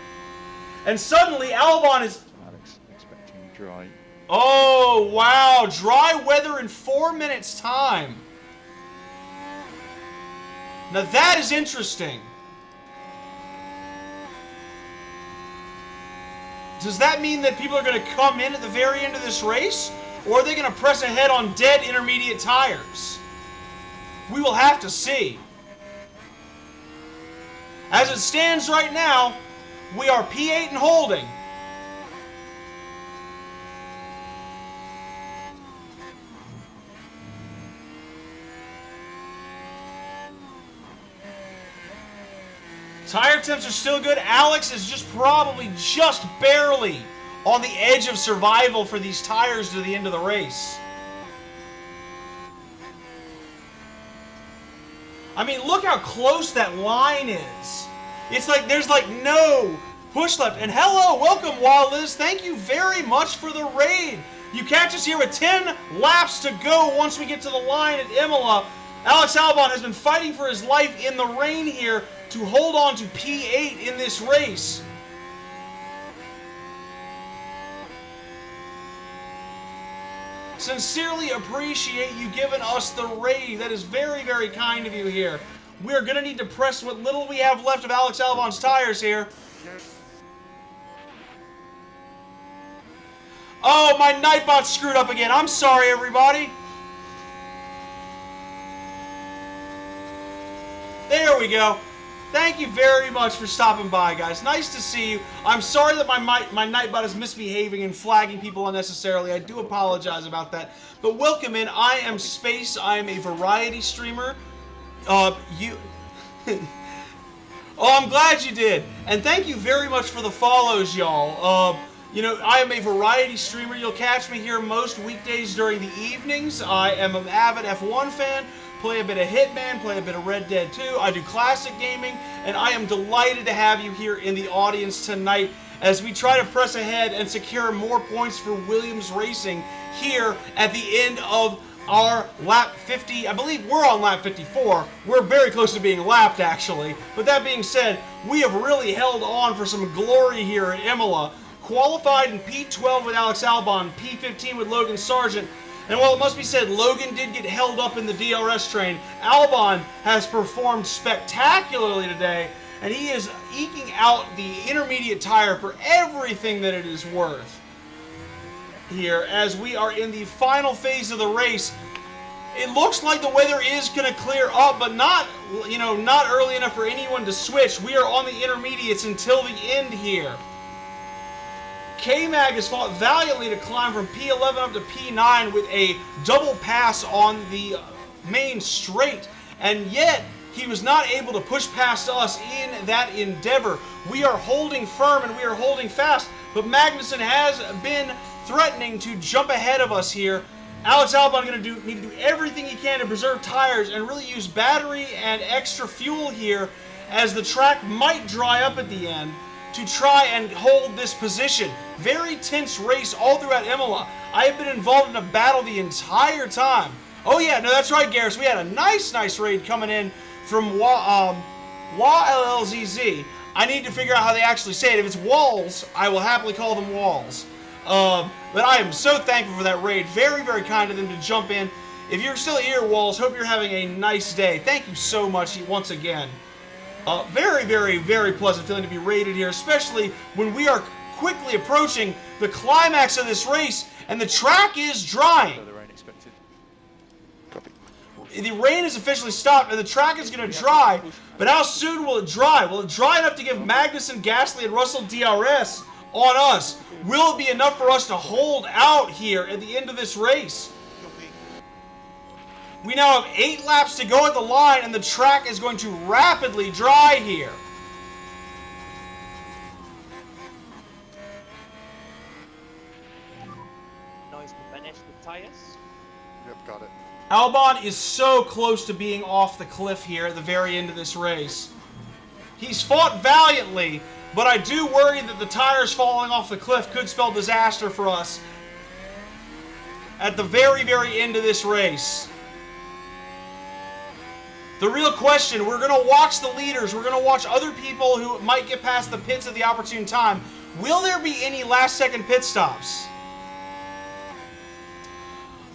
And suddenly Albon is... Alex, expecting dry. Oh, wow. Dry weather in 4 minutes' time. Now that is interesting. Does that mean that people are going to come in at the very end of this race? Or are they going to press ahead on dead intermediate tires? We will have to see. As it stands right now, we are P8 and holding. Tire temps are still good. Alex is probably just barely on the edge of survival for these tires to the end of the race. I mean, look how close that line is. It's like there's no push left. And hello, welcome, Waliz. Thank you very much for the raid. You catch us here with 10 laps to go once we get to the line at Imola. Alex Albon has been fighting for his life in the rain here to hold on to P8 in this race. Sincerely appreciate you giving us the raid. That is very, very kind of you here. We are going to need to press what little we have left of Alex Albon's tires here. Oh, my Nightbot screwed up again. I'm sorry, everybody. There we go. Thank you very much for stopping by, guys. Nice to see you. I'm sorry that my Nightbot is misbehaving and flagging people unnecessarily. I do apologize about that. But welcome in. I am Space. I am a variety streamer. Oh, I'm glad you did. And thank you very much for the follows, y'all. I am a variety streamer. You'll catch me here most weekdays during the evenings. I am an avid F1 fan. Play a bit of Hitman, play a bit of Red Dead 2. I do classic gaming, and I am delighted to have you here in the audience tonight as we try to press ahead and secure more points for Williams Racing here at the end of our lap 50. I believe we're on lap 54. We're very close to being lapped, actually. But that being said, we have really held on for some glory here at Imola. Qualified in P12 with Alex Albon, P15 with Logan Sargent. And while it must be said, Logan did get held up in the DRS train, Albon has performed spectacularly today, and he is eking out the intermediate tire for everything that it is worth here as we are in the final phase of the race. It looks like the weather is going to clear up, but not early enough for anyone to switch. We are on the intermediates until the end here. K-Mag has fought valiantly to climb from P11 up to P9 with a double pass on the main straight, and yet he was not able to push past us in that endeavor. We are holding firm and we are holding fast, but Magnussen has been threatening to jump ahead of us here. Alex Albon going to need to do everything he can to preserve tires and really use battery and extra fuel here as the track might dry up at the end to try and hold this position. Very tense race all throughout Imola. I have been involved in a battle the entire time. Oh yeah, no, that's right, Garrus. We had a nice raid coming in from WALLZZ. I need to figure out how they actually say it. If it's walls, I will happily call them walls. But I am so thankful for that raid. Very, very kind of them to jump in. If you're still here, Walls, hope you're having a nice day. Thank you so much once again. Very, very, very pleasant feeling to be raided here, especially when we are quickly approaching the climax of this race and the track is drying. The rain expected. Copy. The rain is officially stopped and the track is going to dry, but how soon will it dry? Will it dry enough to give Magnussen, Gasly, and Russell DRS on us? Will it be enough for us to hold out here at the end of this race? We now have 8 laps to go at the line, and the track is going to rapidly dry here. Noise to manage the tires. Yep, got it. Albon is so close to being off the cliff here at the very end of this race. He's fought valiantly, but I do worry that the tires falling off the cliff could spell disaster for us at the very, very end of this race. The real question, we're going to watch the leaders, we're going to watch other people who might get past the pits at the opportune time. Will there be any last-second pit stops?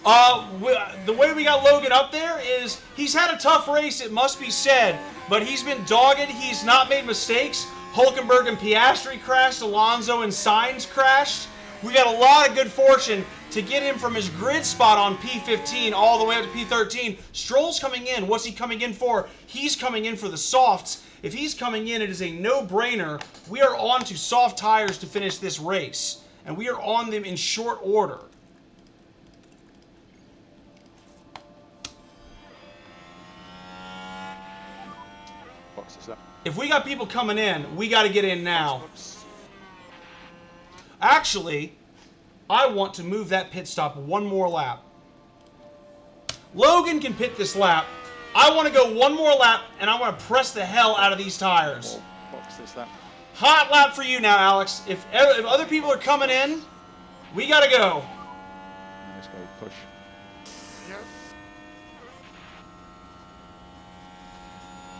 The way we got Logan up there is he's had a tough race, it must be said, but he's been dogged, he's not made mistakes. Hulkenberg and Piastri crashed, Alonso and Sainz crashed. We got a lot of good fortune to get him from his grid spot on P15 all the way up to P13. Stroll's coming in. What's he coming in for? He's coming in for the softs. If he's coming in, it is a no-brainer. We are on to soft tires to finish this race, and we are on them in short order. Box is up. If we got people coming in, we got to get in now. Actually, I want to move that pit stop one more lap. Logan can pit this lap. I want to go one more lap, and I want to press the hell out of these tires. Box is that. Hot lap for you now, Alex. If other people are coming in, we got to go. Let's go push. Yep.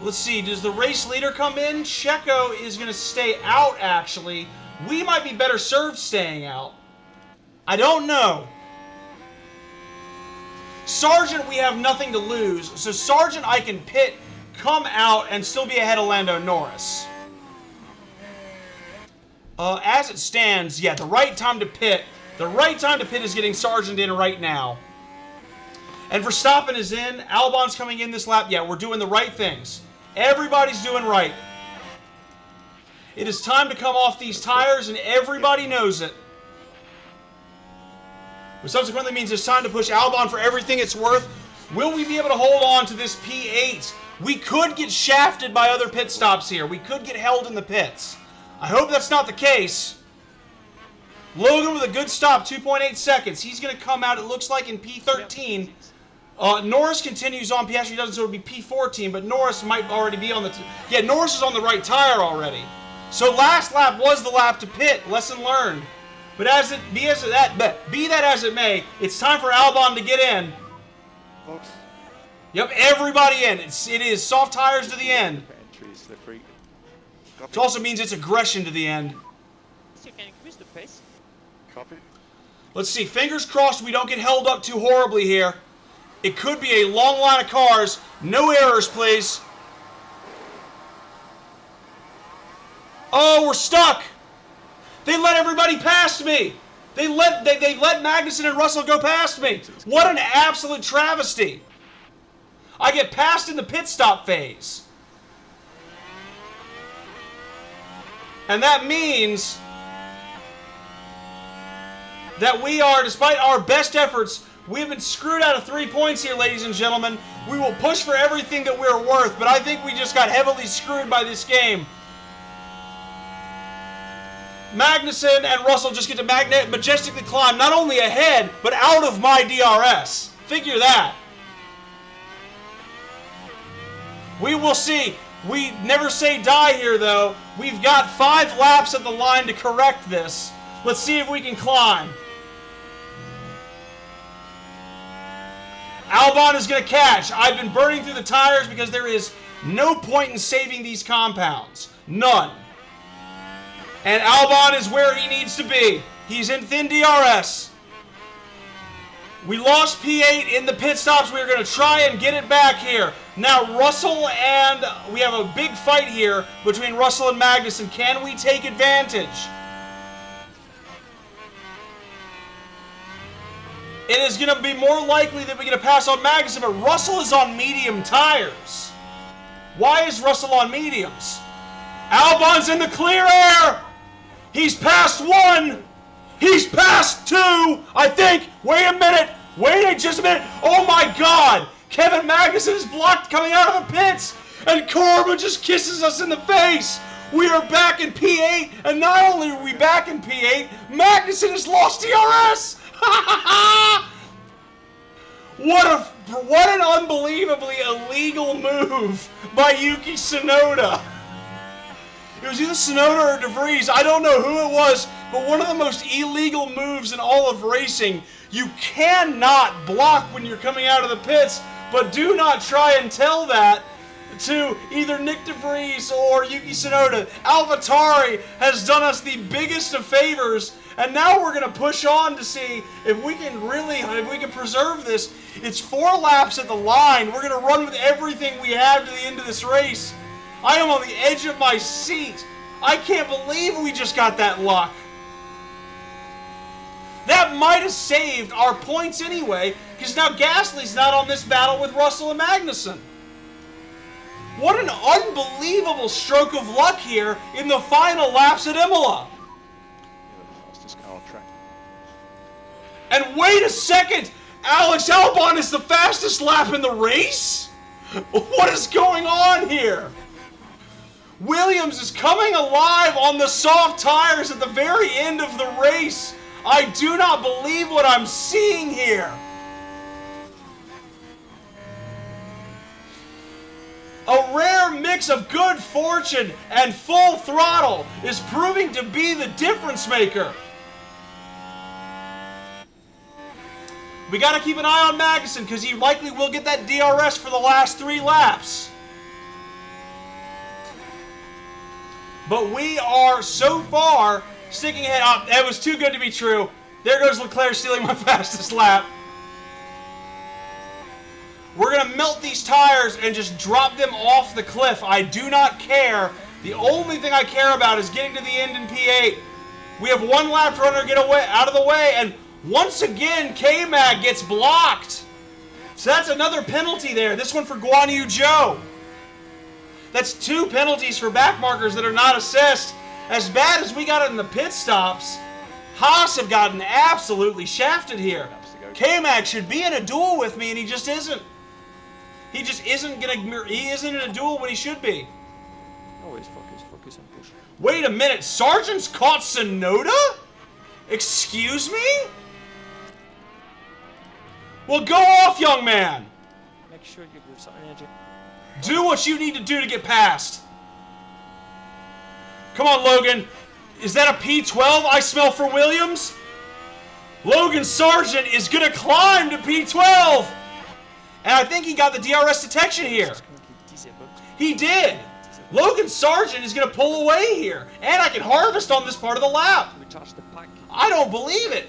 Let's see, does the race leader come in? Checo is going to stay out, actually. We might be better served staying out. I don't know. Sargent, we have nothing to lose. So Sargent, I can pit, come out, and still be ahead of Lando Norris. As it stands, yeah, the right time to pit. The right time to pit is getting Sargent in right now. And Verstappen is in. Albon's coming in this lap. Yeah, we're doing the right things. Everybody's doing right. It is time to come off these tires, and everybody knows it. Which subsequently means it's time to push Albon for everything it's worth. Will we be able to hold on to this P8? We could get shafted by other pit stops here. We could get held in the pits. I hope that's not the case. Logan with a good stop, 2.8 seconds. He's going to come out, it looks like, in P13. Norris continues on. Piastri doesn't, so it would be P14, but Norris might already be on the... Yeah, Norris is on the right tire already. So last lap was the lap to pit. Lesson learned. But be that as it may, it's time for Albon to get in. Box. Yep, everybody in. It is soft tires to the end. Entry, slippery. Copy. It also means it's aggression to the end. So you can increase the pace. Copy. Let's see. Fingers crossed we don't get held up too horribly here. It could be a long line of cars. No errors, please. Oh, we're stuck. They let everybody past me. They let Magnussen and Russell go past me. What an absolute travesty. I get passed in the pit stop phase. And that means that we are, despite our best efforts, we have been screwed out of 3 points here, ladies and gentlemen. We will push for everything that we're worth, but I think we just got heavily screwed by this game. Magnussen and Russell just get to majestically climb not only ahead, but out of my DRS. Figure that. We will see. We never say die here, though. We've got 5 laps at the line to correct this. Let's see if we can climb. Albon is going to catch. I've been burning through the tires because there is no point in saving these compounds. None. And Albon is where he needs to be. He's in thin DRS. We lost P8 in the pit stops. We're going to try and get it back here. Now Russell and we have a big fight here between Russell and Magnussen. Can we take advantage? It is going to be more likely that we're going to pass on Magnussen, but Russell is on medium tires. Why is Russell on mediums? Albon's in the clear air! He's past 1! He's past 2! I think! Wait a minute! Wait just a minute! Oh my god! Kevin Magnussen is blocked coming out of the pits! And Corbin just kisses us in the face! We are back in P8, and not only are we back in P8, Magnussen has lost DRS! What an unbelievably illegal move by Yuki Tsunoda. It was either Tsunoda or De Vries. I don't know who it was, but one of the most illegal moves in all of racing. You cannot block when you're coming out of the pits, but do not try and tell that to either Nick De Vries or Yuki Tsunoda. AlphaTauri has done us the biggest of favors, and now we're going to push on to see if we can preserve this. It's 4 laps at the line. We're going to run with everything we have to the end of this race. I am on the edge of my seat. I can't believe we just got that luck. That might have saved our points anyway, because now Gasly's not on this battle with Russell and Magnussen. What an unbelievable stroke of luck here in the final laps at Imola. Yeah, the fastest car on track. And wait a second! Alex Albon is the fastest lap in the race? What is going on here? Williams is coming alive on the soft tires at the very end of the race. I do not believe what I'm seeing here. A rare mix of good fortune and full throttle is proving to be the difference maker. We got to keep an eye on Magnussen because he likely will get that DRS for the last 3 laps. But we are so far sticking ahead. Oh, that was too good to be true. There goes Leclerc stealing my fastest lap. We're going to melt these tires and just drop them off the cliff. I do not care. The only thing I care about is getting to the end in P8. We have 1 lap runner get away out of the way, and once again, K-Mag gets blocked. So that's another penalty there. This one for Guan Yu Zhou. That's 2 penalties for back markers that are not assessed. As bad as we got it in the pit stops, Haas have gotten absolutely shafted here. K-Mag should be in a duel with me, and he just isn't. He just isn't he isn't in a duel when he should be. Always focus and push. Wait a minute, Sargent's caught Tsunoda? Excuse me? Well, go off, young man. Make sure you give some energy. Do what you need to do to get past. Come on, Logan. Is that a P12 I smell for Williams? Logan Sargent is going to climb to P12. And I think he got the DRS detection here. He did. Logan Sargent is going to pull away here. And I can harvest on this part of the lap. I don't believe it.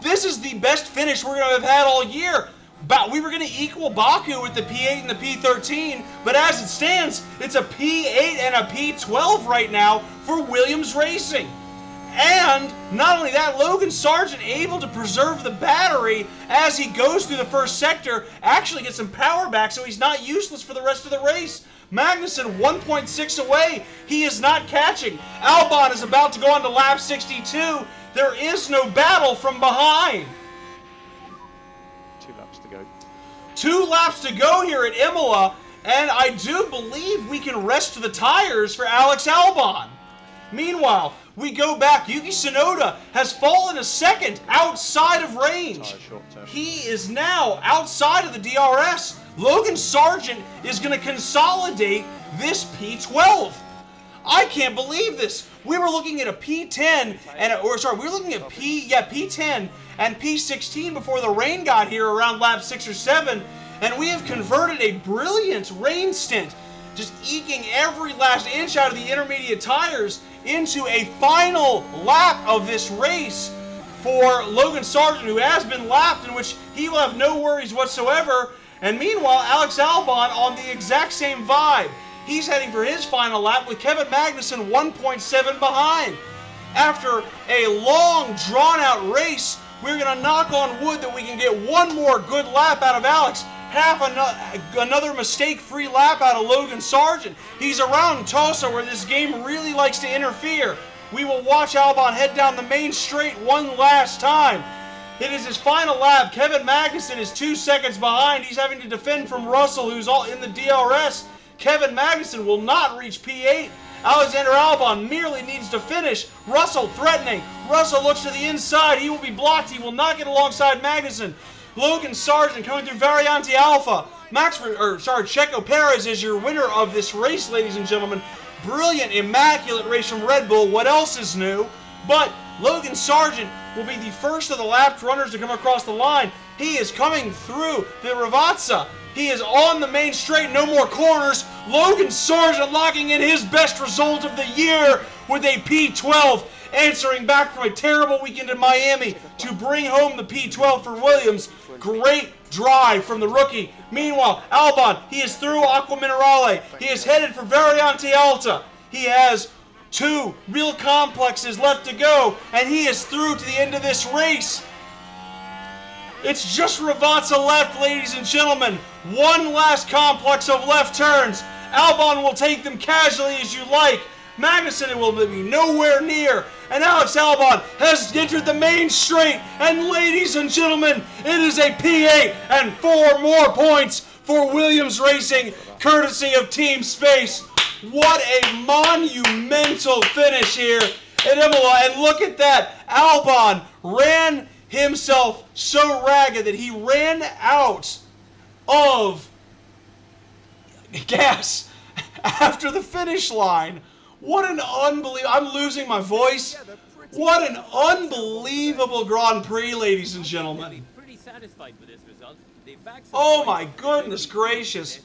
This is the best finish we're going to have had all year. But we were going to equal Baku with the P8 and the P13, but as it stands, it's a P8 and a P12 right now for Williams Racing. And not only that, Logan Sargent able to preserve the battery as he goes through the first sector, actually gets some power back so he's not useless for the rest of the race. Magnussen 1.6 away. He is not catching. Albon is about to go on to lap 62. There is no battle from behind. 2 laps to go. 2 laps to go here at Imola, and I do believe we can rest the tires for Alex Albon. Meanwhile, we go back. Yuki Tsunoda has fallen a second outside of range. Tire short turn. He is now outside of the DRS. Logan Sargent is going to consolidate this P12. I can't believe this. We were looking at a P10 and we were looking at P10 and P16 before the rain got here around lap 6 or 7, and we have converted a brilliant rain stint, just eking every last inch out of the intermediate tires into a final lap of this race for Logan Sargent, who has been lapped, in which he will have no worries whatsoever. And meanwhile, Alex Albon on the exact same vibe. He's heading for his final lap with Kevin Magnussen 1.7 behind. After a long, drawn-out race, we're going to knock on wood that we can get one more good lap out of Alex. Another mistake-free lap out of Logan Sargent. He's around Tulsa, where this game really likes to interfere. We will watch Albon head down the main straight one last time. It is his final lap. Kevin Magnussen is 2 seconds behind. He's having to defend from Russell, who's all in the DRS. Kevin Magnussen will not reach P8. Alexander Albon merely needs to finish. Russell threatening. Russell looks to the inside. He will be blocked. He will not get alongside Magnussen. Logan Sargent coming through Variante Alpha. Checo Perez is your winner of this race, ladies and gentlemen. Brilliant, immaculate race from Red Bull. What else is new? But Logan Sargent will be the first of the lapped runners to come across the line. He is coming through the Ravazza. He is on the main straight, no more corners. Logan Sargent locking in his best result of the year with a P12, answering back from a terrible weekend in Miami to bring home the P12 for Williams. Great drive from the rookie. Meanwhile, Albon, he is through Aqua Minerale. He is headed for Variante Alta. He has 2 real complexes left to go, and he is through to the end of this race. It's just Ravazza left, ladies and gentlemen. One last complex of left turns. Albon will take them casually as you like. Magnussen will be nowhere near. And Alex Albon has entered the main straight. And ladies and gentlemen, it is a P8 and 4 more points for Williams Racing, courtesy of Team Space. What a monumental finish here at Imola. And look at that. Albon ran himself so ragged that he ran out of gas after the finish line. What an unbelievable... I'm losing my voice. What an unbelievable Grand Prix, ladies and gentlemen. Pretty satisfied with this result. Oh my goodness gracious.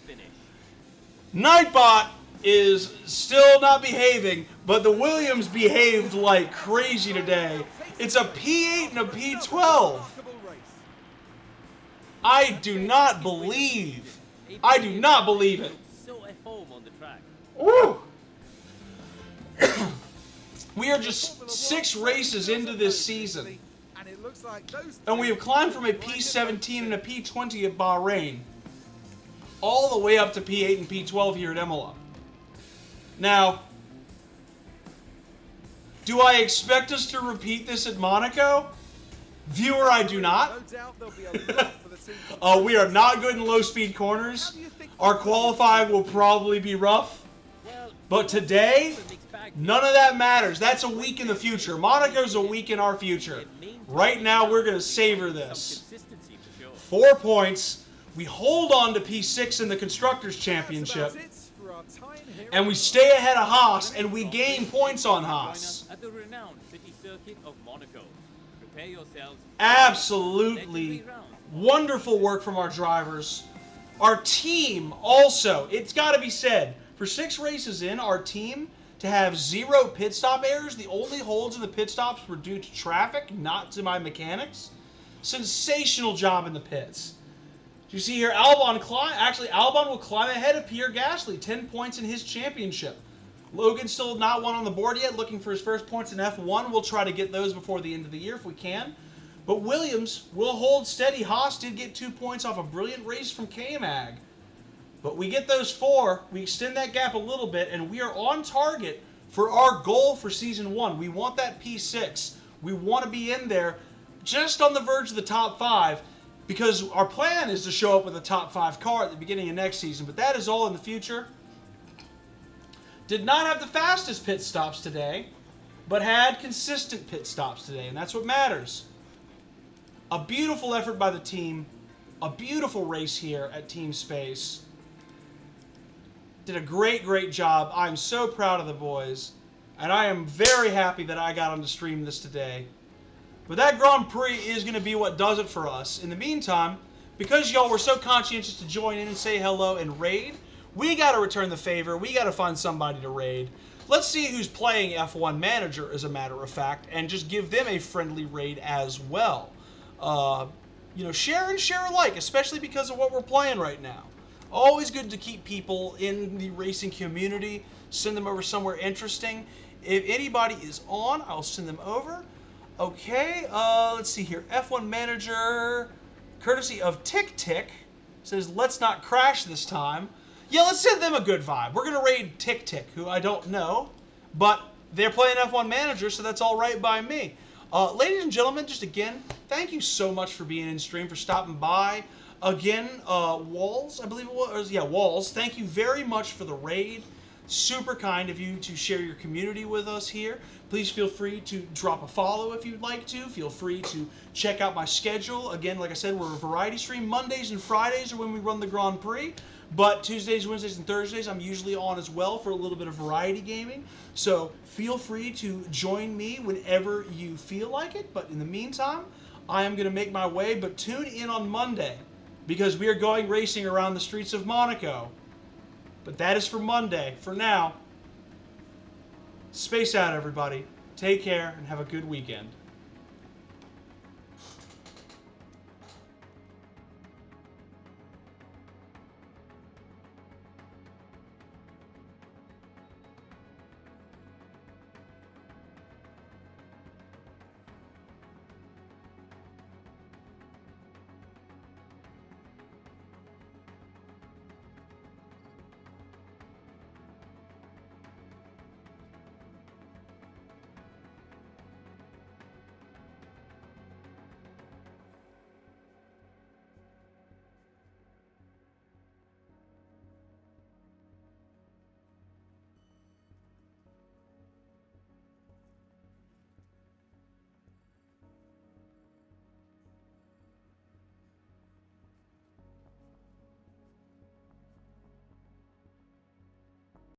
Nightbot is still not behaving, but the Williams behaved like crazy today. It's a P8 and a P12. I do not believe it. So at home on the track. Woo! We are just 6 races into this season, and we have climbed from a P17 and a P20 at Bahrain all the way up to P8 and P12 here at Imola. Now, do I expect us to repeat this at Monaco? Viewer, I do not. We are not good in low-speed corners. Our qualifying will probably be rough. But today, none of that matters. That's a week in the future. Monaco's a week in our future. Right now, we're going to savor this. 4 points. We hold on to P6 in the Constructors' Championship. And we stay ahead of Haas, and we gain points on Haas. At the renowned city circuit of Monaco. Prepare yourselves. Absolutely wonderful work from our drivers. Our team also, it's got to be said, for 6 races in, our team to have 0 pit stop errors. The only holds in the pit stops were due to traffic, not to my mechanics. Sensational job in the pits. Do you see here, Albon Albon will climb ahead of Pierre Gasly, 10 points in his championship. Logan's still not one on the board yet, looking for his first points in F1. We'll try to get those before the end of the year if we can. But Williams will hold steady. Haas did get 2 points off a brilliant race from K-Mag. But we get those 4, we extend that gap a little bit, and we are on target for our goal for Season 1. We want that P6. We want to be in there just on the verge of the top 5, because our plan is to show up with a top 5 car at the beginning of next season, but that is all in the future. Did not have the fastest pit stops today, but had consistent pit stops today, and that's what matters. A beautiful effort by the team, a beautiful race here at Team Space. Did a great, great job. I'm so proud of the boys, and I am very happy that I got on to stream this today. But that Grand Prix is going to be what does it for us. In the meantime, because y'all were so conscientious to join in and say hello and raid, we got to return the favor. We got to find somebody to raid. Let's see who's playing F1 Manager, as a matter of fact, and just give them a friendly raid as well. You know, share and share alike, especially because of what we're playing right now. Always good to keep people in the racing community, send them over somewhere interesting. If anybody is on, I'll send them over. Okay, let's see here. F1 Manager, courtesy of Tick Tick, says, let's not crash this time. Yeah, let's send them a good vibe. We're going to raid Tick Tick, who I don't know, but they're playing F1 Manager, so that's all right by me. Ladies and gentlemen, just again, thank you so much for being in stream, for stopping by. Again, Walls, I believe it was. Yeah, Walls, thank you very much for the raid. Super kind of you to share your community with us here. Please feel free to drop a follow if you'd like to. Feel free to check out my schedule. Again, like I said, we're a variety stream. Mondays and Fridays are when we run the Grand Prix. But Tuesdays, Wednesdays, and Thursdays, I'm usually on as well for a little bit of variety gaming. So feel free to join me whenever you feel like it. But in the meantime, I am going to make my way. But tune in on Monday, because we are going racing around the streets of Monaco. But that is for Monday. For now, space out, everybody. Take care and have a good weekend.